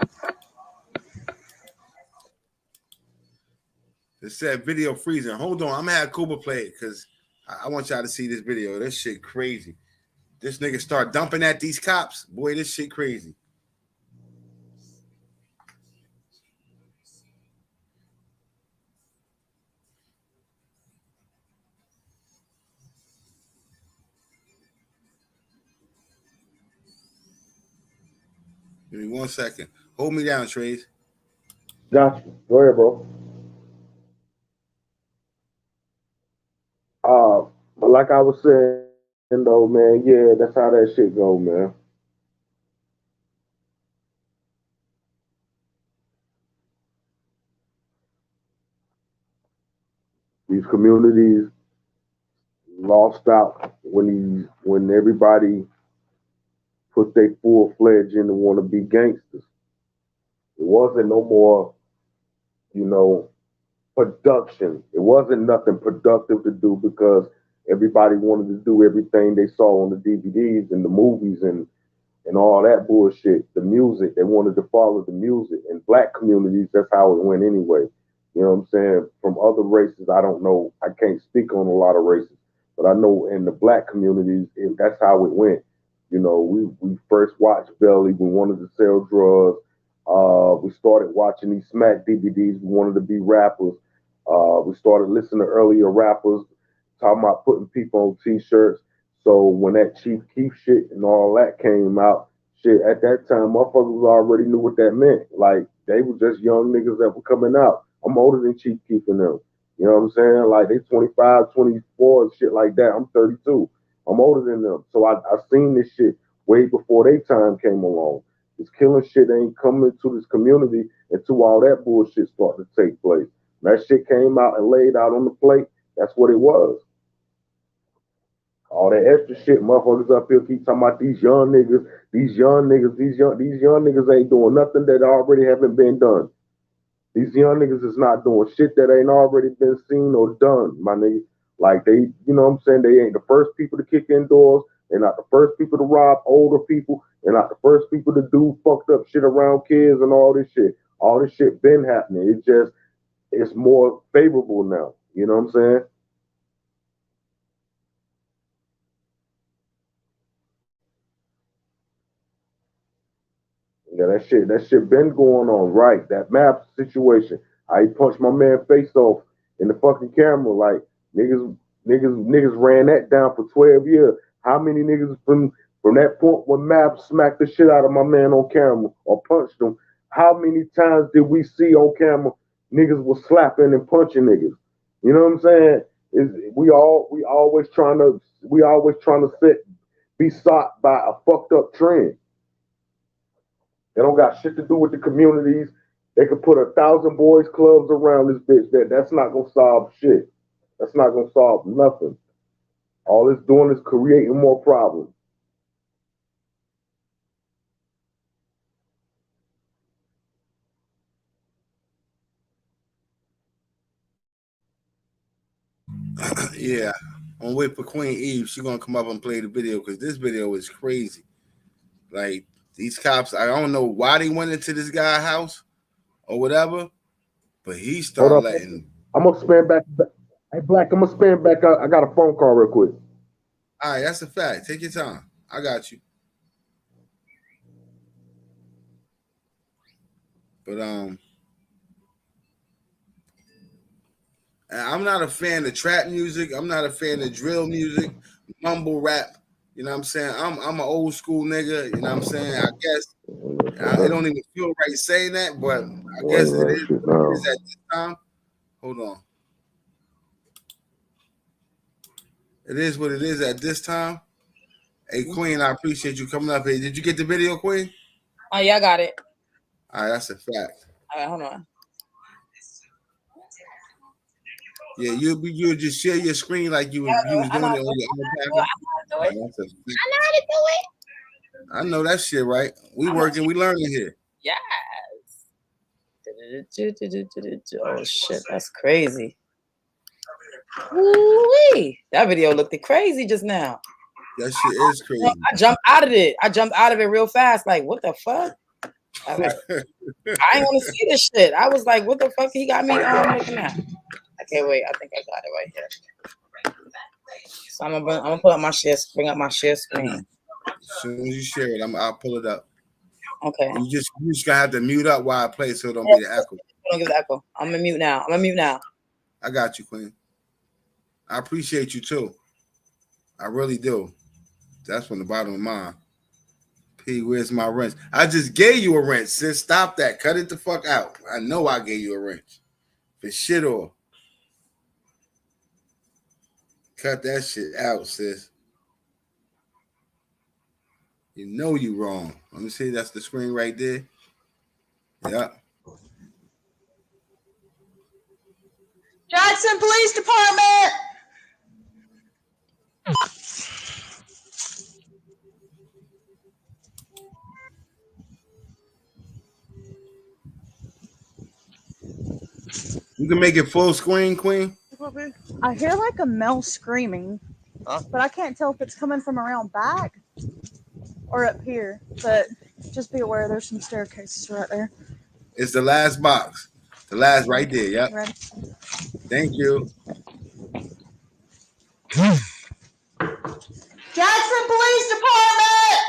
It said video freezing. Hold on, I'm gonna have Kuba play it because I want y'all to see this video. This shit crazy. This nigga start dumping at these cops. Boy, this shit crazy. Give me 1 second. Hold me down, Trace. Got you. Go ahead, bro. But like I was saying though, man, yeah, that's how that shit go, man. These communities lost out when everybody put their full fledged in to want to be gangsters. It wasn't no more, production. It wasn't nothing productive to do because everybody wanted to do everything they saw on the DVDs and the movies and all that bullshit. The music, they wanted to follow the music. In black communities, that's how it went anyway. You know what I'm saying? From other races, I don't know. I can't speak on a lot of races, but I know in the black communities, that's how it went. We first watched Belly. We wanted to sell drugs. We started watching these Smack DVDs. We wanted to be rappers. We started listening to earlier rappers talking about putting people on T-shirts. So when that Chief Keef shit and all that came out, shit, at that time, motherfuckers already knew what that meant. Like, they were just young niggas that were coming out. I'm older than Chief Keef and them. You know what I'm saying? Like, they 25, 24, and shit like that. I'm 32. I'm older than them. So I seen this shit way before their time came along. This killing shit ain't coming to this community until all that bullshit started to take place. When that shit came out and laid out on the plate, that's what it was. All that extra shit, motherfuckers up here keep talking about these young niggas ain't doing nothing that already haven't been done. These young niggas is not doing shit that ain't already been seen or done, my nigga. Like they, you know what I'm saying? They ain't the first people to kick in doors. They're not the first people to rob older people. They're not the first people to do fucked up shit around kids and all this shit. All this shit been happening. It's more favorable now. You know what I'm saying? Yeah, that shit been going on, right? That map situation. I punched my man face off in the fucking camera. Like niggas ran that down for 12 years. How many niggas from that point when Map smacked the shit out of my man on camera or punched him? How many times did we see on camera niggas was slapping and punching niggas? You know what I'm saying? We always trying to be sought by a fucked up trend. They don't got shit to do with the communities. They could put 1,000 boys clubs around this bitch. That's not gonna solve shit. That's not gonna solve nothing. All it's doing is creating more problems. Yeah, I'm waiting for Queen Eve. She's gonna come up and play the video because this video is crazy. Like these cops, I don't know why they went into this guy's house or whatever, but he started letting. I'm gonna spin back. Hey, Black, I'm gonna spin back. I got a phone call real quick. All right, that's a fact. Take your time. I got you. But I'm not a fan of trap music. I'm not a fan of drill music, mumble rap. You know what I'm saying? I'm an old school nigga. You know what I'm saying? I guess it don't even feel right saying that, but I guess it is at this time. Hold on. It is what it is at this time. Hey, Queen, I appreciate you coming up here. Did you get the video, Queen? Oh, yeah, I got it. All right, that's a fact. All right, hold on. Yeah, you'll just share your screen like you was doing it on your other tablet. I know how to do it. I know that shit, right? We working, we learning here. Yes. Oh shit, that's crazy. Woo-wee. That video looked crazy just now. That shit is crazy. I jumped out of it. I jumped out of it real fast. Like, what the fuck? I ain't want to see this shit. I was like, what the fuck? He got me looking at. Okay, wait. I think I got it right here. So I'm gonna pull up my share. Bring up my share screen. As soon as you share it, I'll pull it up. Okay. You just gotta have to mute up while I play so it don't be the echo. Don't give the echo. I'm gonna mute now. I got you, Queen. I appreciate you too. I really do. That's from the bottom of mine. P, where's my wrench? I just gave you a wrench, sis. Stop that. Cut it the fuck out. I know I gave you a wrench. For shit off. Cut that shit out, sis. You know you wrong. Let me see. That's the screen right there. Yep. Jackson Police Department. You can make it full screen, Queen. I hear like a male screaming, but I can't tell if it's coming from around back or up here. But just be aware, there's some staircases right there. It's the last box. The last right there, yep. Ready? Thank you. Jackson Police Department!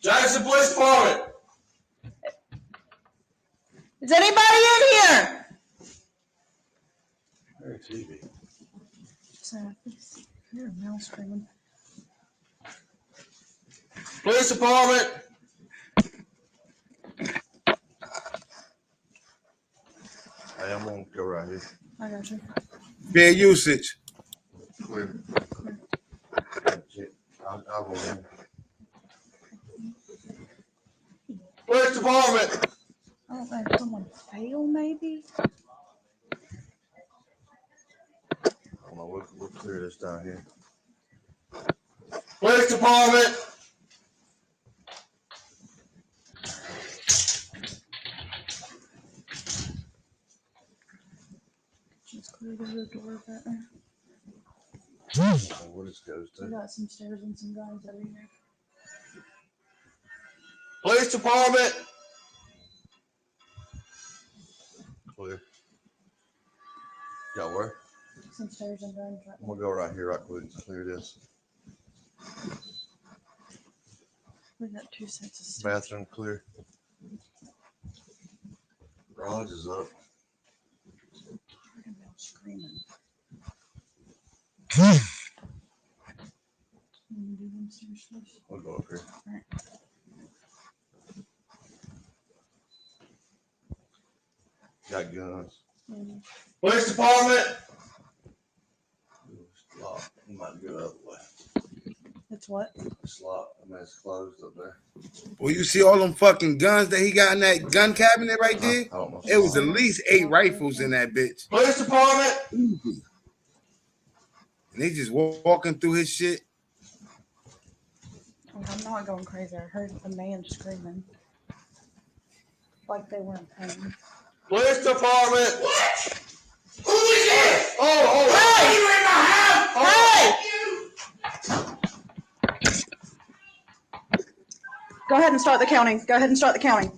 Jackson Police Department! Is anybody in here? Hey, TV. So, you're a male screaming. Police Department! Hey, I'm gonna go right here. I got you. Fair usage. Clear. I'll go in. Police Department! I don't know if someone failed, maybe? Hold on, we'll clear this down here. Police Department! Just clear the door back there. Where this goes We to? got some stairs and some guys over here. Police Department! Clear. Got where? Some stairs and guys right I'm gonna go right here right quick and clear this. We got 2 sets of stairs. Bathroom clear. Garage is up. Freaking male screaming. We'll go up here. Right. Got guns. Police Department! It's locked. You might go the other way. It's what? It's locked. I mean, it's closed up there. Well, you see all them fucking guns that he got in that gun cabinet right there? It was at least 8 rifles in that bitch. Police Department! Easy. And they just walking through his shit. I'm not going crazy. I heard a man screaming. Like they were in pain. Police Department! What? Who is it? Oh, hey! You in my house! Hey! Go ahead and start the counting. Go ahead and start the counting.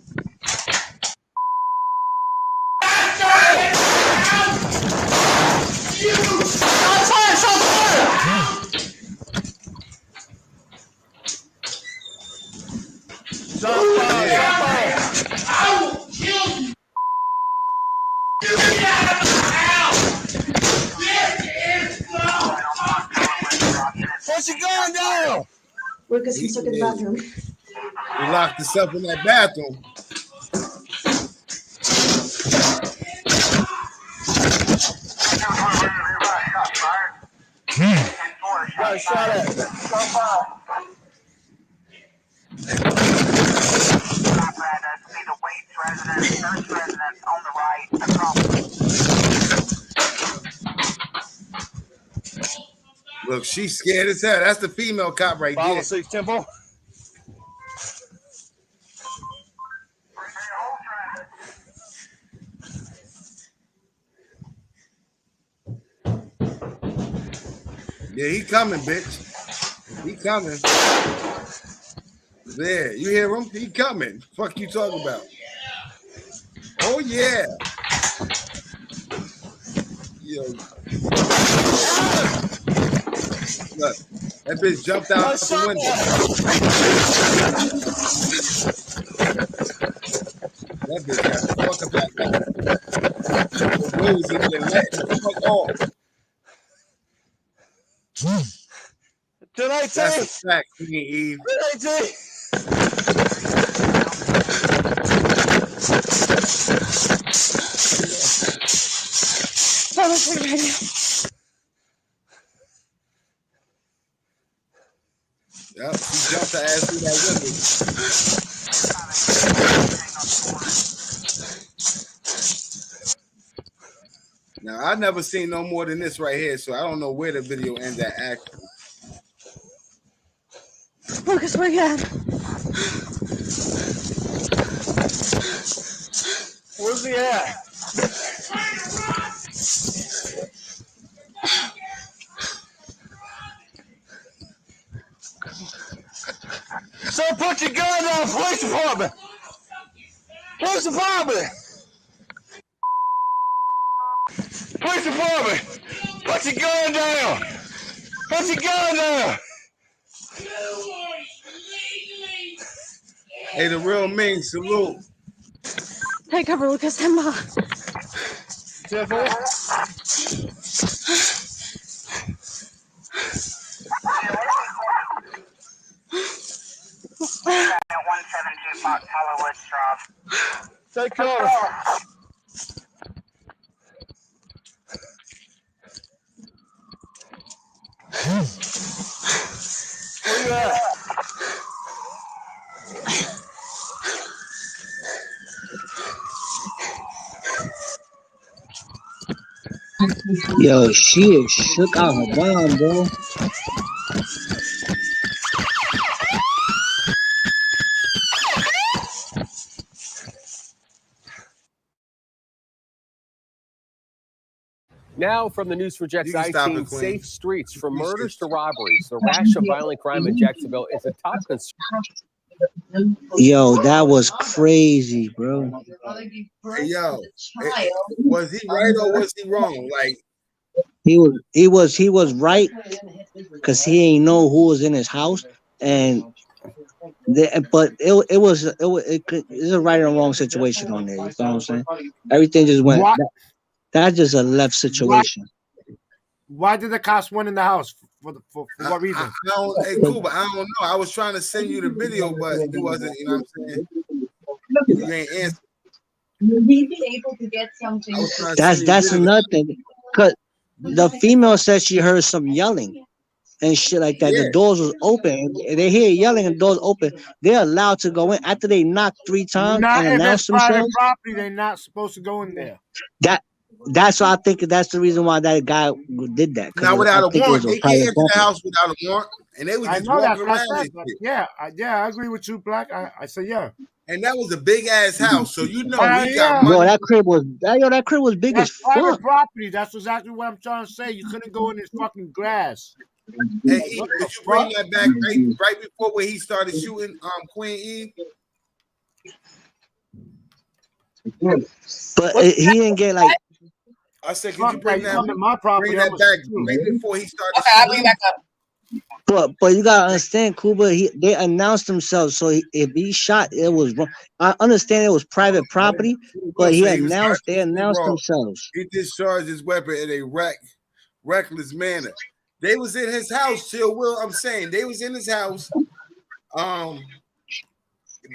Lucas can stick in the bathroom. He locked himself in that bathroom. Got shot at. Look, she's scared as hell. That's the female cop right there. 506 Temple. Yeah, he coming, bitch. He coming. There, you hear him? He coming. Fuck you talking about? Oh yeah. Yo. Look, that bitch jumped out the window. That bitch got the fuck up that thing. The rules in the net. Fuck off. Did I say? That's a fact, Queen Eve. Did I say? Yep, she jumped her ass through that window. Now, I've never seen no more than this right here, so I don't know where the video ends at actually. Lucas, where you at? Where's he at? So put your gun down, police department. Police department. Police department. Put your gun down. Put your gun down. Hey, the real Ming, salute. Take cover, Lucas. I'm not. Temple. At 172 Fox Hollywood Drive. Take cover. Where you at? Yo, she is shook out her bomb, bro. Now from the News4Jax I-Team, safe streets from murders to robberies. The rash of violent crime in Jacksonville is a top concern. Yo, that was crazy, bro. Hey, yo, was he right or was he wrong? Like He was right because he ain't know who was in his house, and but it was a right and wrong situation on there. You know what I'm saying? Everything just went. That's just a left situation. Why did the cops went in the house? For what reason? Hey, Cuba, I don't know. I was trying to send you the video, but he wasn't. You know what I'm saying? You ain't answer. He be able to get something. That's another thing. Cause the female said she heard some yelling and shit like that. Yeah. The doors was open. They hear yelling and doors open. They're allowed to go in after they knock 3 times and announce themselves. Property, they're not supposed to go in there. That's why I think that's the reason why that guy did that. Now without a warrant, they can't enter the house without a warrant, and they was just walking around. I agree with you, Black. I say yeah. And that was a big ass house, so you know we Bro, got money. that crib was big as fuck. Private property. That's exactly what I'm trying to say. You couldn't go in his fucking grass. Hey, Eve, did you bring that back right before when he started shooting Queen Eve? But he didn't get like. I said, could you bring that, my property, bring that back right before he started? Okay, I'll bring it back up. But you gotta understand, Cuba. They announced themselves, so if he shot, it was wrong. I understand it was private property, but they announced themselves. He discharged his weapon in a reckless manner. They was in his house, chill. Will I'm saying they was in his house.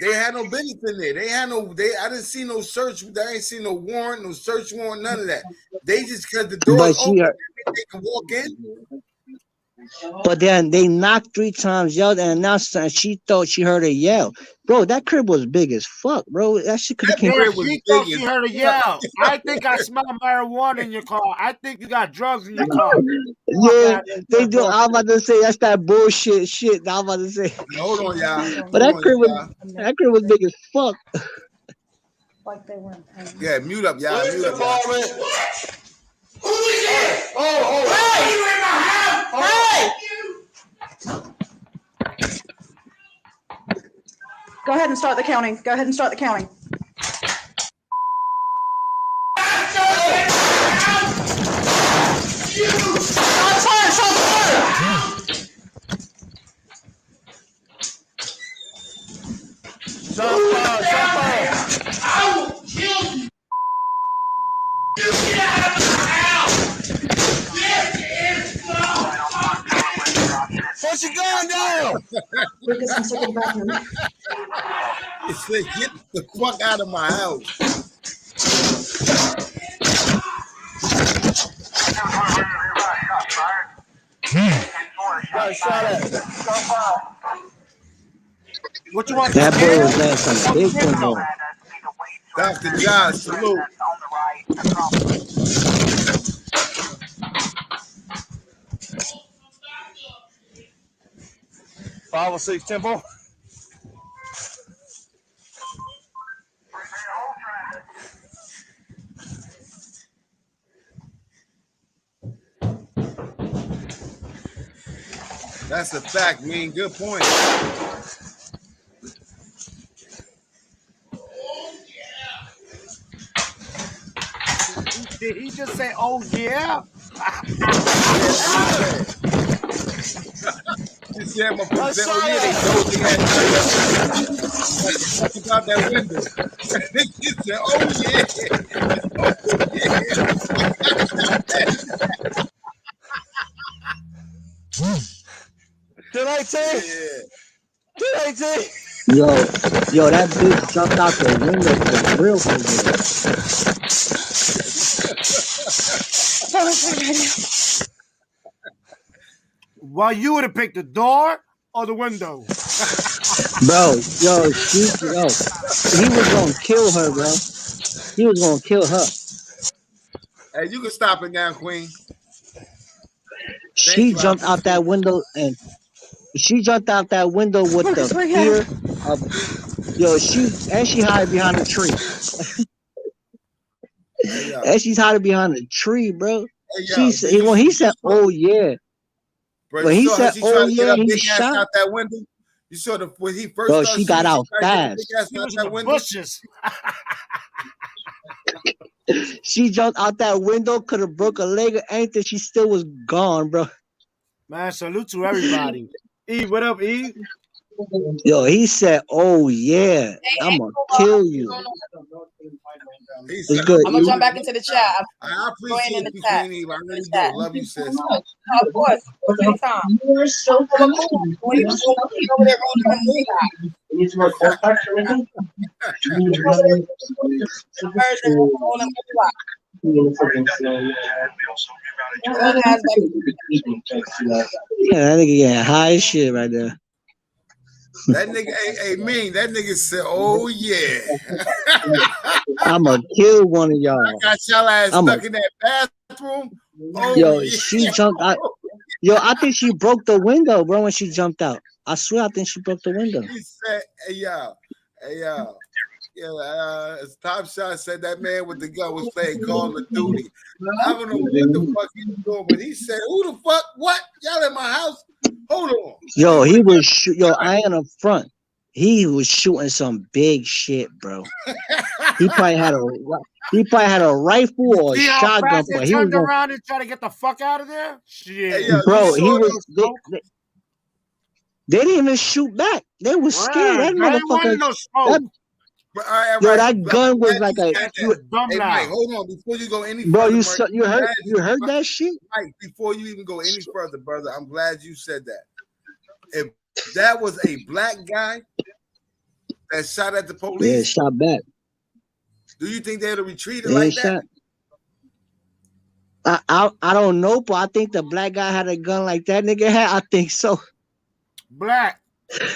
They had no business in there. I didn't see no search. I ain't seen no warrant, no search warrant, none of that. They just because the door's open, they can walk in. But then they knocked 3 times, yelled, and announced, and she thought she heard a yell. Bro, that crib was big as fuck, bro. That shit could have came. She thought she heard a yell. I think I smell marijuana in your car. I think you got drugs in your car. Yeah, they do. I'm about to say that's that bullshit shit. I'm about to say. Hold on, y'all. But that crib was big as fuck. Like they weren't paying. Yeah, mute up, y'all. Mute up, y'all. Hey, you in my house? Hey! Go ahead and start the counting. Go ahead and start the counting. I will kill you. You get out of my house. What's she going down? He said, get the fuck out of my house. What you want? That boy was laying some big things on. Dr. John, salute. 506 Temple. That's a fact, man. Good point. Did he just say, "Oh yeah"? He said, "My person, oh yeah, they told me that about that window." He said, "Oh yeah, Did I say? Did I say? Yo, that bitch jumped out the window for real. Well, you would have picked the door or the window. Bro, he was gonna kill her, bro. He was gonna kill her. Hey, you can stop it now, Queen. She jumped out that window with the fear of she hid behind a tree. And she's hiding behind a tree, bro. When he said, "Oh yeah," bro, when he said, "Oh yeah," he shot out that window. You saw when he first. Bro, she got out fast. Bushes. She jumped out that window, could have broke a leg or anything. She still was gone, bro. Man, salute to everybody. E, what up, E? Yo, he said, "Oh yeah, I'm gonna kill you." It's good. I'm gonna jump back into the chat. I appreciate you, Queenie. I really do. Love you, sis. Of course. Anytime. You are so when he was over there going to the movie. You need to work more pressure with him. Yeah, that nigga getting high as shit right there. That nigga, hey, mean. That nigga said, "Oh yeah, I'ma kill one of y'all." I got y'all ass stuck in that bathroom. Oh, yo, yeah. she jumped out. Yo, I think she broke the window, bro, when she jumped out. I swear, I think she broke the window. He said, "Hey yo, Top Shot said that man with the gun was playing Call of Duty. I don't know what the fuck he was doing, but he said, "Who the fuck? What? Y'all in my house? Hold on." Yo, he was I ain't up front. He was shooting some big shit, bro. He probably had a rifle or a shotgun, but he was around and try to get the fuck out of there. Shit, hey, bro. He was. They didn't even shoot back. They was scared. That motherfucker. That gun was like a. Hey, Mike, hold on. Before you go any bro, further, you heard that shit? Mike, before you even go any further, brother, I'm glad you said that. If that was a black guy that shot at the police. Yeah, shot back. Do you think they'd have retreated Yeah, like shot. that? I don't know, but I think the black guy had a gun like that nigga had. I think so. Black.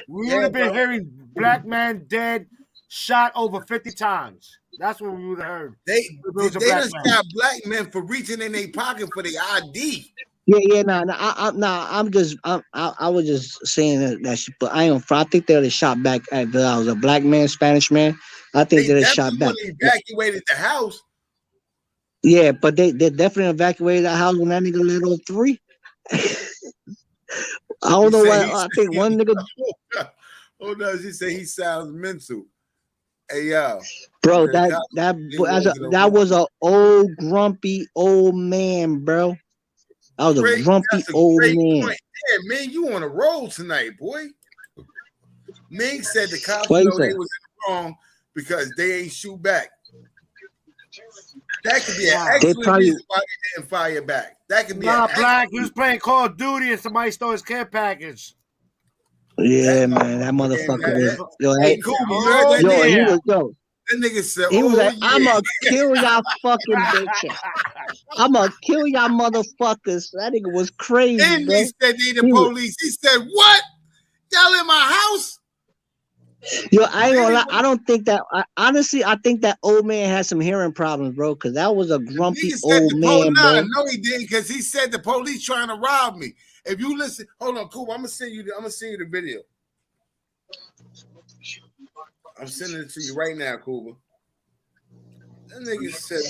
We would have been hearing black man dead, shot over 50 times. That's what we would have heard. They just got black men for reaching in their pocket for the ID. Yeah, I was just saying that shit, but I think they would have shot back at I was a black man, Spanish man. I think they'd have shot back. Evacuated the house. Yeah, but they definitely evacuated the house when that nigga lit on 3. I don't know why. I think one nigga. Oh no, she said he sounds mental. Hey yo, bro, that was a old grumpy old man, bro. I was a grumpy old man. Point. Yeah, man, you on a roll tonight, boy. Ming said the cops know they was wrong because they ain't shoot back. That could be an excellent reason why they didn't fire back. That could be black. He was playing Call of Duty and somebody stole his care package. Yeah, man, that motherfucker was. Yo, hey, cool, that nigga said, he was like, I'ma kill y'all fucking bitches. I'ma kill y'all motherfuckers. That nigga was crazy. And bro. he said they the police. He said, what? Y'all in my house? Yo, I ain't gonna lie. I don't think that. Honestly, I think that old man had some hearing problems, bro. Because that was a grumpy old man, bro. No, he didn't. Because he said the police trying to rob me. If you listen, hold on, cool. I'm gonna send you the video. I'm sending it to you right now, Kuba. That nigga said,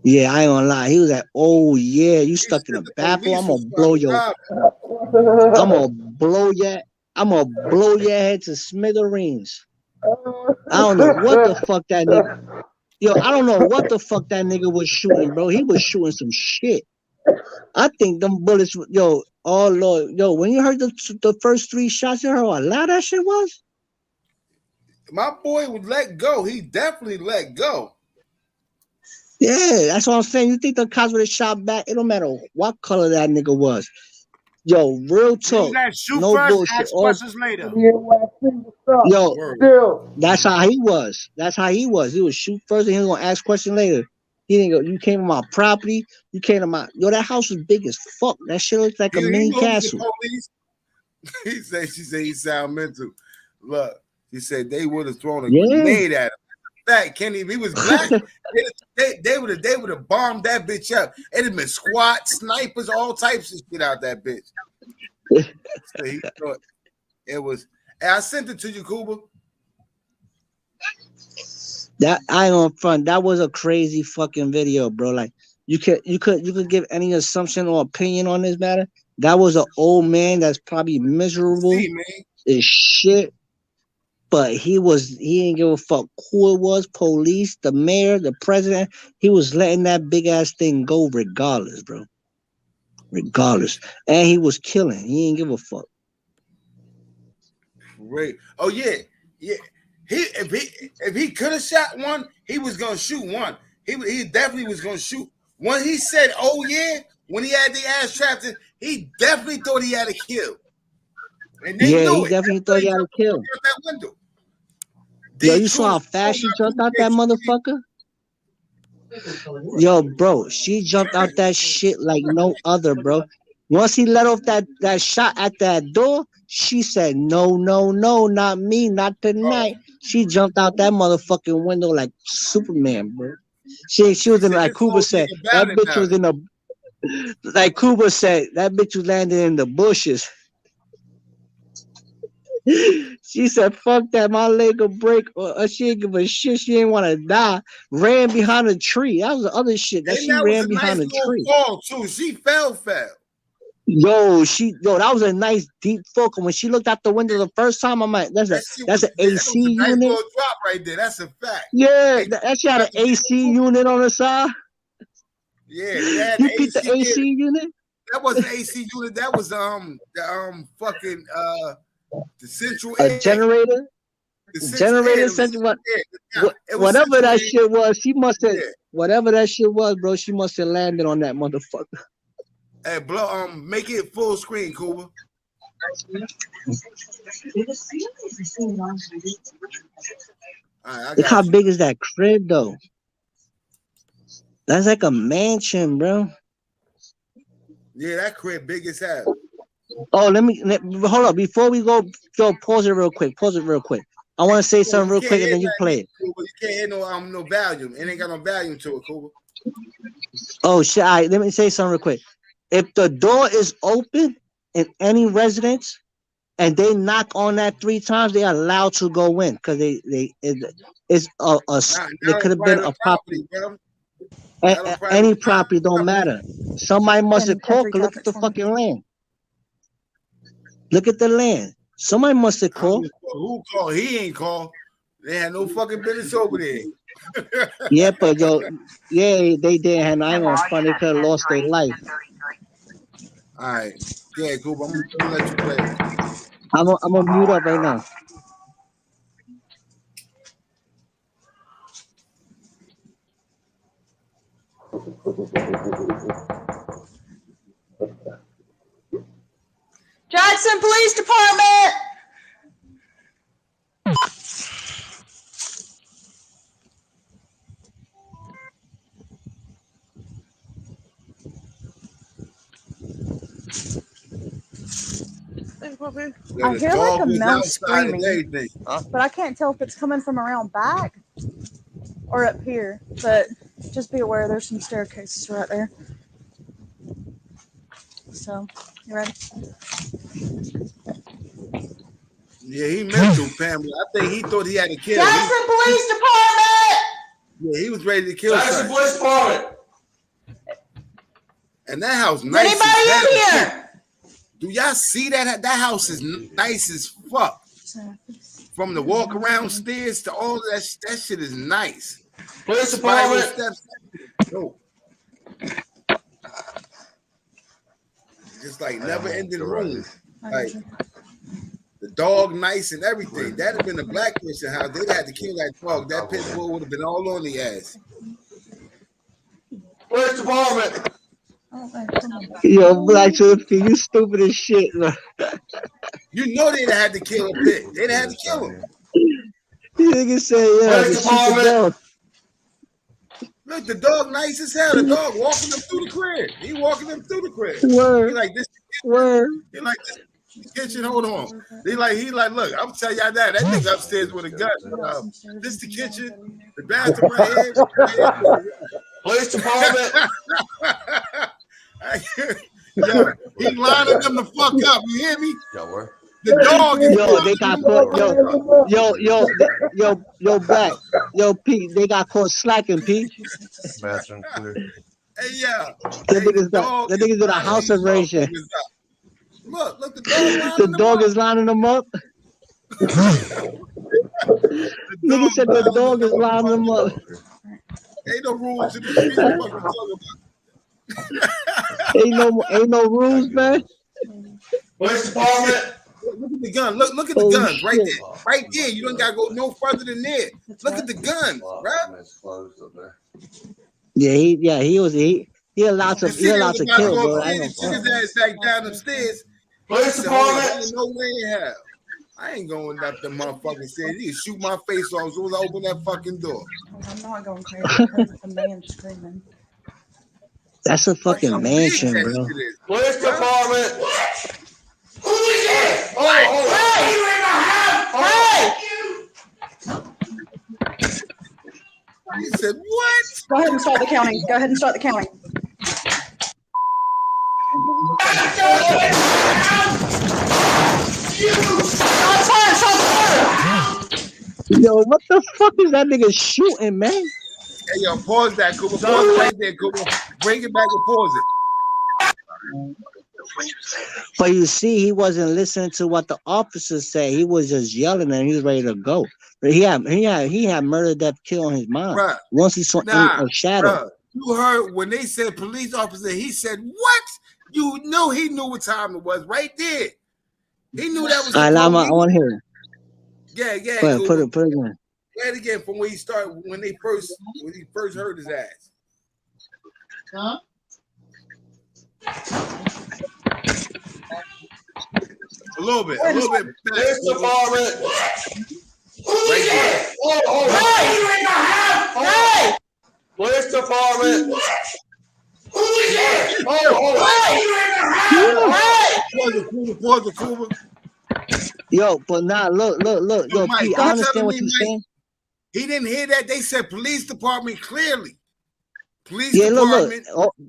yeah, I ain't gonna lie. He was like, oh yeah, you stuck in a bathroom. I'm gonna blow your head to smithereens. I don't know what the fuck that nigga. Yo, I don't know what the fuck that nigga was shooting, bro. He was shooting some shit. I think them bullets. Yo, oh Lord, yo, when you heard the first 3 shots, you heard how loud that shit was. My boy would let go. He definitely let go. Yeah, that's what I'm saying. You think the cops would have shot back? It don't matter what color that nigga was. Yo, real talk. Shoot no first, bullshit. ask questions later. Yo, that's how he was. That's how he was. He would shoot first and he was gonna ask questions later. He didn't go, you came to my property, you came to my that house was big as fuck. That shit looks like a mini castle. She said he sound mental. Look, he said they would have thrown a grenade at him. Fact, Kenny, if he was black, they would have bombed that bitch up. It'd have been squad snipers, all types of shit out that bitch. So he thought it was. And I sent it to you, Kuba. That I ain't on front. That was a crazy fucking video, bro. Like you could give any assumption or opinion on this matter. That was an old man that's probably miserable as shit. But he didn't give a fuck who it was, police, the mayor, the president. He was letting that big ass thing go regardless, bro. Regardless. And he was killing. He didn't give a fuck. Great. Oh yeah. Yeah. If he could have shot one, he was gonna shoot one. He definitely was gonna shoot. When he said, oh yeah, when he had the ass trapped in, he definitely thought he had a kill. And they knew he definitely thought he had a kill. That window. Yo, you saw how fast she jumped out that motherfucker? Yo, bro, she jumped out that shit like no other, bro. Once he let off that shot at that door, she said, no, not me, not tonight. She jumped out that motherfucking window like Superman, bro. She was in, like Kuba said, that bitch was in the, like Kuba said, that bitch was landing in the bushes. She said, fuck that, my leg will break, or she didn't give a shit, she didn't want to die. Ran behind a tree. That was the other shit. That she ran behind a tree. Fall too. She fell. Yo, that was a nice deep focus. When she looked out the window the first time, I'm like, that's an AC unit. Nice drop right there. That's a fact. Yeah, that she had an AC unit on the side. Yeah, you beat the AC unit. That wasn't AC unit. That was the fucking the central generator. Generator central. Whatever that shit was, she must have. Whatever that shit was, bro, she must have landed on that motherfucker. Hey, make it full screen, Kuba. Right, Look how big is that crib though? That's like a mansion, bro. Yeah, that crib big as hell. Oh, let me hold up before we go. Joe, pause it real quick. I want to say something real quick, and then you play it. You can't hear no volume. It ain't got no volume to it, Cooper. Oh shit! All right, let me say something real quick. If the door is open in any residence and they knock on that 3 times, they are allowed to go in because there could have been a property. Any property don't matter. Somebody must have called. Look at the fucking land. Look at the land. Somebody must have called. Who called? He ain't called. They had no fucking business over there. Yeah, but yo, yeah, they didn't have. I ain't gonna front. They could have lost their life. All right, yeah, cool. I'm gonna let you play. I'm gonna mute up right now. Jackson Police Department. I hear like a mouse screaming, but I can't tell if it's coming from around back or up here. But just be aware, there's some staircases right there. So, you ready? Yeah, he meant to, Pamela. I think he thought he had to kill. Jackson Police Department. Yeah, he was ready to kill. Jackson Police Department. And that house nice. Anybody in here? Do y'all see that? That house is nice as fuck. From the walk around stairs to all of that shit is nice. Police Department. Steps. No. Just like never ending room. Like the dog nice and everything. That'd have been a black person house. They'd had to kill that dog. That pit bull would have been all on the ass. Police Department. Yo, Black Swifty, you stupid as shit, man. You know they'd had to kill a pit. They'd had to kill him. You nigga say, yeah, the stupid dog. Look, the dog nice as hell. The dog walking them through the crib. He walking them through the crib. Word. He like this. Word. He like this kitchen. Hold on. He like, look, I'm telling y'all that nigga upstairs with a gun. This the kitchen, the bathroom right here. Police Department. Yo, he lining them the fuck up. You hear me? Yo, what? The dog is. Yo, they got caught. Yo, Black. Yo, Pete, they got caught slacking, Pete. Bathroom clear. Hey, yeah. The niggas in a house arranged. Look, the dog. The dog is lining them up. Nigga said the dog is lining them up. Ain't no rules in this Ain't no rules, man. Police Department. Look at the gun. Look at the guns right there. Right there. You don't gotta go no further than there. Look at the guns, bro. Yeah, he allowed to kill, bro. Took his ass back down the stairs. Police Department. No way in hell. I ain't going up the motherfucking stairs. You can shoot my face off as soon as I open that fucking door. I'm not going crazy because it's a man screaming. That's a fucking mansion, bro. Police Department. What? Who is it? He said, what? Go ahead and start the counting. Go ahead and start the counting. Yo, what the fuck is that nigga shooting, man? Hey, yo, pause that, Cooper. Pause it right there, Cooper. Bring it back and pause it. But you see, he wasn't listening to what the officers said. He was just yelling and he was ready to go. But he had murder, death, kill on his mind. Bruh. Once he saw a shadow. Bruh. You heard when they said police officer, he said, what? You know he knew what time it was right there. He knew that was. I want to hear it. Yeah. Go ahead, put it again. Play it again from when he started, when he first heard his ass. little bit. Police department. Right there. Hey, you in the house? Hey! Police department. Hey, you in the house? Hey! Pause. Yo, but nah, look. Yo, Mike, Pete, I understand what you're saying. He didn't hear that. They said police department clearly. Police Yeah, department. look. Oh,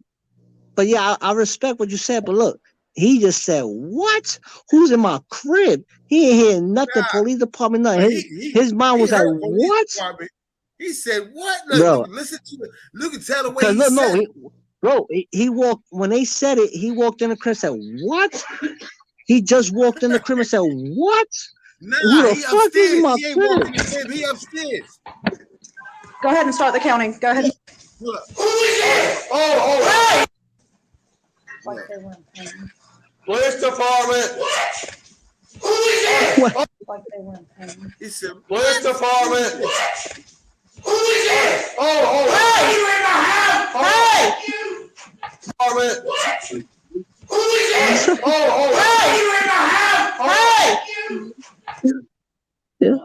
but yeah, I respect what you said, but look, he just said, what? Who's in my crib? He ain't hear nothing. Nah. Police department, nothing. His mind was like, what? Department. He said, what? Bro. Look, listen to it. Look and tell the way he said it. He walked, when they said it, he walked in the crib and said, what? He just walked in the crib and said, what? Nah, Who the he fuck upstairs. is my He ain't crib? walking in the crib. He upstairs. Go ahead and start the counting. Go ahead. Look. Hey! Police department. He said, Police department. Hey, you in the house? Hey! Department. Hey, you in the house? Hey! Yeah.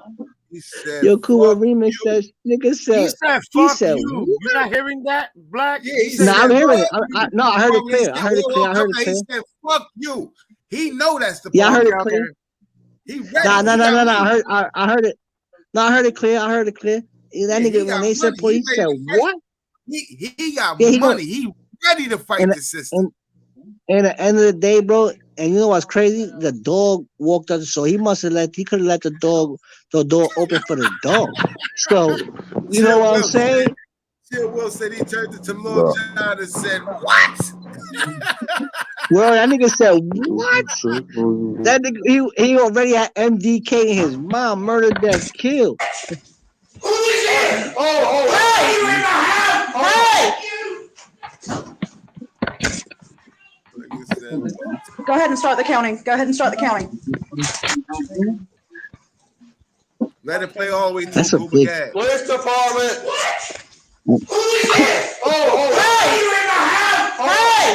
He said, Yo, Kuba Remix says, nigga said, He said, fuck you. You're not hearing that, Black? Yeah, he said, nah, I'm hearing it. fuck No, I heard it you. clear. I heard it clear. He said, fuck you. He know that's the Yeah, I heard it part. clear. He ready. No. I heard it. No, I heard it clear. That nigga, when they said police, he said, what? He got Yeah, money. He ready to fight the system. And at the end of the day, bro, and you know what's crazy? The dog walked up, so he could have let the door open for the dog. So, you know what I'm saying? Chill Will said he turned it to Lil Jon and said, what? Well, that nigga said, what? That nigga, he already had MDK in his mom, murder, death, kill. Hey, you in the house? Hey! Go ahead and start the counting. Let it play all the way through. That's a big. Police department. Hey, you in the house? Hey!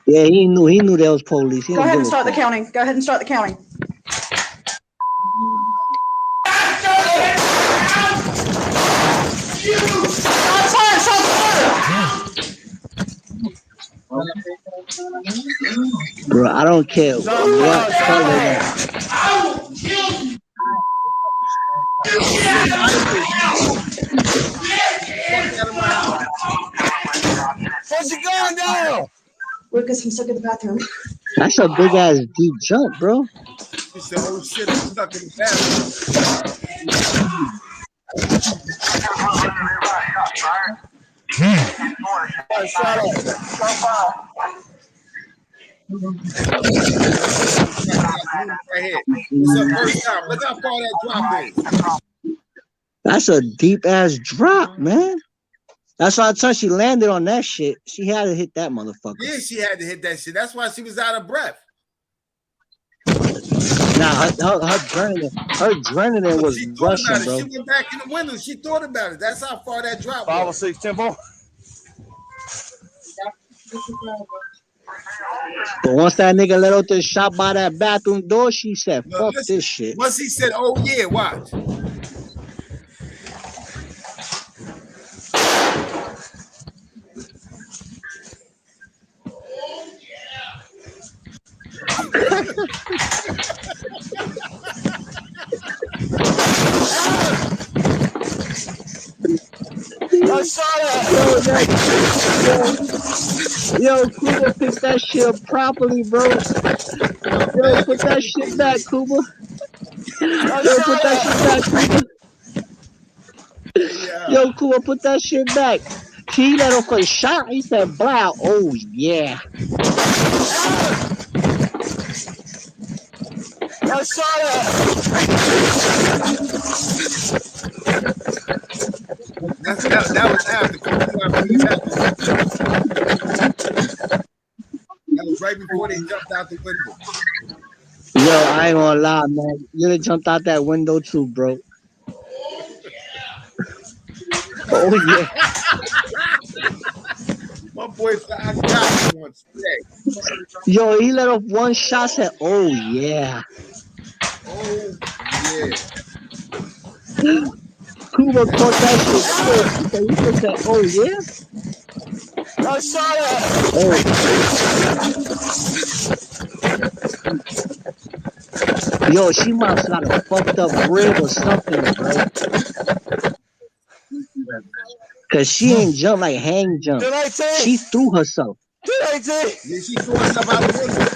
Yeah, he knew there was police. Go ahead and start the counting. Bro, I don't care what color. What's he going down? Lucas, I'm stuck in the bathroom. That's a big ass deep jump, bro. He said, oh shit, I'm stuck in the bathroom. Right here. It's the first time. Look how far that drop is. That's a deep ass drop, man. That's why I told she landed on that shit. She had to hit that motherfucker. Yeah, she had to hit that shit. That's why she was out of breath. Nah, her adrenaline was rushing, bro. She went back in the window. She thought about it. That's how far that drop 506 tempo. But once that nigga let out the shot by that bathroom door, she said, fuck this shit. Once he said, oh yeah, watch. Yo, Kuba, pick that shit up properly, bro. Yo, put that shit back, Kuba. Yo, put that shit back, Kuba. Yo, Kuba, put that shit back. He let off a shot. He said, "Blow." Oh yeah. I saw that. That was after. That was right before they jumped out the window. Yo, I ain't gonna lie, man. You done jumped out that window too, bro. Oh yeah. My boy boy said, I got you on today. Yo, he let off one shot. Said, "Oh yeah." Oh yeah. Cuba caught that shit. He said, "Oh yeah." I saw that. Oh. Yo, she must have got a fucked up rib or something, bro. Cause she ain't jump like hang jump. Did I say? She threw herself. Did I say? Yeah, she threw herself out the window.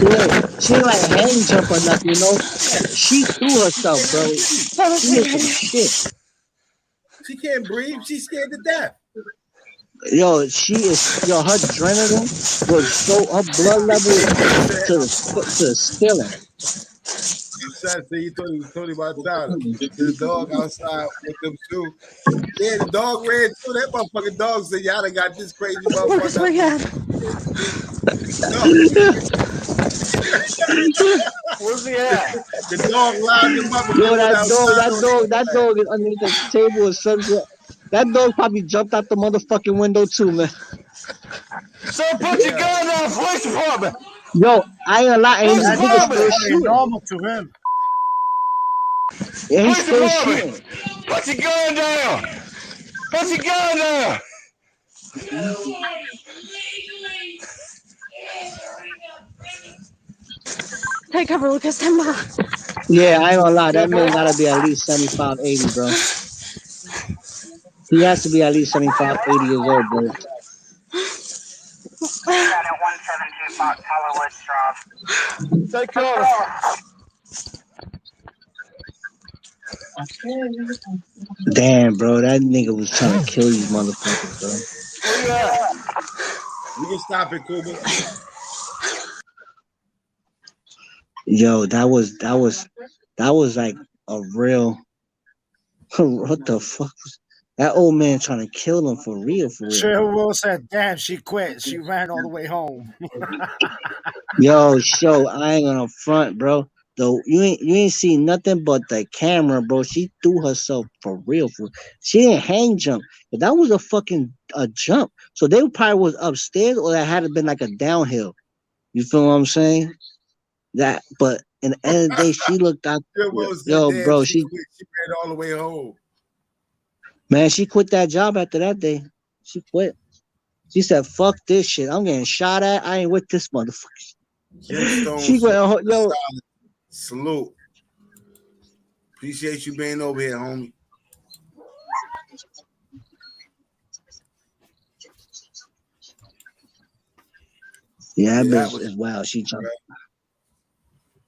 Yeah, she ain't like hang jump or nothing, you know. She threw herself, bro. She did some shit. She can't breathe. She's scared to death. Yo, she is. Yo, her adrenaline was so. Her blood level to the ceiling. Your son said he told you about Tyler. The dog outside with them too. Yeah, the dog ran too. That motherfucking dog said, "Y'all done got this crazy motherfucker." Where's he at? The dog loud him up. Yo, that dog is underneath the table or something. That dog probably jumped out the motherfucking window too, man. So put your gun down, police department. Yo, I ain't gonna lie, and this nigga still shooting. Normal to him. Yeah, he's still shooting. Put your gun down. Put your gun down. Take cover, Lucas. Stand by. Yeah, I ain't gonna lie, that man gotta be at least 75, 80, bro. He has to be at least 75, 80 years old, bro. At 172 Fox Hollywood Drive. Take cover. Damn, bro, that nigga was trying to kill these motherfuckers, bro. We can stop it, Kuba. Yo, that was like a real. What the fuck was that old man trying to kill them for real? Cheryl Will said, "Damn, she quit. She ran all the way home." Yo, show, I ain't gonna front, bro. Though you ain't seen nothing but the camera, bro. She threw herself for real. She didn't hang jump. If that was a jump, so they probably was upstairs, or that had to been like a downhill. You feel what I'm saying? That, but in the end of the day, she looked out. Yo, bro, she ran all the way home. Man, she quit that job after that day. She quit. She said, "Fuck this shit. I'm getting shot at. I ain't with this motherfucker." She went, yo. Salute. Appreciate you being over here, homie. Yeah, that bitch is wild. She jumped.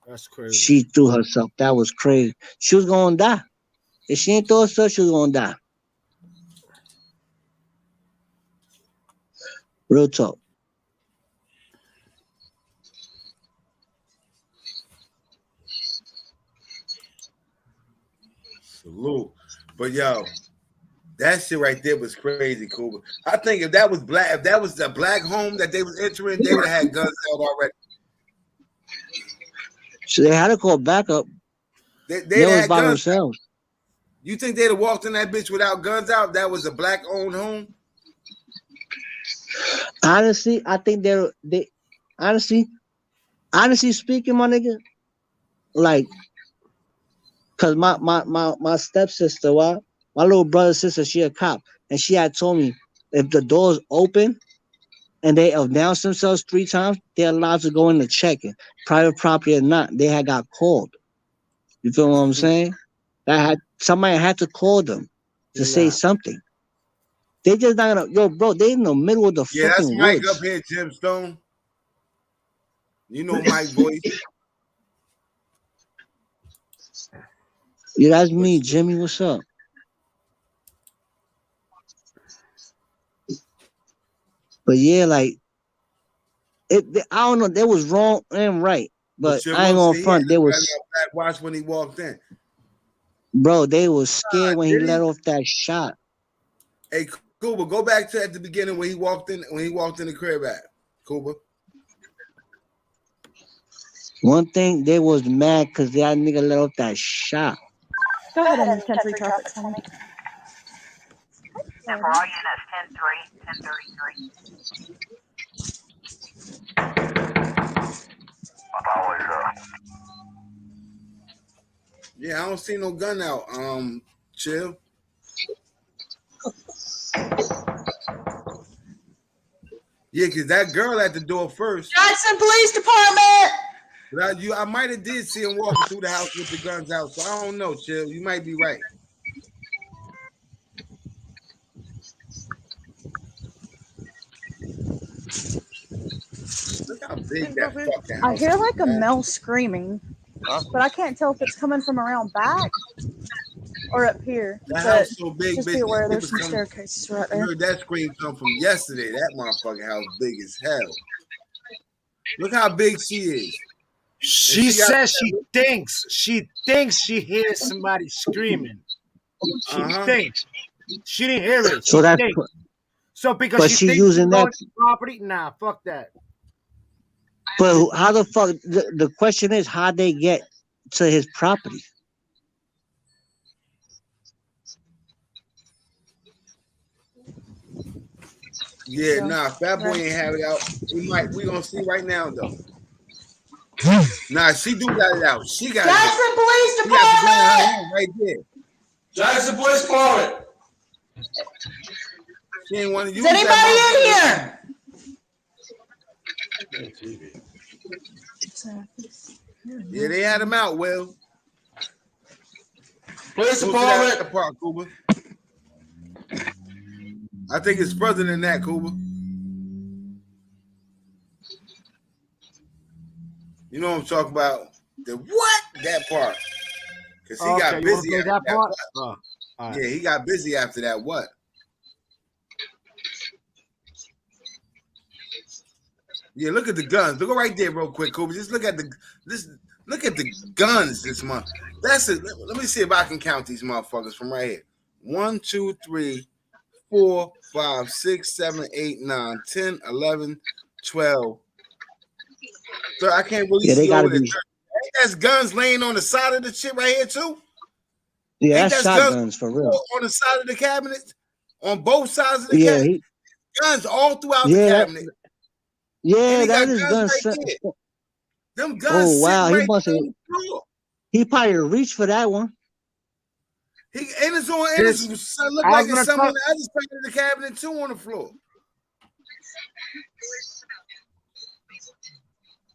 That's crazy. She threw herself. That was crazy. She was gonna die. If she ain't throw herself, she was gonna die. Real talk. Salute. But yo, that shit right there was crazy, Kuba. I think if that was the black home that they was entering, they would have had guns out already. So they had to call backup. They was by themselves. You think they'd have walked in that bitch without guns out? That was a black-owned home? Honestly, I think they honestly speaking, my nigga, like, cause my stepsister, my little brother's sister, she a cop, and she had told me if the door's open and they announced themselves 3 times, they're allowed to go in to check it. Private property or not, they had got called. You feel what I'm saying? Somebody had to call them to say something. They just not gonna, yo, bro, they in the middle of the fucking that's Mike woods. up here, Jim Stone. You know Mike's voice. Yeah, that's me, Jimmy. What's up? But yeah, like I don't know. They was wrong and right, but I ain't gonna front. They was watch when he walked in. Bro, they was scared when he let off that shot. Hey, Kuba, go back to at the beginning when he walked in the crib at Kuba. One thing, they was mad because that nigga let off that shot. Go ahead and 10-3 traffic for me. And for all units, 10-3. Yeah, I don't see no gun out. Chill. Yeah, cause that girl at the door first. Jackson Police Department. But I might have did see him walking through the house with the guns out, so I don't know, Chill. You might be right. Look how big that fucking house I hear like is, a man. male screaming, but I can't tell if it's coming from around back or up here. That But house so big, just bitch. be aware It there's was some coming- staircases right You there. heard that scream come from yesterday. That motherfucking house big as hell. Look how big she is. She says she thinks she hears somebody screaming. She thinks. She didn't hear it. So She that's thinks. So because but she she thinks using she's going that. to property, nah, fuck that. But how the fuck? The question is how they get to his property. Yeah, nah, Fat Boy ain't have it out. We gonna see right now though. Nah, she do got it out. She got Jackson it. Police She got the gun in her Department. hand right there. Jackson Police Department. She ain't want to use Is anybody that in here? Yeah, they had him out, Will. Police Go to Department. that part, Cuba. I think it's further than that, Cuba. You know what I'm talking about? The what? That part. Because he Okay, got you wanna busy play after that that. part? What? All right. Yeah, he got busy after that. What? Yeah, look at the guns. Look right there, real quick, Kobe. Just look at the guns this month. That's it. Let me see if I can count these motherfuckers from right here. 1, 2, 3, 4, 5, 6, 7, 8, 9, 10, 11, 12. So I can't really Yeah, they see gotta over there. be. Ain't that's guns laying on the side of the shit right here too? Yeah, Ain't that's that shotguns for real. on the side of the cabinet? On both sides of the Yeah, cabinet? Guns all throughout the yeah, cabinet. yeah, And he that got is guns guns. right there. Them guns Oh wow, sitting he right must there have. on the floor. He probably reached for that one. And it's on, and This- it's look I like was it's gonna some on tell- the other side of the cabinet too on the floor.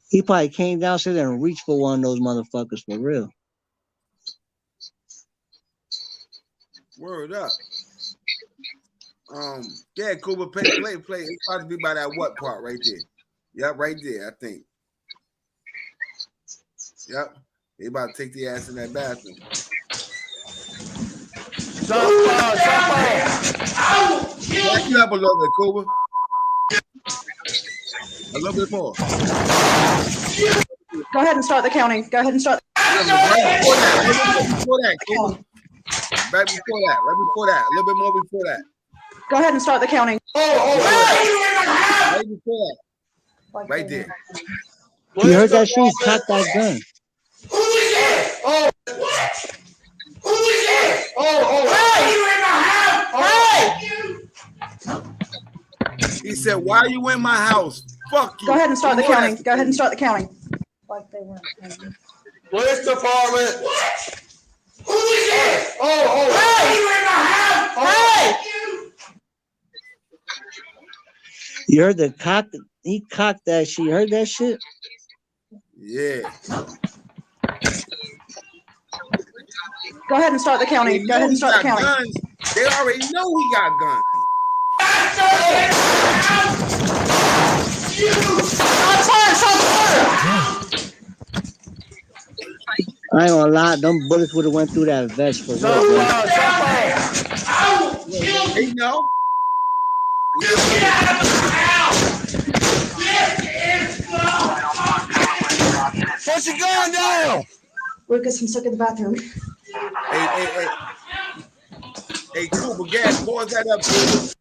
He probably came downstairs and reached for one of those motherfuckers for real. Word up. Yeah, Cuba, play. It's about to be by that what part right there. Yep, right there, I think. Yep. They about to take the ass in that bathroom. Back you up a little bit, Cuba. A little bit more. Go ahead and start the counting. Go ahead and start. Right before that, Cuba. Right before that, a little bit more before that. Go ahead and start the counting. Right before that. Right there. You heard that shit? He cocked that gun. He said, "Why are you in my house? Fuck you." Go ahead and start the You know counting. that's- Go ahead and start the counting. Like they weren't. Police Department. You heard the cock? He cocked that shit. You heard that shit? Yeah. Go ahead and start the counting. Go ahead and start the counting. Guns. They already know he got guns. I ain't gonna lie, them bullets would have went through that vest for real, bro. They know. Put your gun down. Lucas, I'm stuck in the bathroom. Hey, Cooper, gas, pause that up, Cooper.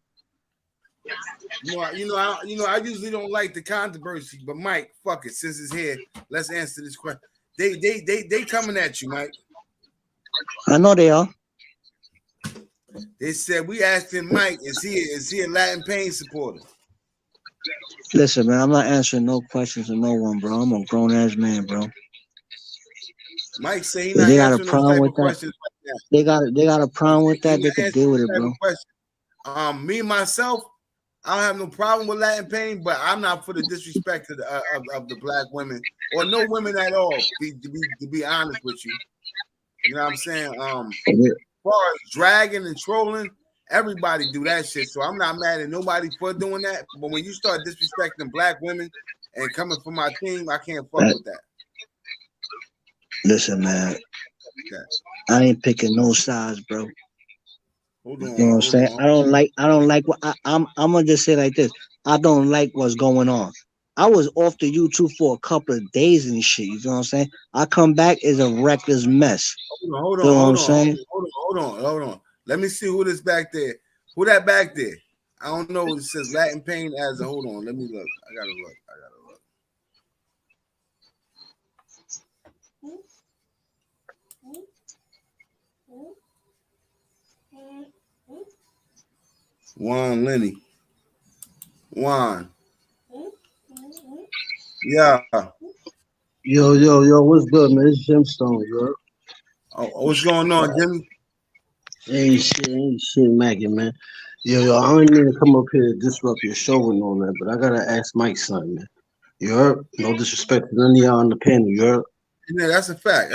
I usually don't like the controversy, but Mike, fuck it, since it's here, let's answer this question. They coming at you, Mike. I know they are. They said we asked him, Mike, is he a Latin Pain supporter? Listen, man, I'm not answering no questions to no one, bro. I'm a grown ass man, bro. Mike say he If not they got a answering those problem type with of that, questions right now. they got a problem with that, they can deal with it, bro. Me myself, I don't have no problem with Latin Pain, but I'm not for the disrespect of the black women or no women at all. To be honest with you, you know what I'm saying. As far as dragging and trolling, everybody do that shit. So I'm not mad at nobody for doing that. But when you start disrespecting black women and coming from my team, I can't fuck with that. Listen, man, I ain't picking no sides, bro. Hold on, you know what I'm saying? I don't like what I'm gonna just say like this. I don't like what's going on. I was off the YouTube for a couple of days and shit. You know what I'm saying? I come back is a reckless mess. Hold on. Let me see who this back there. Who that back there? I don't know. It says Latin Pain as a. Hold on. Let me look. I gotta look. Juan Lenny. Juan. Yeah. Yo, what's good, man? It's Gemstone, yo. Oh, what's going on, Jimmy? Ain't shit, Maggie, man. Yo, I don't mean to come up here to disrupt your show and all that, but I gotta ask Mike something, man. You heard? No disrespect to none of y'all on the panel, you heard? Yeah, that's a fact.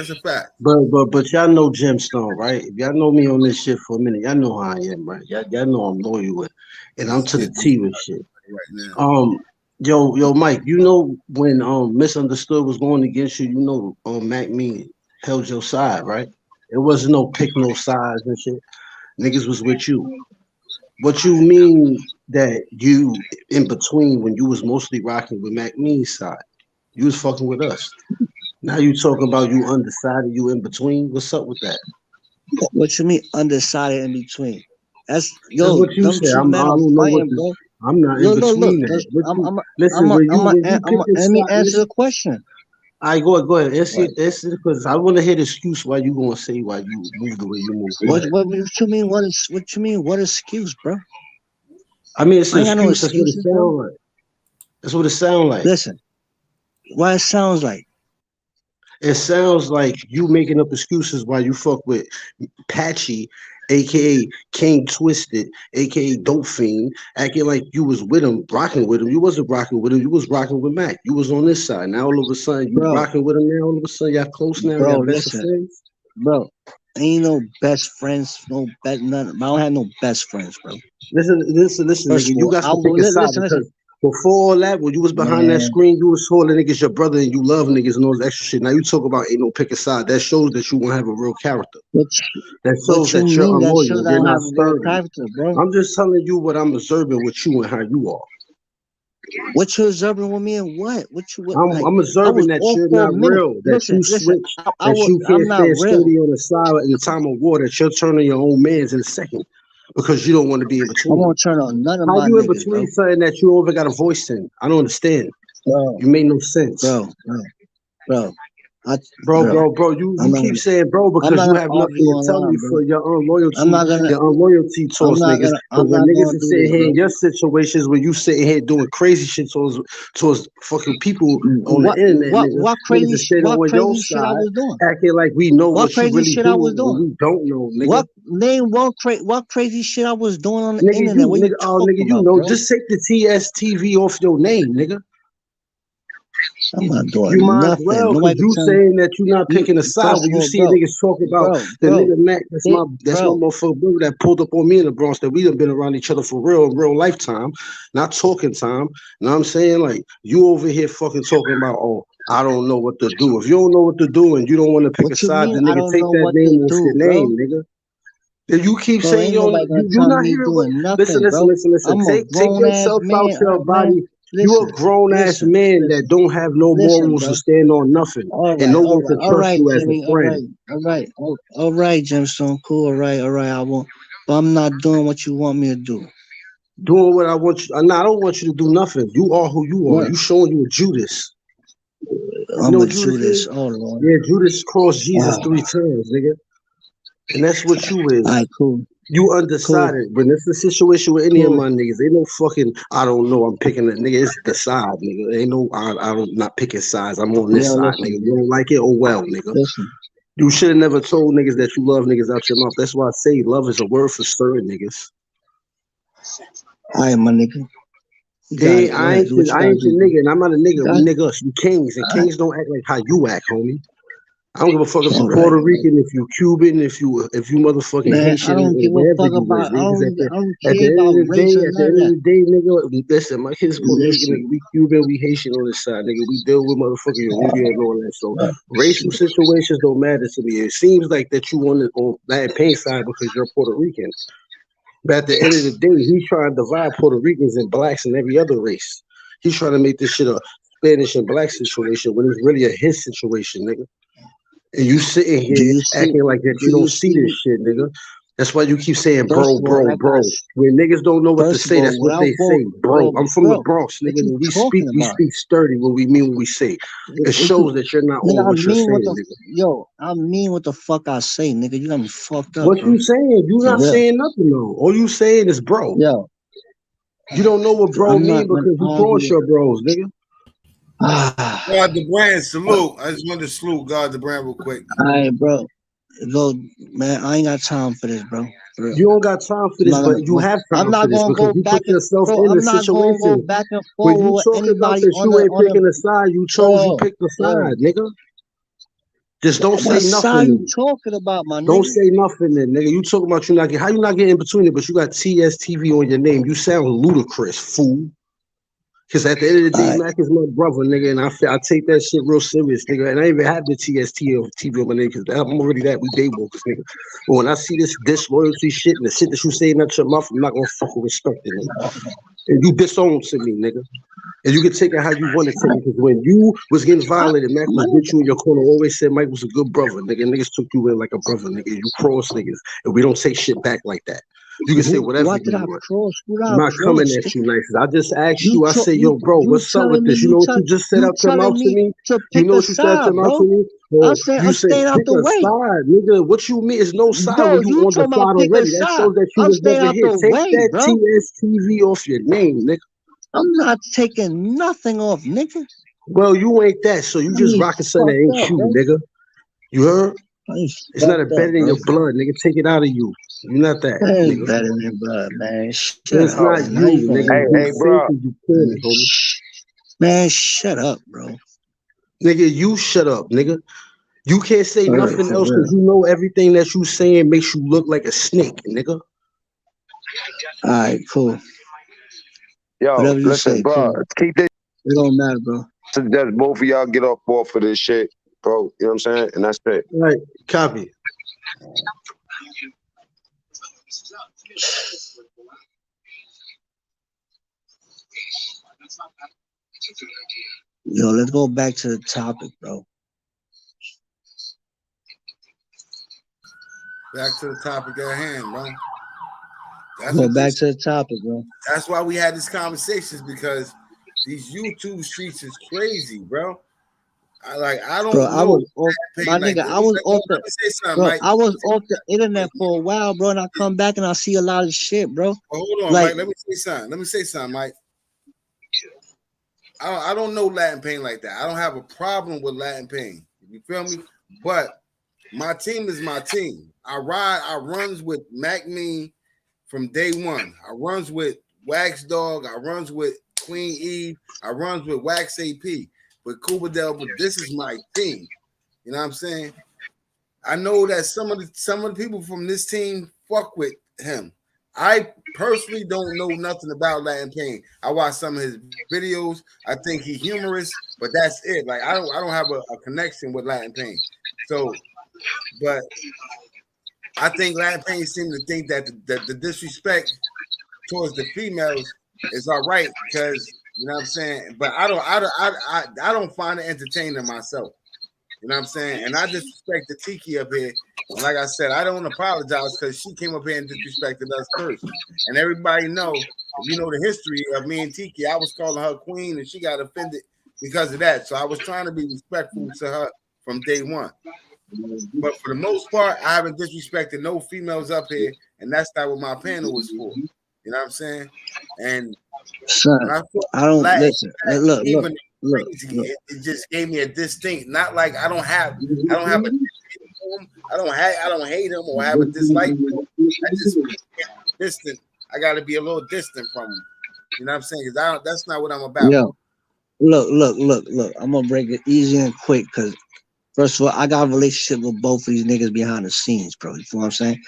But y'all know Gemstone, right? If y'all know me on this shit for a minute, y'all know how I am, right? Y'all know I'm loyal with, and I'm to the T with shit. Right now. Yo, Mike, you know when Misunderstood was going against you, you know Mac Me held your side, right? It wasn't no pick no sides and shit. Niggas was with you. What you mean that you in between when you was mostly rocking with Mac Me's side? You was fucking with us. Now you talking about you undecided, you in between. What's up with that? What you mean undecided in between? That's what you said. I don't know what this, I'm not in between that. Let me answer the question. All right, go ahead. Answer because I want to hear the excuse why you gonna say why you moved the way you moved. What you mean? What you mean? What excuse, bro? I mean, it's an excuse. That's what it sounds like. That's what it sounds like. Listen, what it sounds like. It sounds like you making up excuses while you fuck with Patchy, aka King Twisted, aka Dope Fiend, acting like you was with him, rocking with him. You wasn't rocking with him. You was rocking with Mac. You was on this side. Now all of a sudden you rocking with him. Now all of a sudden y'all close now. Bro, y'all best friends. Bro, ain't no best friends. None. I don't have no best friends, bro. Listen, nigga. You got to pick a side because before all that, when you was behind that screen, you was calling niggas your brother and you love niggas and all this extra shit. Now you talk about ain't no pick a side. That shows that you won't have a real character. That shows that you're unloyal. You're not sturdy. I'm just telling you what I'm observing with you and how you are. What you observing with me and what? I'm observing that you're not real. That you switch. That you can't stand steady on the side in the time of war. That you're turning your own mans in a second. Because you don't want to be in between. I won't turn on none of my niggas. How you in between something that you over got a voice in? I don't understand. Bro, you made no sense. Bro. You keep saying bro because you have nothing to tell me for your unloyalty. Your unloyalty towards niggas. But when niggas is sitting here in your situations where you sitting here doing crazy shit towards fucking people on the internet, what crazy shit I was doing? Acting like we know what crazy really shit I was doing. We don't know, nigga. What crazy shit I was doing on the internet? You know, just take the TSTV off your name, nigga. I'm not doing you might nothing. Well, you saying that you're not picking a side when you see niggas talking about the nigga Mac. That's my motherfucker brother that pulled up on me in the Bronx. That we done been around each other for real lifetime, not talking time. You know what I'm saying? Like you over here fucking talking about I don't know what to do. If you don't know what to do and you don't want to pick a side, then nigga take that name off your name, nigga. Then you keep saying you're not hearing what. Listen. Take yourself out your body. You a grown ass man that don't have no morals to stand on nothing, and no one can trust you as a friend. All right, Gemstone, cool. All right. I won't, but I'm not doing what you want me to do. Doing what I want you. I don't want you to do nothing. You are who you are. You showing you a Judas. I'm a Judas. Oh Lord. Yeah, Judas crossed Jesus 3 times, nigga. And that's what you is. All right, cool. You undecided. When it's a situation with any of my niggas, ain't no fucking, I don't know, I'm picking a nigga. It's the side, nigga. Ain't no, I don't, not picking sides. I'm on this side, nigga. You don't like it? Oh, well, nigga. You should have never told niggas that you love niggas out your mouth. That's why I say love is a word for certain niggas. All right, my nigga. Hey, I ain't your nigga, and I'm not a nigga. We niggas, you kings, and kings don't act like how you act, homie. I don't give a fuck if you Puerto Rican, if you Cuban, if you motherfucking Haitian. I don't give a fuck about. I don't care about race or none of that. Nigga, listen, my kids Puerto Rican, nigga, we Cuban, we Haitian on this side, nigga. We deal with motherfucking Caribbean and all that. So racial situations don't matter to me. It seems like that you on that pain side because you're Puerto Rican. But at the end of the day, he's trying to divide Puerto Ricans and blacks and every other race. He's trying to make this shit a Spanish and black situation when it's really a his situation, nigga. And you sitting here acting like that you don't see this shit, nigga. That's why you keep saying bro. When niggas don't know what to say, that's what they say, bro. I'm from the Bronx, nigga. When we speak sturdy what we mean when we say. It shows that you're not on what you're saying, nigga. Yo, I mean what the fuck I say, nigga. You got me fucked up. What you saying? You not saying nothing, though. All you saying is bro. Yo. You don't know what bro mean because you cross your bros, nigga. God the brand, salute. I just wanted to salute God the brand real quick. All right, bro. Go, man. I ain't got time for this, bro. You don't got time for this, but you have time for this because you put yourself in the situation. When you talk about that you ain't picking a side, you chose you picked the side, nigga. Just don't say nothing. What side you talking about, my nigga? Don't say nothing, then, nigga. You talking about you not getting, how you not getting in between it, but you got TSTV on your name. You sound ludicrous, fool. Because at the end of the day, Mac is my brother, nigga, and I take that shit real serious, nigga. And I even have the TST or TV on my name because I'm already that. We day walkers, nigga. But when I see this disloyalty shit and the shit that you saying out your mouth, I'm not gonna fucking respect it, nigga. And you disown to me, nigga. And you can take it how you want to take it. Because when you was getting violated, Mac was with you in your corner, always said Mike was a good brother, nigga. Niggas took you in like a brother, nigga. You cross niggas, and we don't take shit back like that. You can say whatever you want. I'm not coming at you nice. I just asked you. I say, yo, bro, what's up with this? You know what you just said out your mouth to me? You know what you said out your mouth to me? I said, I'm staying out the way. Side, nigga. What you mean is no side when you on the side already. That shows that you was never here. Take that TSTV off your name, nigga. I'm not taking nothing off, nigga. Well, you ain't that, so you just rocking something that ain't you, nigga. You heard? It's not embedded in your blood, nigga. Take it out of you. You're not that. It's better than blood, man. It's not you, nigga. Hey, bro. Man, shut up, bro. Nigga, you shut up, nigga. You can't say nothing else because you know everything that you saying makes you look like a snake, nigga. All right, cool. Yo, whatever you listen, say, bro. cool. Keep this. It don't matter, bro. That both of y'all get off of this shit, bro. You know what I'm saying? And that's it. Right. Copy. Yo, let's go back to the topic, bro. Back to the topic at hand, bro. Go back to the topic, bro. That's why we had these conversations because these YouTube streets is crazy, bro. I don't know. I was off the internet for a while, bro, and I come back and I see a lot of shit, bro. Well, hold on, Mike. Let me say something, Mike. I don't know Latin Pain like that. I don't have a problem with Latin Pain. You feel me? But my team is my team. I runs with Mac Me from day one. I runs with Wax Dog. I runs with Queen Eve. I runs with Wax AP. With Kubadel, but this is my team. You know what I'm saying? I know that some of the people from this team fuck with him. I personally don't know nothing about Latin Pain. I watch some of his videos. I think he's humorous, but that's it. Like I don't have a connection with Latin Pain. So, but I think Latin Pain seems to think that the disrespect towards the females is all right because. You know what I'm saying? But I don't find it entertaining myself. You know what I'm saying? And I disrespect the Tiki up here. And like I said, I don't apologize because she came up here and disrespected us first. And everybody know, you know the history of me and Tiki. I was calling her queen and she got offended because of that. So I was trying to be respectful to her from day one. But for the most part, I haven't disrespected no females up here, and that's not what my panel was for. You know what I'm saying? And son, I don't listen. Look. It just gave me a distinct, not like I don't have a I don't hate him or have a dislike. I just distant. I got to be a little distant from him. You know what I'm saying? Because that's not what I'm about. Yo, look. I'm gonna break it easy and quick because first of all, I got a relationship with both of these niggas behind the scenes, bro. You feel what I'm saying?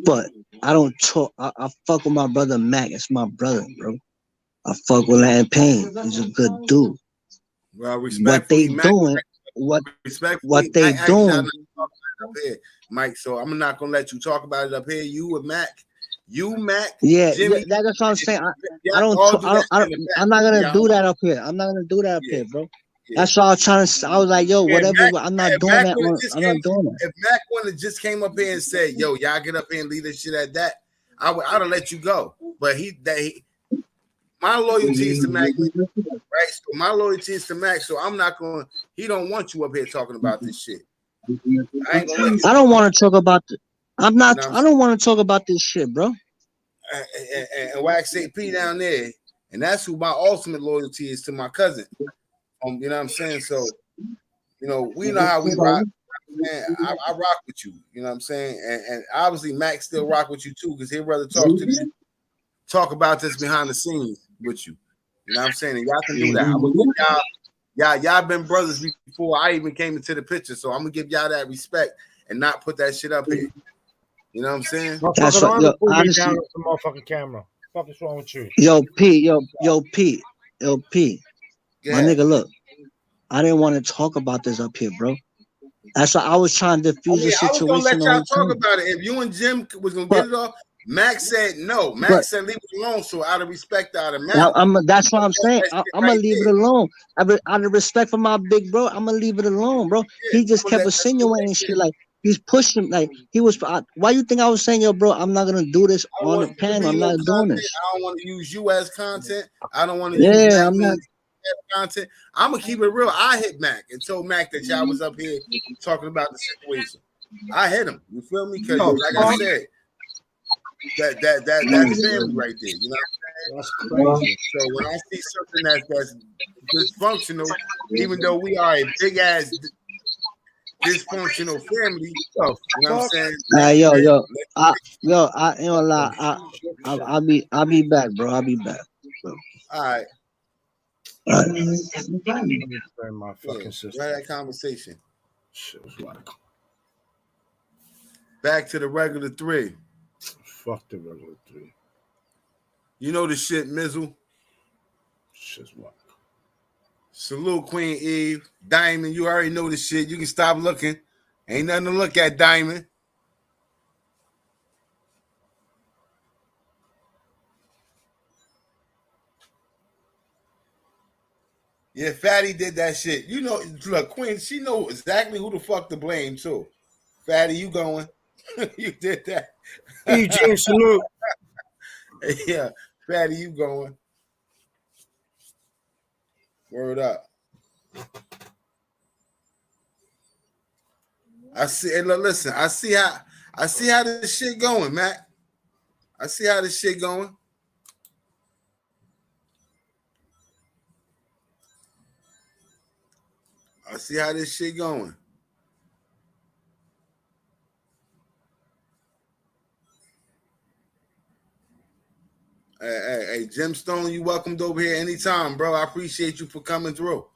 But I don't talk. I fuck with my brother Mac. It's my brother, bro. I fuck with Latin Pain. He's a good dude. Well, what they doing? What they doing? Up here, Mike. So I'm not gonna let you talk about it up here. You and Mac. Yeah, Jimmy, that's what I'm saying. I'm not gonna do that up here. I'm not gonna do that up here, bro. Yeah. That's what I was trying to. I was like, yo, whatever. I'm not doing that. I'm not doing that. If Mac would have just came up here and said, yo, y'all get up here and leave this shit at that, I'd have let you go. But my loyalty is to Mac, right? So my loyalty is to Mac. So I'm not going. He don't want you up here talking about this shit. I don't want to talk about the. I'm not. You know I don't want to talk about this shit, bro. And Wax AP down there, and that's who my ultimate loyalty is to my cousin. You know what I'm saying? So, you know, we know how we rock. Man, I rock with you. You know what I'm saying? And obviously Mac still rock with you too, because he'd rather talk about this behind the scenes with you. You know what I'm saying? And y'all can do that. I'm gonna give y'all been brothers before I even came into the picture, so I'm gonna give y'all that respect and not put that shit up here. You know what I'm saying? That's right. Yo, honestly, down with the motherfucking camera. What the fuck is wrong with you? Yo, P. Yeah. My nigga, look. I didn't want to talk about this up here, bro. That's why I was trying to diffuse the situation. I was gonna let y'all talk about it. If you and Jim was gonna get it off, Max said no. Max said leave it alone. So out of respect, out of Max, that's what I'm saying. I'm gonna leave it alone. Out of respect for my big bro, I'm gonna leave it alone, bro. He just kept insinuating shit like. He's pushing like he was. Why you think I was saying, yo, bro? I'm not gonna do this on the panel. I'm not doing this. I don't want to use you as content. I don't want to use I'm not content. I'm gonna keep it real. I hit Mac and told Mac that y'all was up here talking about the situation. I hit him. You feel me? Because like I said, that's family right there. You know what I'm saying? That's crazy. So when I see something that's dysfunctional, even though we are a big ass dysfunctional family, you know what I'm saying? I ain't gonna lie. I'll be back, bro. I'll be back. So. All right. My fucking sister. That conversation. Back to the regular 3. Fuck the regular 3. You know the shit, Mizzle. Shit's what? Salute Queen Eve. Diamond, you already know the shit. You can stop looking. Ain't nothing to look at, Diamond. Yeah, Fatty did that shit. You know, look, Queen, she know exactly who the fuck to blame, too. Fatty, you going. You did that. EJ, salute. Yeah, Fatty, you going. Word up. I see. Hey, look, listen. I see how this shit going, Matt. I see how this shit going. I see how this shit going. Hey, Jim Stone, you welcomed over here anytime, bro. I appreciate you for coming through.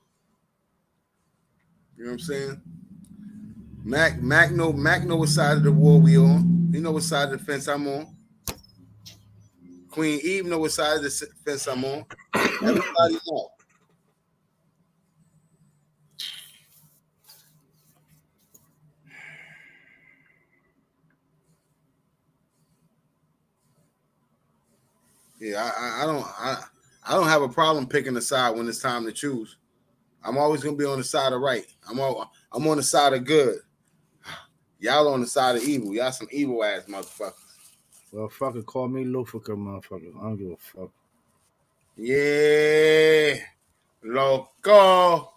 You know what I'm saying? Mac know what side of the war we on. He know what side of the fence I'm on. Queen Eve know what side of the fence I'm on. Everybody know. Yeah, I don't have a problem picking a side when it's time to choose. I'm always gonna be on the side of right. I'm on the side of good. Y'all on the side of evil. Y'all some evil ass motherfuckers. Well, fucking call me Lufica, motherfucker. I don't give a fuck. Yeah, loco.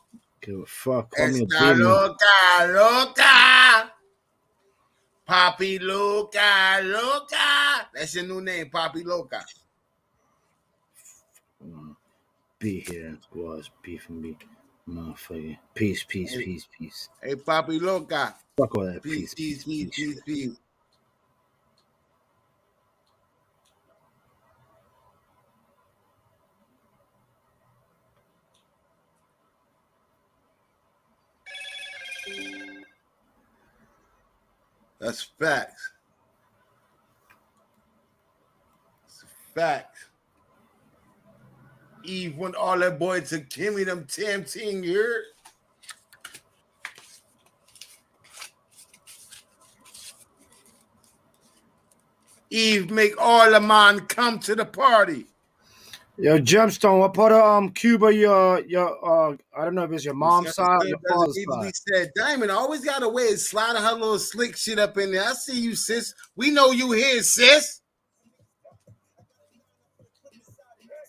Give a fuck. Call me a Esta demon. loca. Poppy Loca. That's your new name, Poppy Loca. Be here. Was beefing me. Motherfucker. Peace. Hey, Poppy Loca. Fuck all that. Peace. That's facts. It's facts. Eve went all that boy to Kimmy them tempting here. Eve make all the man come to the party. Yo, Gemstone, what part of Cuba your I don't know if it's your mom's side or your father's side. Said Diamond always got a way of sliding her little slick shit up in there. I see you, sis. We know you here, sis.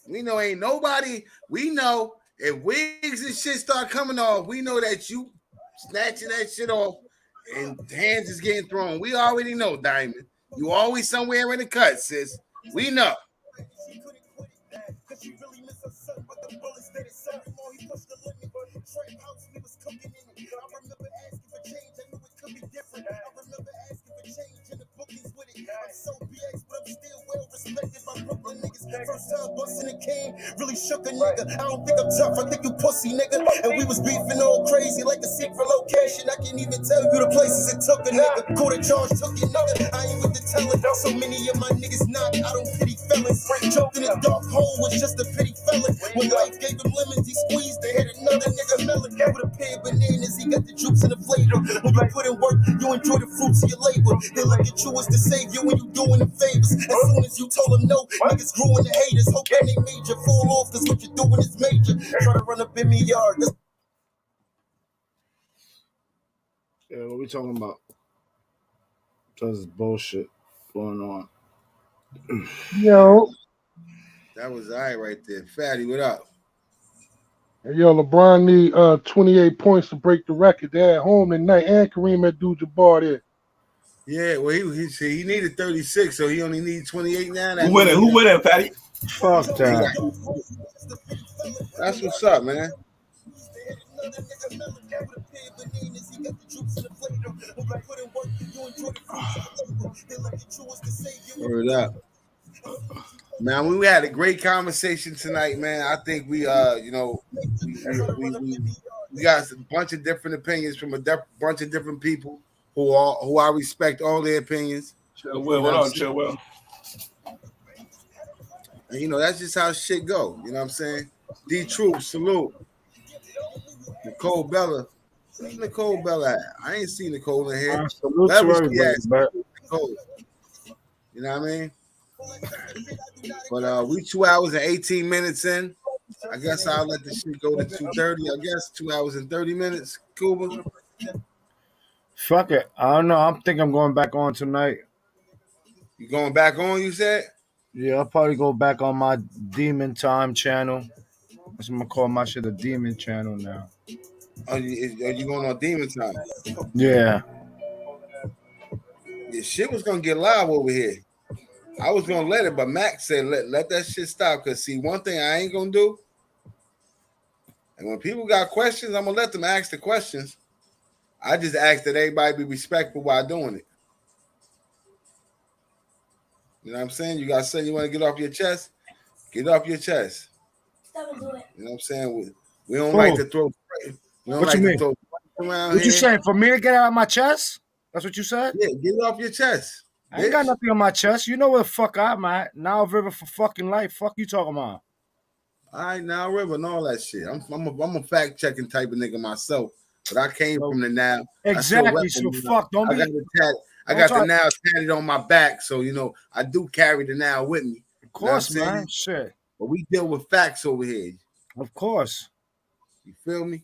We know ain't nobody. We know if wigs and shit start coming off, we know that you snatching that shit off and hands is getting thrown. We already know, Diamond. You always somewhere in the cut, sis. We know. First time busting the cane, really shook a nigga. I don't think I'm tough, I think you pussy, nigga. And we was beefing all crazy like a secret location. I can't even tell you the places it took a nigga. Caught a charge, took it, nigga. I ain't with the telling. So many of my niggas not, I don't pity felons. Jumped in a dark hole was just a pity felon. When life gave him lemons, he squeezed, they had another nigga melon. With a pair of bananas, he got the juice and the flavor. When you put in work, you enjoy the fruits of your labor. They look at you as the savior when you doing them favors. As soon as you told them no, niggas grew in the haters. Hoping they major fall off, cause what you're doing is major. Try to run up in me yard. Yeah, what we talking about? This is bullshit going on. Yo. That was I right there. Fatty, what up? Hey, yo, LeBron need 28 points to break the record. They're at home tonight, and Kareem Abdul-Jabbar there. Yeah, well, he needed 36, so he only needs 28 now. Who win it, Fatty? Fuck that. That's what's up, man. Word up. Man, we had a great conversation tonight, man. I think we got a bunch of different opinions from a bunch of different people who I respect all their opinions. Chill, Will. What up, Chill, Will? And that's just how shit go. You know what I'm saying? D-Troop, salute. Nicole Bella. Where's Nicole Bella at? I ain't seen Nicole in here. Salute to everybody, Nicole. You know what I mean? But we 2 hours and 18 minutes in. I guess I'll let the shit go to 2:30. I guess 2 hours and 30 minutes. Cuba. Fuck it. I don't know. I'm thinking I'm going back on tonight. You going back on, you said? Yeah, I'll probably go back on my Demon Time channel. That's what I'm gonna call my shit, a Demon channel now. Are you going on Demon Time? Yeah. Yeah, shit was gonna get live over here. I was gonna let it, but Mac said let that shit stop. Cause see, one thing I ain't gonna do, and when people got questions, I'm gonna let them ask the questions. I just ask that everybody be respectful while doing it. You know what I'm saying? You got something you want to get off your chest? Get off your chest. You know what I'm saying? We don't like to throw. We don't What like you to mean? throw around What you here. saying? For me to get out of my chest? That's what you said? Yeah, get it off your chest. I ain't got nothing on my chest. You know where the fuck I'm at. Now River for fucking life. Fuck you talking about. All right, now River and all that shit. I'm a fact checking type of nigga myself, but I came from the now. Exactly. So fuck. Don't be. I got the now tatted on my back, so I do carry the now with me. Of course, you know man. Shit. But we deal with facts over here. Of course. You feel me?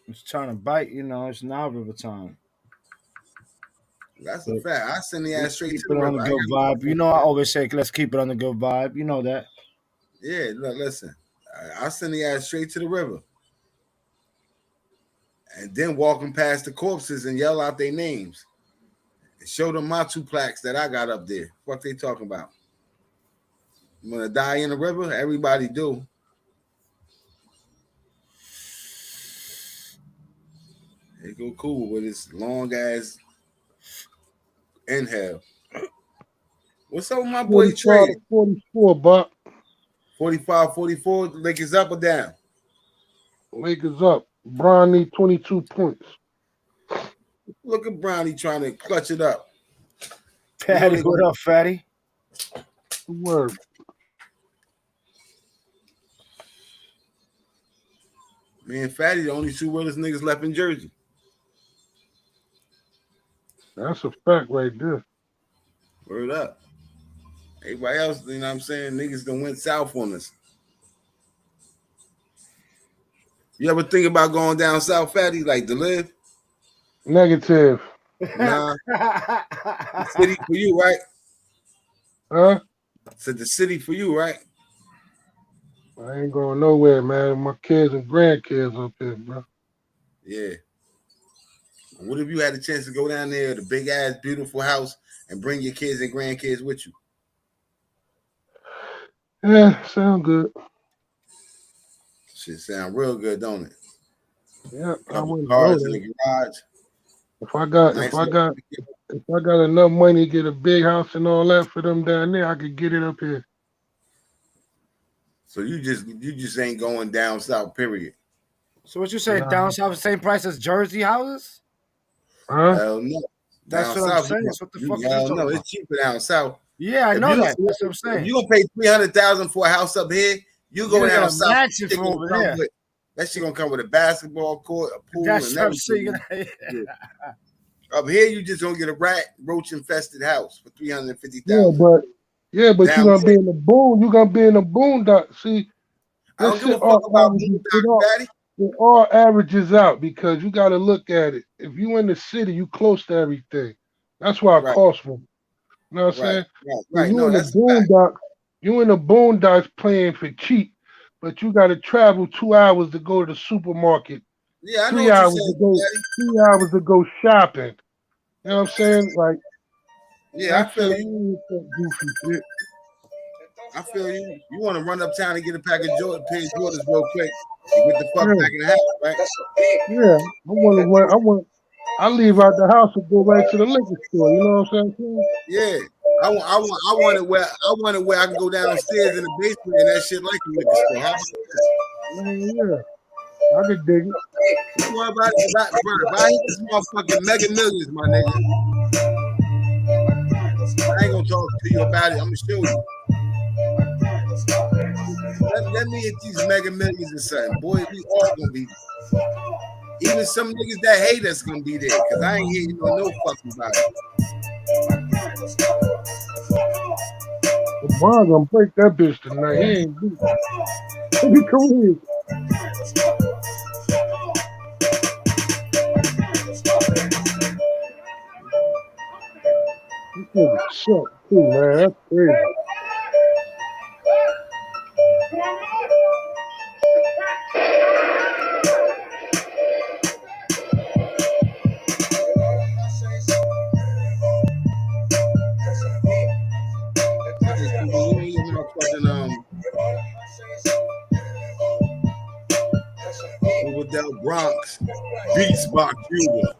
It's trying to bite. It's now River time. That's a fact. I send the ass straight to the river. On the good vibe. I always say let's keep it on the good vibe. You know that. Yeah, look, listen. I send the ass straight to the river. And then walk them past the corpses and yell out their names. And show them my 2 plaques that I got up there. What they talking about? You want to die in the river? Everybody do. They go cool with this long ass inhale. What's up with my boy Trey? 44, Buck. 45, 44. Lakers up or down? Lakers up. Bron need 22 points. Look at Brownie trying to clutch it up. Fatty, what up, Fatty? Good word. Man, Fatty, the only 2 realest niggas left in Jersey. That's a fact right there. Word up. Everybody else, you know what I'm saying? Niggas done went south on us. You ever think about going down south, Fatty, like to live? Negative. Nah. The city for you, right? Huh? Said the city for you, right? I ain't going nowhere, man. My kids and grandkids up there, bro. Yeah. What if you had a chance to go down there, the big ass, beautiful house, and bring your kids and grandkids with you? Yeah, sound good. Shit sound real good, don't it? Yeah, I Couple wouldn't cars go in there. the garage. If I got enough money to get a big house and all that for them down there, I could get it up here. So you just ain't going down south, period. So what you say, Nah. down south, the same price as Jersey houses? Huh? Hell no. That's Down what I'm south, saying. you That's what the you- fuck you hell talking no, about? it's cheaper down south. Yeah, I If know you- that. That's what I'm saying. If you gonna pay $300,000 for a house up here, you go You down got a south. mansion shit from gonna over come there. with- That shit gonna come with a basketball court, a pool, That's and what I'm everything. saying. Yeah. Up here, you just gonna get a roach infested house for $350,000. Yeah, but Down you gonna there- be in the boon. You gonna be in the boondock. See, I don't this give a shit fuck all about averages. boondock, It all averages out because you got to look at it. If you in the city, you close to everything. That's why it Right. costs more. You know what I'm Right, saying? right, So right. you No, in the that's a fact. boondocks. You in the boondocks playing for cheap, but you got to travel 2 hours to go to the supermarket. Yeah, I know 3 what you're hours saying, to go. Daddy. 3 hours to go shopping. You know what I'm saying? Like Yeah, I that feel shit. you. Goofy shit. I feel you. You want to run uptown and get a pack of pair of Jordans real quick and get the fuck Yeah. back in the house, right? Yeah, I leave out the house and go right to the liquor store. You know what I'm saying? Yeah. I want it where I can go downstairs in the basement and that shit like a liquor store. How about that? Man, yeah, I could dig it. Don't worry about it. If I hit this motherfucking Mega Millions, my nigga, I ain't gonna talk to you about it. I'm gonna show you. Let me hit these Mega Millions or something. Boy, we all gonna be. Even some niggas that hate us gonna be there because I ain't hearing no fucking about it. LeBron gonna break that bitch tonight. He ain't do it. Come here. This nigga suck too, man. That's crazy. Del Bronx Beats by Cuba.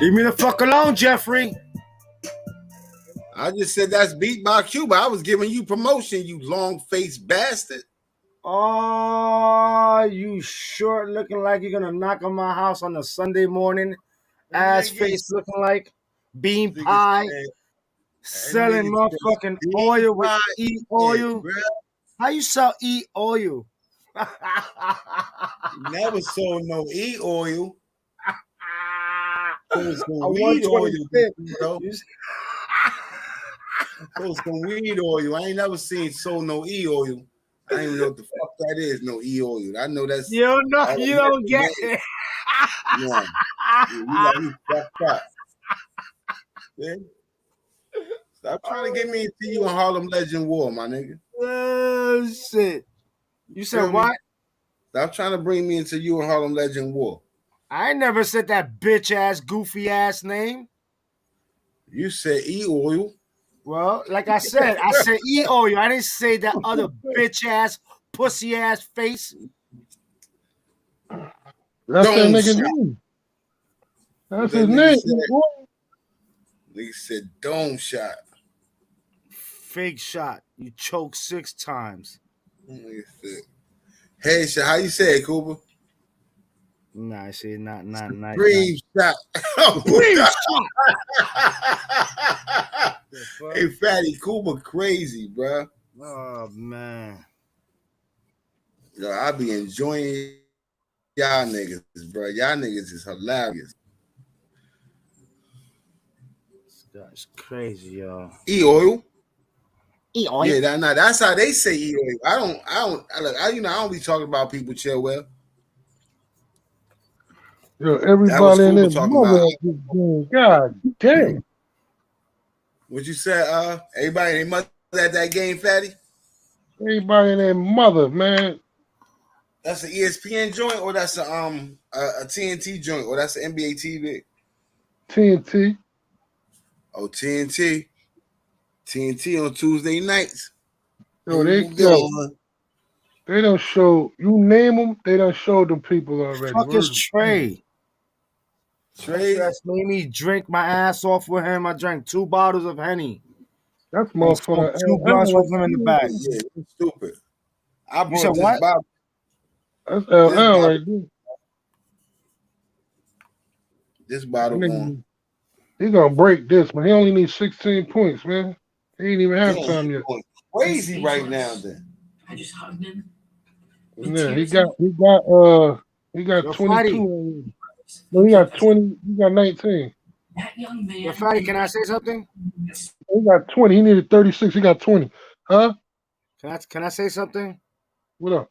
Leave me the fuck alone, Jeffrey. I just said that's Beat by Cuba. I was giving you promotion, you long-faced bastard. Oh, you short looking like you're gonna knock on my house on a Sunday morning. Ass face looking like bean pie. Selling motherfucking oil with E-oil. How you sell E-oil? Never sold no E-oil. Sold some I weed oil, 125. bro. Sold some weed oil. I ain't never seen sold no E-oil. I ain't even know what the fuck that is, no E-oil. I know that's... You don't know, you don't get it. Yeah. You got me fucked up. Yeah. Stop trying to get me into you in Harlem Legend War, my nigga. Oh, shit. You said what? Stop trying to bring me into you in Harlem Legend War. I never said that bitch ass, goofy ass name. You said E-Oil. Well, like I said E-Oil. I didn't say that other bitch ass, pussy ass face. That's that nigga's name. That's his name. Nigga said dome shot. Fake shot. You choked 6 times. Hey, shit, how you say it, Cooper? Nah, I see not. Dream shot. Dream shot. Hey, Fatty, Cooper crazy, bro. Oh man. Yo, I be enjoying y'all niggas, bro. Y'all niggas is hilarious. That's crazy, y'all. E-Oil. E-Oil. Yeah, that's how they say E-Oil. I don't be talking about people chill well. Yo, everybody in this mother God damn. What you said, everybody in their mother at that game, Fatty? Everybody in their mother, man. That's an ESPN joint, or that's a TNT joint, or that's an NBA TV? TNT. Oh, TNT. TNT on Tuesday nights. Yo, they don't show, you name them, they don't show them people already. Fuck is Trey? Trey made me drink my ass off with him. I drank 2 bottles of Henny. That's motherfucker. 2 blunts with him in the back. Yeah, it's stupid. I You said bought what? this bottle. That's LL right there. This bottle one. He gonna break this, man. He only needs 16 points, man. He ain't even have time yet. Crazy right now, then. I just hugged him. Yeah, he got 22. No, he got 20. He got 19. That young man. Yo, Fatty, can I say something? He got 20. He needed 36. He got 20. Huh? Can I say something? What up?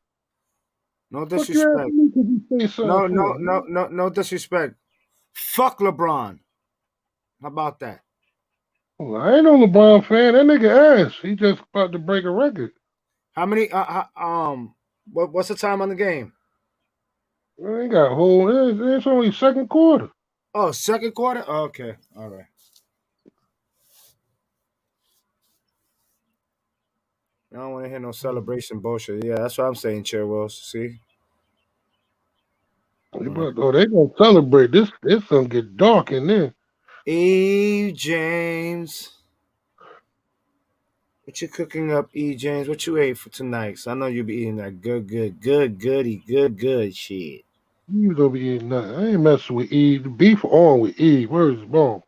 No disrespect. No disrespect. Fuck LeBron. How about that? Well, I ain't no LeBron fan. That nigga ass. He just about to break a record. How many? What's the time on the game? Well, he got whole. It's only second quarter. Oh, second quarter. Okay, all right. I don't want to hear no celebration bullshit. Yeah, that's what I'm saying, Chair Wills. See? They gonna celebrate. This gonna get dark in there. E. James. What you cooking up, E. James? What you ate for tonight? So I know you be eating that good shit. You don't be eating nothing. I ain't messing with Eve. The beef on with Eve. Where's the bone?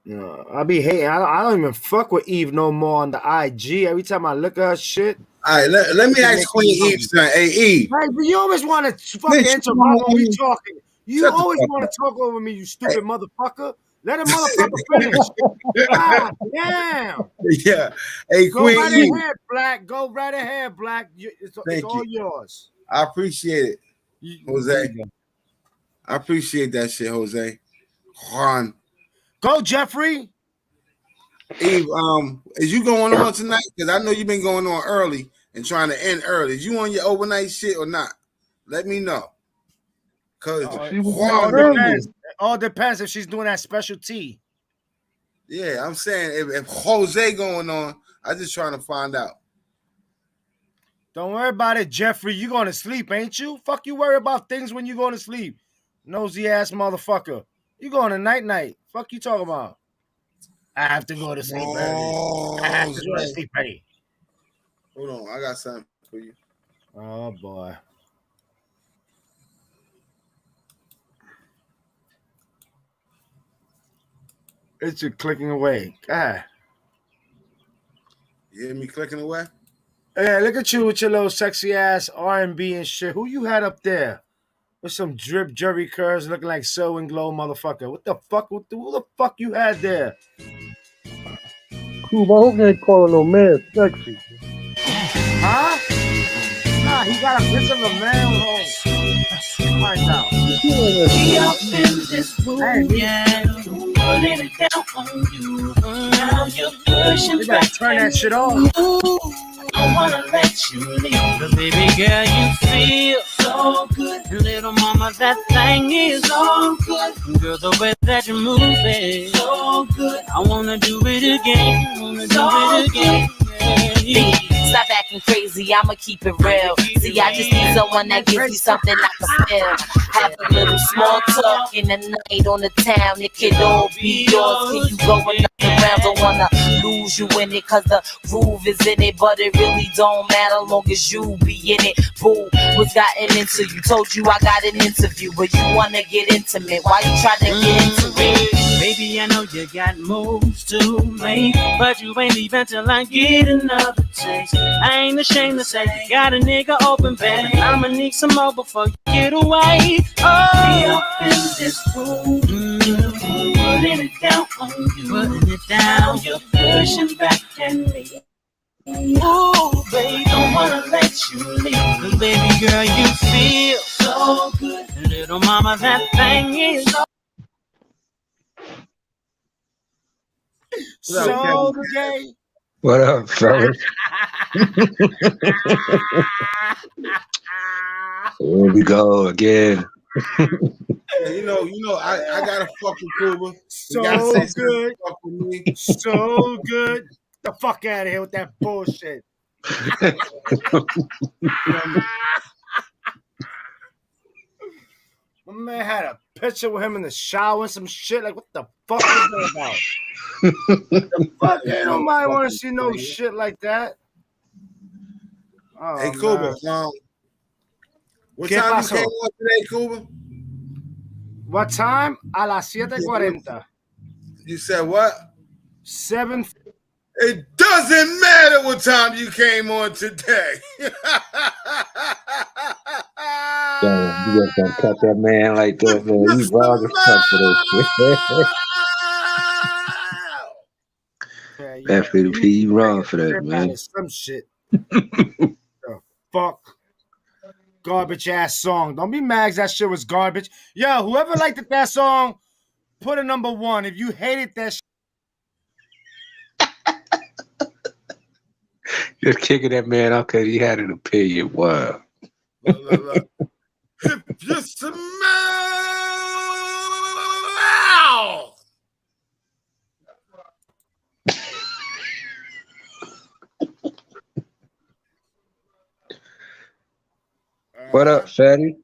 No, I be hating. I don't even fuck with Eve no more on the IG. Every time I look at her shit. All right, let me ask Queen Eve something. Hey, Eve. Right, but you always want to fucking interrupt when we talking. You always want to talk over me, you stupid motherfucker. Let a motherfucker finish. God damn. Yeah. Hey, Go Queen right Eve. ahead, Black. Go right ahead, Black. It's all yours. I appreciate it, Jose. I appreciate that shit, Jose. Juan. Go, Jeffrey. Eve, is you going on tonight? Because I know you've been going on early and trying to end early. Is you on your overnight shit or not? Let me know. Because all depends if she's doing that special tea. Yeah, I'm saying if Jose going on, I just trying to find out. Don't worry about it, Jeffrey. You going to sleep, ain't you? Fuck you worry about things when you going to sleep. Nosy ass motherfucker. You going to night. Fuck you talking about? I have to go to sleep early. I have to go to sleep early. Hold on, I got something for you. Oh boy. It's just clicking away. God. You hear me clicking away? Hey, look at you with your little sexy ass R&B and shit. Who you had up there? With some drip Jerry curls looking like So and Glow motherfucker. What the fuck? Who the fuck you had there? Cool, I hope you ain't calling no man sexy. Huh? Nah, he got a picture of a man with all finds out. We up in this room, yeah. Putting it down on you. Now you're pushing You gotta back. turn that shit off. I wanna let you leave. But baby girl, you feel so good. Little mama, that thing is so good. Girl, the way that you move it, so good. I wanna do it again. Wanna do it again. Yeah. Stop acting crazy, I'ma keep it real. See, I just need someone that gives me something I can feel. Have a little small talk in the night on the town. It could all be yours. Can you go another round? Don't wanna lose you in it, cause the groove is in it. But it really don't matter long as you be in it. Boo, what's gotten into you? Told you I got an interview, but you wanna get intimate. Why you try to get into it? Baby, I know you got moves to make, but you ain't leaving till I get another taste. I ain't ashamed to say you got a nigga open, baby. I'ma need some more before you get away. Oh, we up in this room, putting it down on you, putting it down. You're pushing back at me. Ooh, baby, don't wanna let you leave. Cause baby girl, you feel so good. Little mama, that thing is so gay. What up, fellas? Here we go again. You know, I gotta fuck with Cuba. So good. Fuck with me. So good. Get the fuck out of here with that bullshit. My man had a picture with him in the shower and some shit. Like, what the fuck is that about? The fuck? Ain't nobody want to see no shit like that. Oh, hey, Cuba. What time you came on today, Cuba? What time? A las 7:40. You said what? 7. It doesn't matter what time you came on today. Damn, you just gonna cut that man like that, man. He's wrong as fuck for this shit. FDP, you wrong for that, man. Some shit. The fuck? Garbage ass song. Don't be mad 'cause that shit was garbage. Yo, whoever liked that song, put a number 1. If you hated that shit. Just kicking that man out because he had an opinion. Wow. Look. If you smell. What up, Fatty?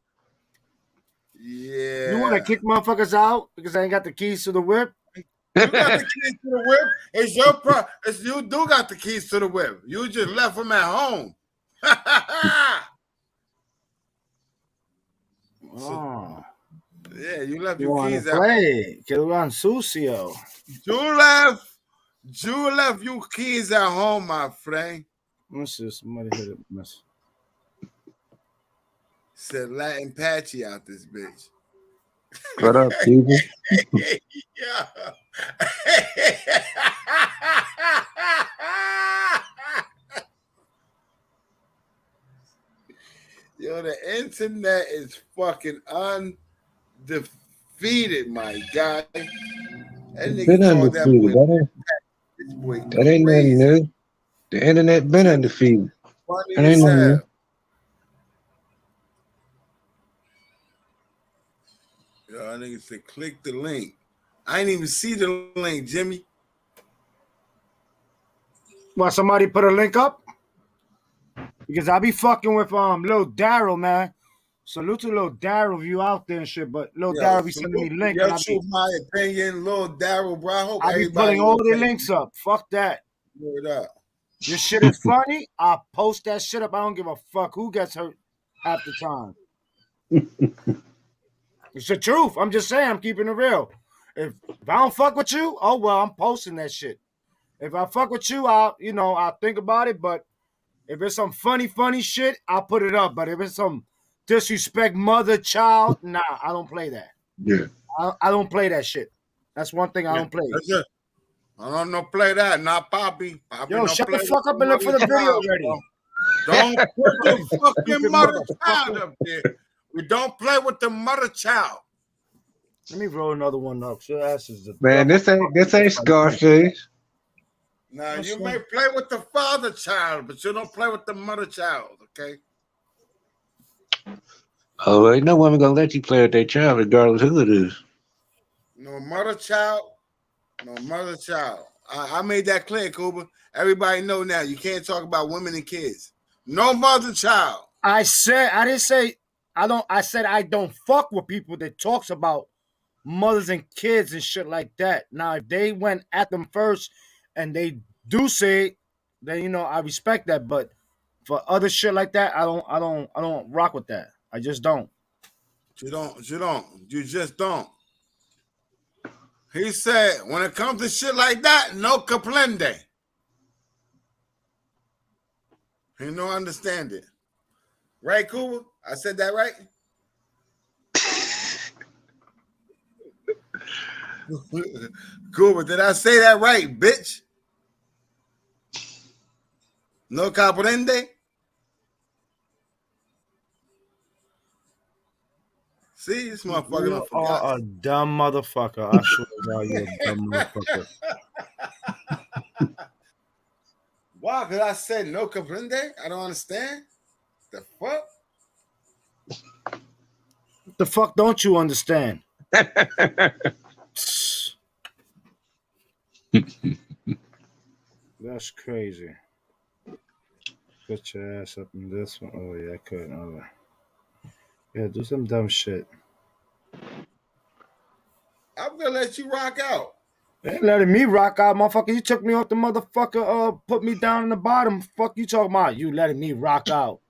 Yeah. You want to kick motherfuckers out because I ain't got the keys to the whip? You got the keys to the whip. It's your problem. You do got the keys to the whip. You just left them at home. Oh. Yeah, you left You your want keys to at play? Que lo han sucio. You left your keys at home, my friend. What's this? Somebody hit it. Miss. Said Latin Patchy out this bitch. What up, people? Yeah. Yo, the internet is fucking undefeated, my guy. It's been undefeated. That ain't nothing new. The internet been undefeated. That ain't nothing new. Yo, I nigga said click the link. I ain't even see the link, Jimmy. Well, somebody put a link up? Because I be fucking with Lil Daryl, man. Salute to Lil Daryl, you out there and shit, but Lil Daryl be sending me links. Yo, true, my opinion, Lil Daryl, bro. I hope I be putting all the links up. Fuck that. Word up. Your shit is funny. I'll post that shit up. I don't give a fuck who gets hurt half the time. It's the truth. I'm just saying, I'm keeping it real. If I don't fuck with you, oh well, I'm posting that shit. If I fuck with you, I'll think about it. But if it's some funny shit, I'll put it up. But if it's some disrespect mother, child, nah, I don't play that. Yeah. I don't play that shit. That's one thing I don't play. That's it. I don't play that. Not Poppy. Yo, shut the fuck up and look for the video already. Don't put the fucking mother child up there. We don't play with the mother child. Let me roll another one up. Your ass is the Man, this ain't Scarface. Now you may play with the father child, but you don't play with the mother child, okay? Oh, ain't no woman gonna let you play with their child, regardless who it is. No mother child, no mother child. I made that clear, Cooper. Everybody know now. You can't talk about women and kids. No mother child. I said I don't fuck with people that talks about mothers and kids and shit like that. Now, if they went at them first and they do say it, then I respect that. But for other shit like that, I don't rock with that. I just don't. You just don't. He said, when it comes to shit like that, no comprende. He no understand it. Right, Cooper? I said that right? Cooper, did I say that right, bitch? No comprende? See, this motherfucker don't forget. You are a dumb motherfucker. I swear to God, you're a dumb motherfucker. Why? Because I said no comprende? I don't understand. The fuck? What the fuck don't you understand? That's crazy. Put your ass up in this one. Oh, yeah, I couldn't. All right. Yeah, do some dumb shit. I'm gonna let you rock out. They ain't letting me rock out, motherfucker. You took me off the motherfucker, put me down in the bottom. Fuck you talking about? You letting me rock out.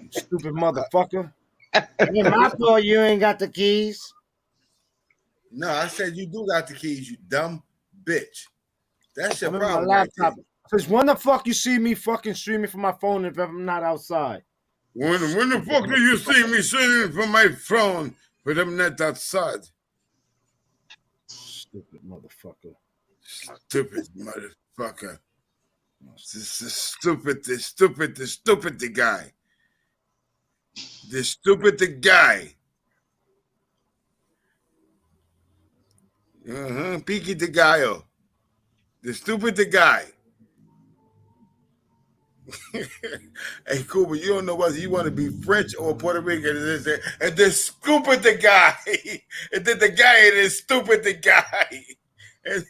Stupid motherfucker. Ain't my fault you ain't got the keys. No, I said you do got the keys, you dumb bitch. That's your problem. My laptop. Since when the fuck you see me fucking streaming from my phone if I'm not outside? When the fuck do you see me streaming from my phone if I'm not outside? Stupid motherfucker. Stupid motherfucker. This is stupid. The stupid guy. The stupid guy. Peaky the Gallo. The stupid guy. Hey, Cooper, you don't know whether you want to be French or Puerto Rican. And the stupid the guy. And then the guy and the stupid the guy. And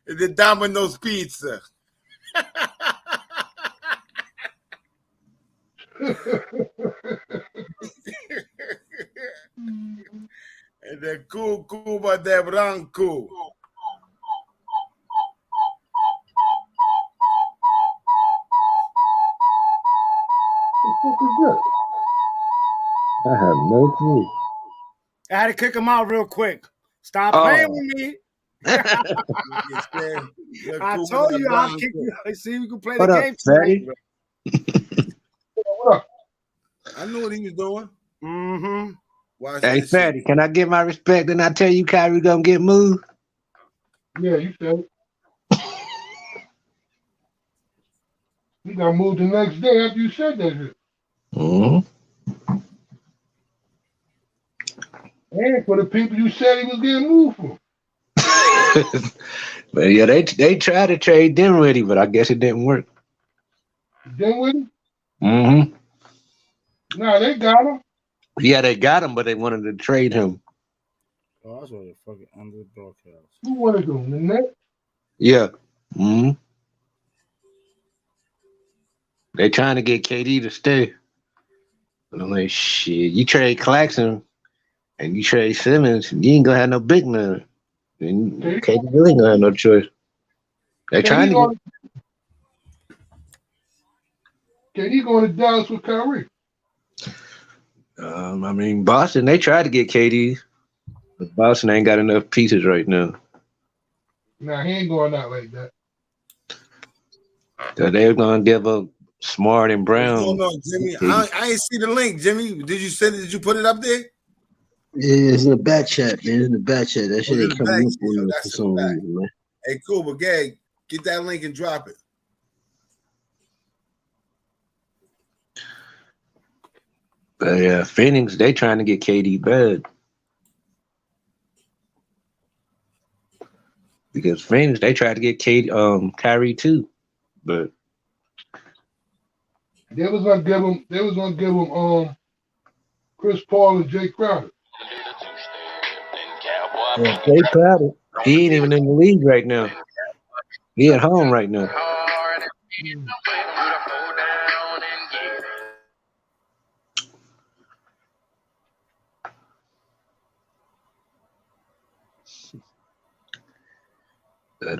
the Domino's Pizza. And the Cuba de Branco. I have no clue. I had to kick him out real quick. Stop playing with me. I told you I'll kick you. See, we can play the game Fatty? I knew what he was doing. Mm-hmm. Hey, Fatty, can I get my respect and I tell you Kyrie gonna get moved? Yeah, you said it. He got moved the next day after you said that shit. Mm-hmm. And for the people you said he was getting moved for. Well, yeah, they tried to trade Dinwiddie, but I guess it didn't work. Dinwiddie? Mm-hmm. No, they got him. Yeah, they got him, but they wanted to trade him. Oh, that's what the fucking under the broadcast. Who wanted to go? The net? Yeah. Mm-hmm. They trying to get KD to stay. But I'm like, shit, you trade Claxton and you trade Simmons, you ain't gonna have no big man. And KD really ain't gonna have no choice. They trying to get KD going to Dallas with Kyrie. I mean, Boston, they tried to get KD, but Boston ain't got enough pieces right now. Nah, he ain't going out like that. So they're gonna give up Smart and Brown. What's going on, Jimmy? I ain't see the link, Jimmy. Did you send it? Did you put it up there? Yeah, it's in the back chat, man. It's in the back chat. That shit ain't coming up on for some reason, man. Hey, cool, but Gag, get that link and drop it. Yeah, Phoenix, they trying to get KD bad. Because Phoenix, they tried to get Kyrie too, but they was gonna give him Chris Paul and Jay Crowder. yeah, Jay Crowder, he ain't even in the league right now. He at home right now. But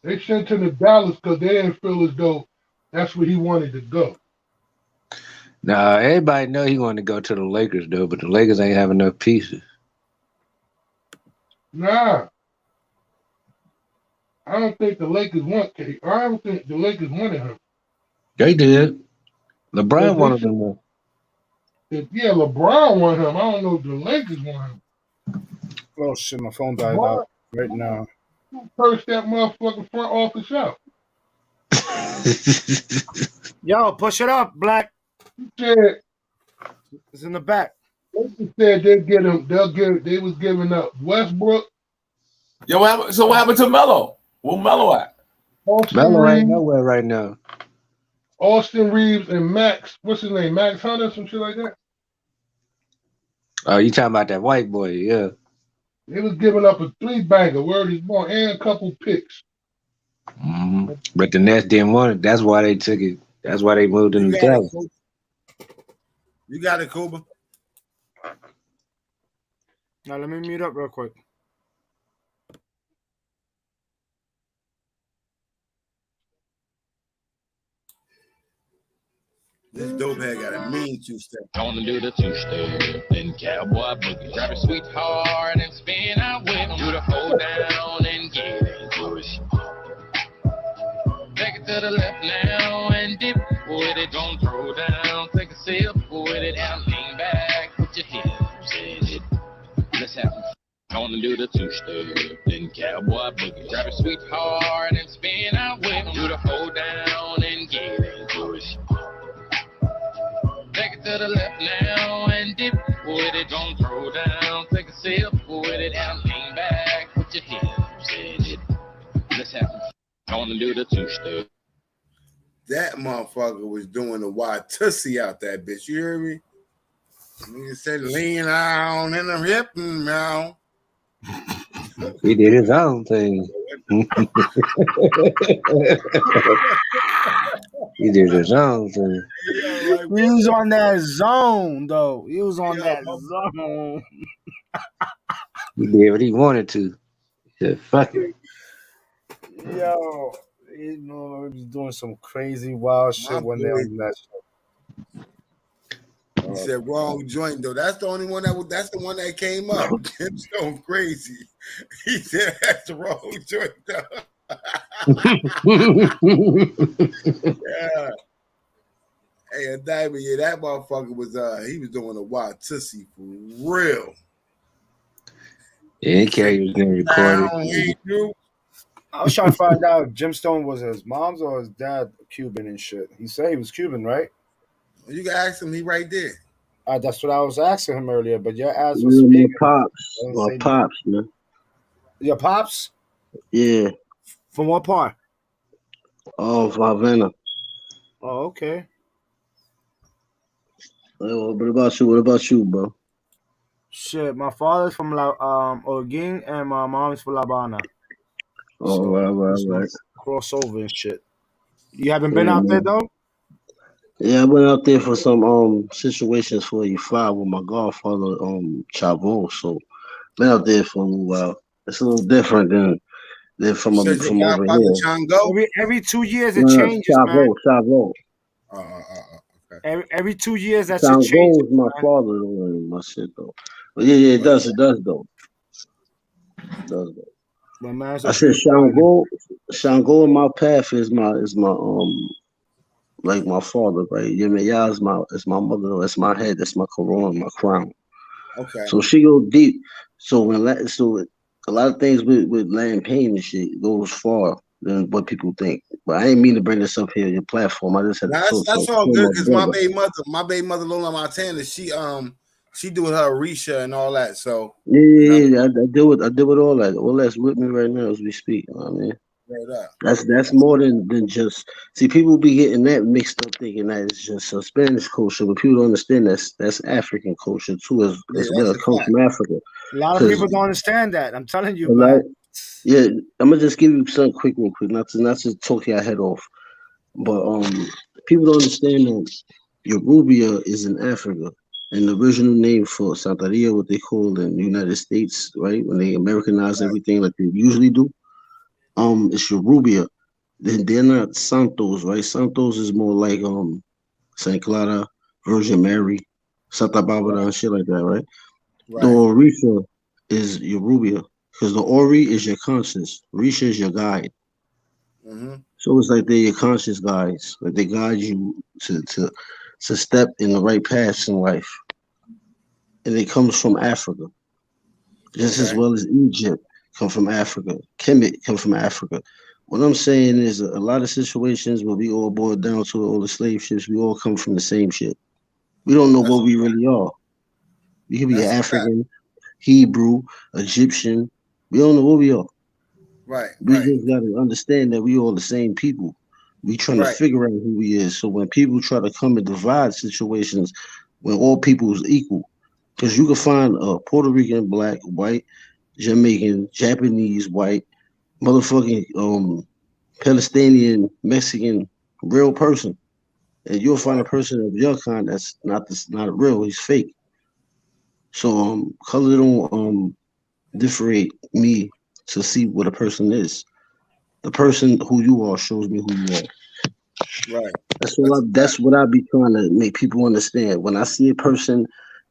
they sent him to Dallas because they didn't feel as though that's where he wanted to go. Nah, everybody know he wanted to go to the Lakers though, but the Lakers ain't have enough pieces. Nah. I don't think the Lakers want KD. I don't think the Lakers wanted him. They did. LeBron wanted him. Yeah, LeBron wanted him. I don't know if the Lakers want him. Oh shit, my phone died out right now. Curse that motherfucking front office out. Yo, push it up, Black. He said it's in the back. They said they was giving up Westbrook. Yo, what happened to Melo? Where Melo at? Melo ain't nowhere right now. Austin Reeves and Max, what's his name? Max Hunter, some shit like that. Oh, you talking about that white boy, yeah. They was giving up a 3-bagger, word is born, and a couple picks. Mm-hmm. But the Nets didn't want it. That's why they took it. That's why they moved into Dallas. You got it, Kuba. Now let me mute up real quick. This dope head got a mean two-step. Gonna do the two-step, then cowboy boogie. Grab a sweetheart and spin out with him. Do the hold down and get into it. Take it to the left now and dip with it. Don't throw down, take a sip with it. And lean back, put your hips in it. Let's have some. Gonna do the two-step, then cowboy boogie. Grab a sweetheart and spin out with him. Do the hold down and get into it. Take it to the left now and dip with it. Don't throw down, take a sip with it. And lean back, put your hips in it. Let's have some. Gonna do the two-step. That motherfucker was doing the wild tussie out that bitch. You hear me? Nigga said lean on in the hip and now. He did his own thing. He did his own thing. He was on that zone, though. He was on that zone. He did what he wanted to. He said, fuck it. Yo, you know, he was doing some crazy wild shit when they on that show. He said wrong joint though. That's the only one that's the one that came up. Gemstone crazy. He said that's the wrong joint though. Yeah. Hey, and Diamond, yeah, that motherfucker was he was doing a wild tussie for real. Yeah, he was getting recorded. I was trying to find out if Gemstone was his mom's or his dad Cuban and shit. He said he was Cuban, right? You can ask him. He right there. That's what I was asking him earlier, but your ass was speaking. My pops, man. Your pops? Yeah. From what part? Oh, Havana. Oh, okay. What about you, bro? Shit, my father's from Holguín and my mom's from La Habana. Oh, so right. Crossover and shit. You haven't been out there though? Yeah, I went out there for some situations for E5 with my godfather, Chavo. So been out there for a little while. It's a little different than from over here. Every 2 years it changes, man. Chavo. Okay. Every 2 years that Chavo shit changes. Is my father though, my shit though. But yeah, it does though. It does though. I said Shango in my path is my like my father, right? You know, Yah is my mother, that's my head, that's my corona, my crown. Okay. So she go deep. So a lot of things with land pain and shit goes far. than what people think. But I ain't mean to bring this up here on your platform. I just had to That's all good because my baby mother Lola Montana, she doing her Risha and all that. So yeah, I deal with all that. All that's with me right now as we speak. You know what I mean? That's more than just see people be getting that mixed up thinking that it's just a Spanish culture, but people don't understand that's African culture too as well. It comes from Africa. A lot of people don't understand that. I'm telling you, Black. Yeah, I'm gonna just give you something real quick, not to talk your head off, but people don't understand that Yorubia is in Africa, and the original name for Santeria, what they call in the United States, right, when they Americanize everything like they usually do. It's Yorubia. They're not Santos, right? Santos is more like Saint Clara, Virgin Mary, Santa Barbara, and shit like that, right? The Orisha is Yorubia because the Ori is your conscience, Risha is your guide. So it's like they're your conscious guides, like they guide you to step in the right paths in life, and it comes from Africa, just as well as Egypt. Come from Africa. Kemet come from Africa. What I'm saying is a lot of situations where we all boil down to all the slave ships, we all come from the same shit. We don't know what we really are. We could be African, Hebrew, Egyptian. We don't know what we are. We just got to understand that we all the same people. We trying to figure out who we is. So when people try to come and divide situations, when all people is equal, because you can find a Puerto Rican, black, white, Jamaican, Japanese, white, motherfucking Palestinian, Mexican, real person, and you'll find a person of your kind that's not real. He's fake. So color don't differentiate me to see what a person is. The person who you are shows me who you are. That's what I be trying to make people understand. When I see a person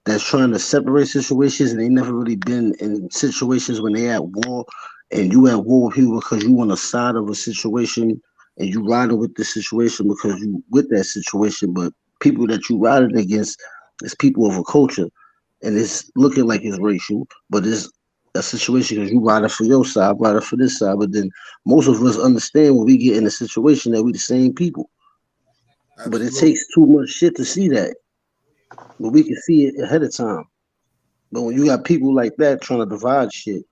that's trying to separate situations and they never really been in situations when they at war and you at war with people because you on the side of a situation and you riding with the situation because you with that situation, but people that you riding against is people of a culture and it's looking like it's racial, but it's a situation because you riding for your side, riding for this side, but then most of us understand when we get in a situation that we the same people. But it takes too much shit to see that. But we can see it ahead of time. But when you got people like that trying to divide shit,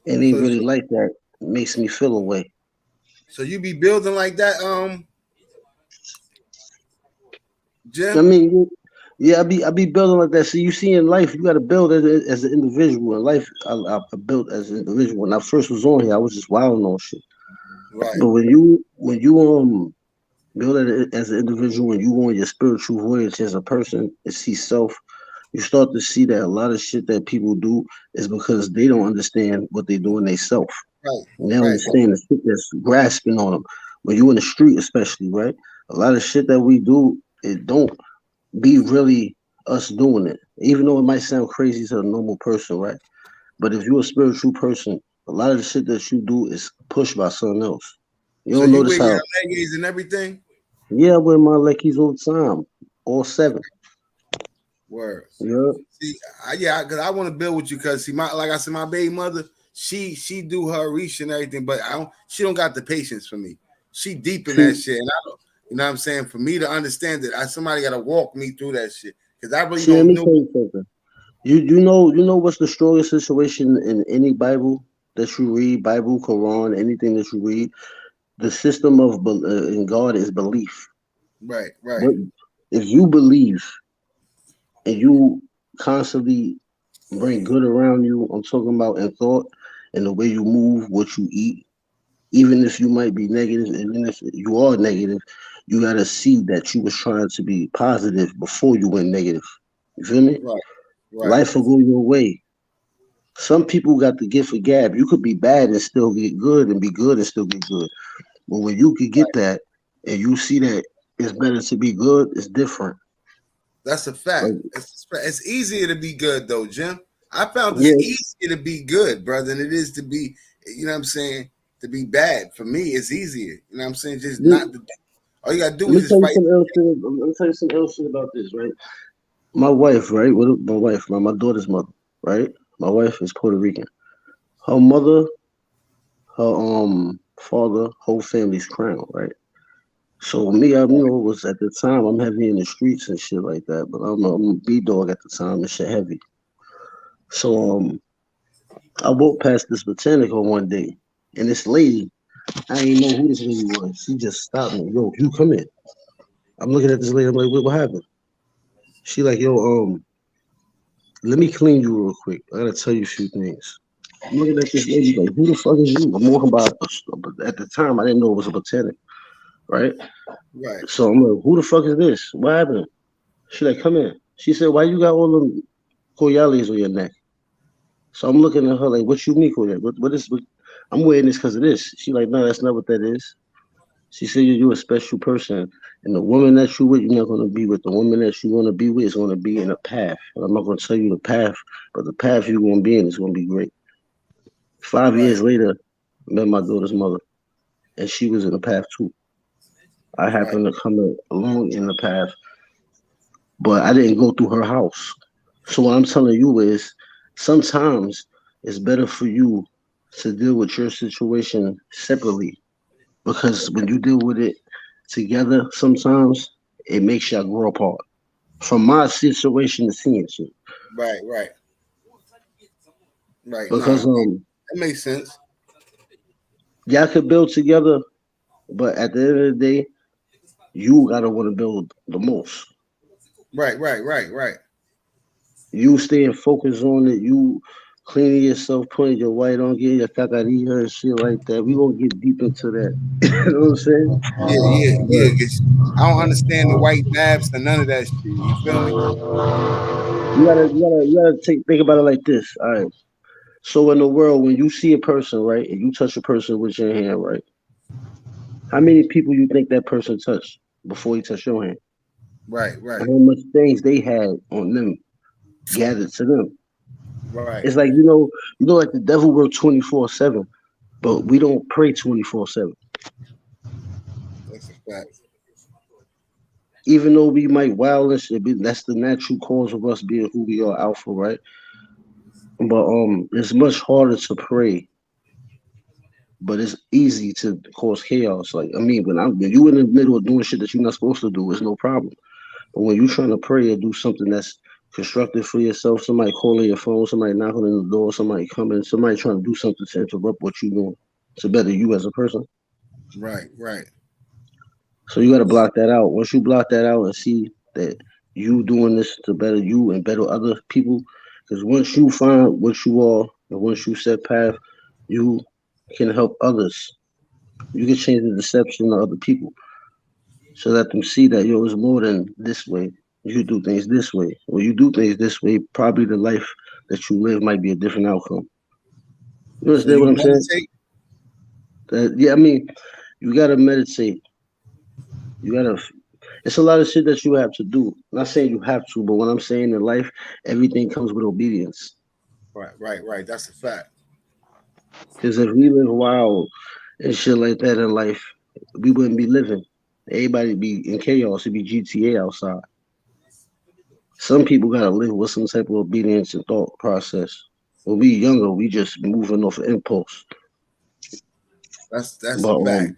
and they really like that, it makes me feel away. So you be building like that, Jim? I mean, yeah, I be building like that. So you see in life, you got to build as an individual. In life, I built as an individual. When I first was on here, I was just wilding on shit. But when you build it as an individual, when you go on your spiritual voyage as a person and see self, you start to see that a lot of shit that people do is because they don't understand what they do in they self. And they don't understand the shit that's grasping on them. When you in the street, especially, right? A lot of shit that we do, it don't be really us doing it. Even though it might sound crazy to a normal person, right? But if you're a spiritual person, a lot of the shit that you do is pushed by someone else. You don't notice how leggings and everything. Yeah, I wear my Lekis all the time, all 7. Word. Yeah. See, because I want to build with you. Because see, like I said, my baby mother, she do her reach and everything, but she don't got the patience for me. She deep in that shit, and I don't. You know what I'm saying? For me to understand it, somebody got to walk me through that shit. Because I really don't know. You know what's the strongest situation in any Bible that you read, Bible, Quran, anything that you read. The system of in God is belief. Right. But if you believe and you constantly bring good around you, I'm talking about in thought and the way you move, what you eat, even if you might be negative, and even if you are negative, you gotta see that you was trying to be positive before you went negative. You feel me? Right. Life will go your way. Some people got the gift of gab. You could be bad and still get good, and be good and still get good. But when you could get that, and you see that it's better to be good, it's different. That's a fact. It's easier to be good though, Jim. I found it's easier to be good, brother, than it is to be, you know what I'm saying, to be bad. For me, it's easier. You know what I'm saying? Just not the all you gotta do is just fight. Let me tell you some else shit about this, right? My wife, right? My daughter's mother, right? My wife is Puerto Rican. Her mother, her father, whole family's crown, right? So me, I was at the time I'm heavy in the streets and shit like that, but I'm a B-dog at the time and shit heavy. So I walked past this botanical one day, and this lady, I didn't know who this lady was. She just stopped me. Yo, you come in. I'm looking at this lady. I'm like, what happened? She like, yo, let me clean you real quick. I gotta tell you a few things. I'm looking at this lady like, who the fuck is you? I'm walking by, but at the time I didn't know it was a botanic, right? Right. So I'm like, who the fuck is this? What happened? She like, come in. She said, why you got all them koyalis on your neck? So I'm looking at her like, what you mean koyali? What I'm wearing this because of this. She like, no, that's not what that is. She said, you're a special person. And the woman that you with, you're not going to be with. The woman that you want to be with is going to be in a path. And I'm not going to tell you the path, but the path you're going to be in is going to be great. 5 years later, I met my daughter's mother, and she was in the path too. I happened to come along in the path, but I didn't go through her house. So what I'm telling you is, sometimes it's better for you to deal with your situation separately, because when you deal with it together, sometimes it makes y'all grow apart. From my situation to seeing shit. Right. Because that makes sense. Y'all could build together, but at the end of the day, you gotta want to build the most. Right. You staying focused on it. You cleaning yourself, putting your white on, getting your cacarilla and shit like that. We gonna get deep into that. You know what I'm saying? Yeah. I don't understand the white dabs and none of that shit. You feel me? You gotta think about it like this. All right. So in the world, when you see a person, right, and you touch a person with your hand, right, how many people you think that person touched before he touched your hand? Right. How much things they had on them gathered to them. Right. It's like, like the devil works 24/7, but we don't pray 24/7. That's a fact. Even though we might wild and shit, that's the natural cause of us being who we are, alpha, right? But it's much harder to pray, but it's easy to cause chaos. Like, I mean, when you in the middle of doing shit that you're not supposed to do, it's no problem. But when you're trying to pray or do something that's constructive for yourself, somebody calling your phone, somebody knocking on the door, somebody coming, somebody trying to do something to interrupt what you're doing to better you as a person. Right. So you got to block that out. Once you block that out and see that you doing this to better you and better other people, because once you find what you are and once you set path, you can help others. You can change the deception of other people. So let them see that, it's more than this way. You do things this way. When you do things this way, probably the life that you live might be a different outcome. You understand what I'm saying? I mean, you got to meditate. It's a lot of shit that you have to do. I'm not saying you have to, but what I'm saying in life, everything comes with obedience. Right. That's a fact. Because if we live wild and shit like that in life, we wouldn't be living. Everybody be in chaos. It'd be GTA outside. Some people gotta live with some type of obedience and thought process. When we younger, we just moving off of impulse. That's a fact.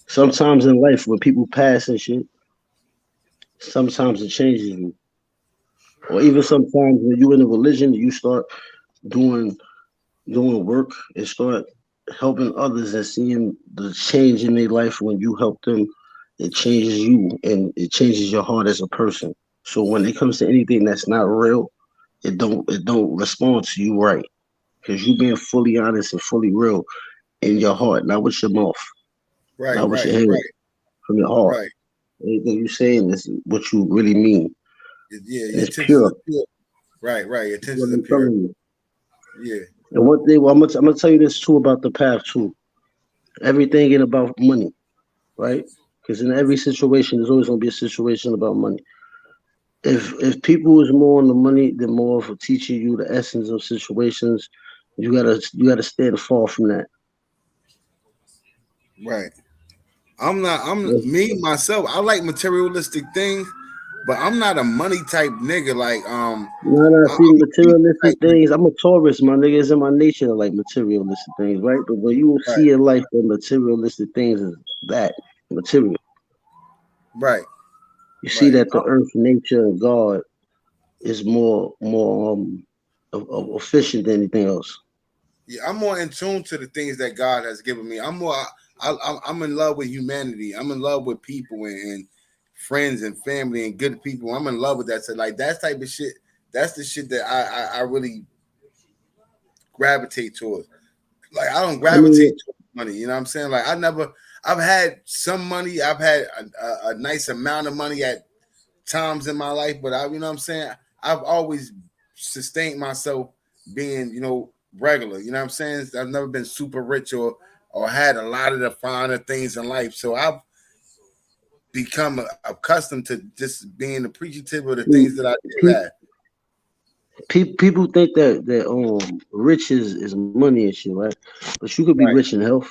Sometimes in life, when people pass and shit, sometimes it changes you. Or even sometimes when you're in a religion, you start doing work and start helping others and seeing the change in their life. When you help them, it changes you and it changes your heart as a person. So when it comes to anything that's not real, it don't respond to you right, because you being fully honest and fully real in your heart, not with your mouth, not with your head, from your heart. Right. Anything you saying is what you really mean. Yeah, it's pure. Right. Your intentions are pure. Yeah. And one thing, I'm gonna tell you this too about the path too. Everything ain't about money, right? Because in every situation, there's always gonna be a situation about money. If people is more on the money, they're more for teaching you the essence of situations. You gotta stand far from that. Right. I'm me myself. I like materialistic things, but I'm not a money type nigga. Like No, see, materialistic things. I'm a Taurus, my nigga. It's in my nature to like materialistic things, right? But when you will see in life that materialistic things is that material. Right. You see that the earth, nature, and God is more efficient than anything else. Yeah, I'm more in tune to the things that God has given me. I'm in love with humanity. I'm in love with people and friends and family and good people. I'm in love with that. So like that type of shit, that's the shit that I really gravitate towards. Like I don't gravitate towards money. You know what I'm saying? Like I've had some money. I've had a nice amount of money at times in my life, but you know what I'm saying? I've always sustained myself being, regular. You know what I'm saying? I've never been super rich or had a lot of the finer things in life. So I've become accustomed to just being appreciative of the things that I do have. People think that rich is money and shit, right? But you could be rich in health.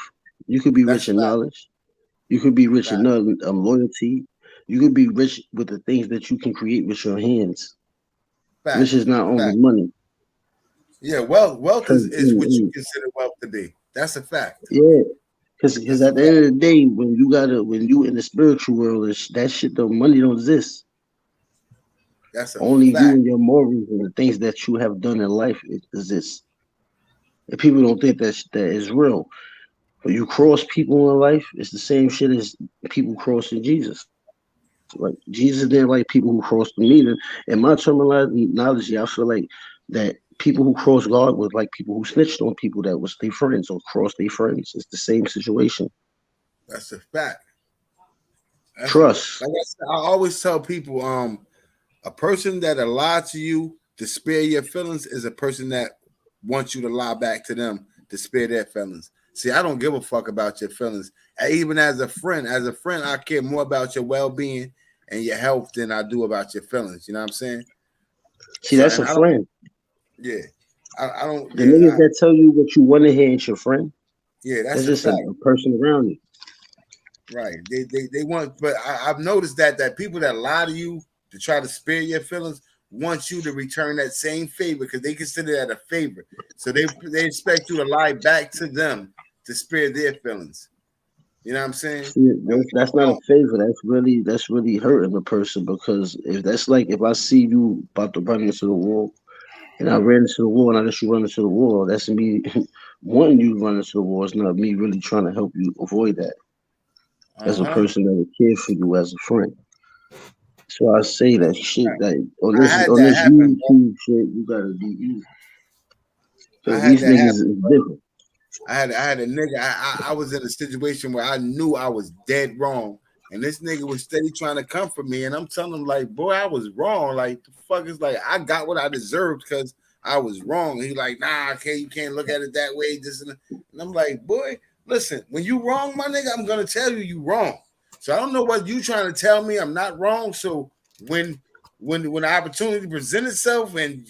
You could be rich in knowledge. You could be rich in loyalty. You could be rich with the things that you can create with your hands. Rich is not only money. Yeah, wealth is what you consider wealth to be. That's a fact. Yeah, because at the end of the day, when you in the spiritual world, that shit, the money don't exist. That's only you and your morals and the things that you have done in life exists. And people don't think that is real. When you cross people in life, it's the same shit as people crossing Jesus. Like Jesus didn't like people who crossed him either. In my terminology, I feel like that people who cross God was like people who snitched on people that was their friends or crossed their friends. It's the same situation. That's a fact. Trust. Like I said, I always tell people, a person that'll lie to you to spare your feelings is a person that wants you to lie back to them to spare their feelings. See, I don't give a fuck about your feelings. Even as a friend, I care more about your well-being and your health than I do about your feelings. You know what I'm saying? See, that's a friend. Yeah. I don't. The niggas that tell you what you want to hear ain't your friend. Yeah, that's just a person around you. Right. They want, but I've noticed that people that lie to you to try to spare your feelings want you to return that same favor because they consider that a favor. So they expect you to lie back to them to spare their feelings. You know what I'm saying? Yeah, that's not a favor. That's really hurting the person, because if I see you about to run into the wall and I ran into the wall and I let you run into the wall, that's me wanting you to run into the wall. It's not me really trying to help you avoid that. As a person that would care for you as a friend. So I say that shit that on this YouTube shit, you gotta be easy. So these niggas is different. I had a nigga. I was in a situation where I knew I was dead wrong, and this nigga was steady trying to comfort me, and I'm telling him like, boy, I was wrong. Like the fuck is like I got what I deserved because I was wrong. He like, nah, okay, you can't look at it that way. And I'm like, boy, listen, when you wrong, my nigga, I'm gonna tell you wrong. So I don't know what you trying to tell me. I'm not wrong. So when the opportunity presents itself and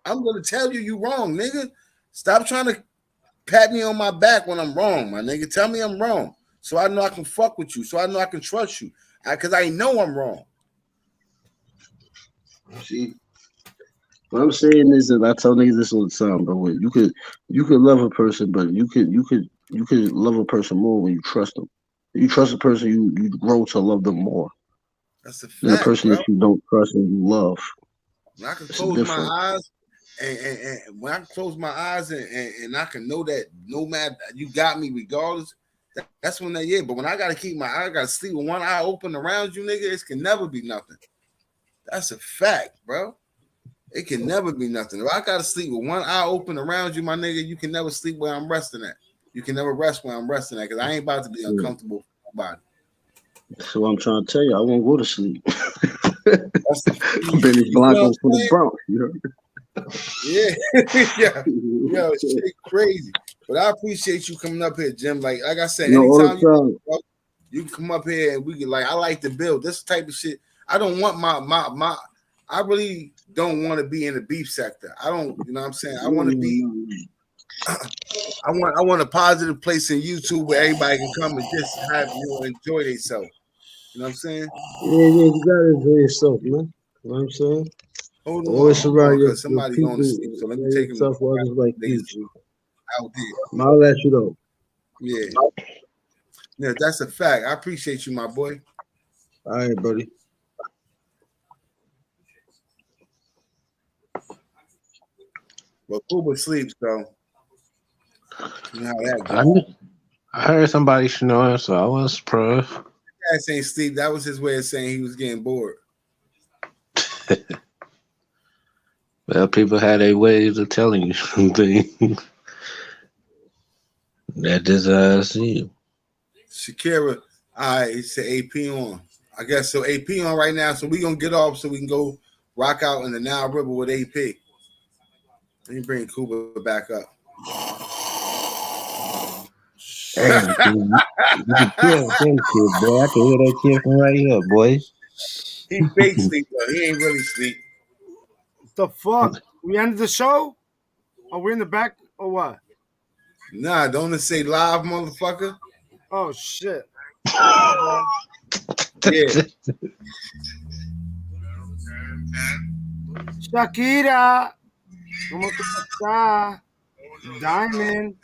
I'm gonna tell you wrong, nigga. Stop trying to pat me on my back when I'm wrong, my nigga. Tell me I'm wrong, so I know I can fuck with you. So I know I can trust you, because I know I'm wrong. See, what I'm saying is that I tell niggas this all the time, bro. You could love a person, but you could love a person more when you trust them. You trust a person, you grow to love them more. That's a fact, than a person that you don't trust and you love. When I can close my eyes, and when I can close my eyes and I can know that no matter you got me regardless, that's when But when I gotta I gotta sleep with one eye open around you, nigga, it can never be nothing. That's a fact, bro. It can never be nothing. If I gotta sleep with one eye open around you, my nigga, you can never sleep where I'm resting at. You can never rest where I'm resting at, because I ain't about to be uncomfortable for nobody. So I'm trying to tell you, I won't go to sleep. I've been this block over from the Bronx, you know? Yeah. Yo, shit crazy. But I appreciate you coming up here, Jim. Like I said, anytime you can come up here and we can, like, I like to build this type of shit. I don't want my I really don't want to be in the beef sector. I don't, you know what I'm saying? I want to be I want a positive place in YouTube where everybody can come and just have enjoy themselves. You know what I'm saying? Yeah, you gotta enjoy yourself, man. You know what I'm saying? Hold Always on, surround your somebody people, going to sleep. So let me take him yourself with others like you. out there. I'll let you know. Yeah. Yeah, that's a fact. I appreciate you, my boy. All right, buddy. Well, Cuba sleeps, so you know how that goes. I heard somebody snoring, so I was surprised. That ain't sleep. That was his way of saying he was getting bored. Well, people had their ways of telling you something. That just see. Shakira, all right, it's the AP on. I guess so. AP on right now, so we gonna get off so we can go rock out in the Nile River with AP. Let me bring Cuba back up. Hey, you can kill him, kid, boy. I can hear that kid from right here, boy. He fake sleep, though. He ain't really sleep. The fuck? We ended the show? Are we in the back or what? Nah, don't it say live, motherfucker? Oh shit. Yeah. Shakira. ¿Cómo tú estás? Diamond.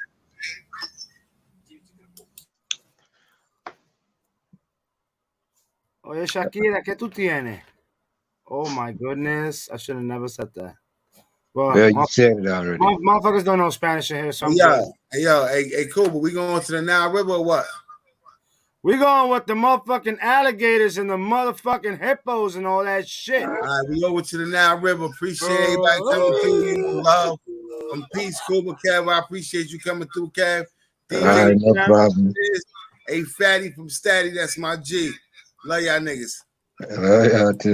Oye, Shakira, ¿qué tú tienes? Oh my goodness. I should have never said that. Well, you said it already. Motherfuckers don't know Spanish in here, so I'm Hey, Cuba, we going to the Nile River or what? We going with the motherfucking alligators and the motherfucking hippos and all that shit. All right, we over to the Nile River. Appreciate everybody coming through. You love. Peace, Cuba, Cav. I appreciate you coming through, Cav. DJ, all right, no problem. A Fatty from Statty, that's my G. Love y'all niggas. Love y'all too.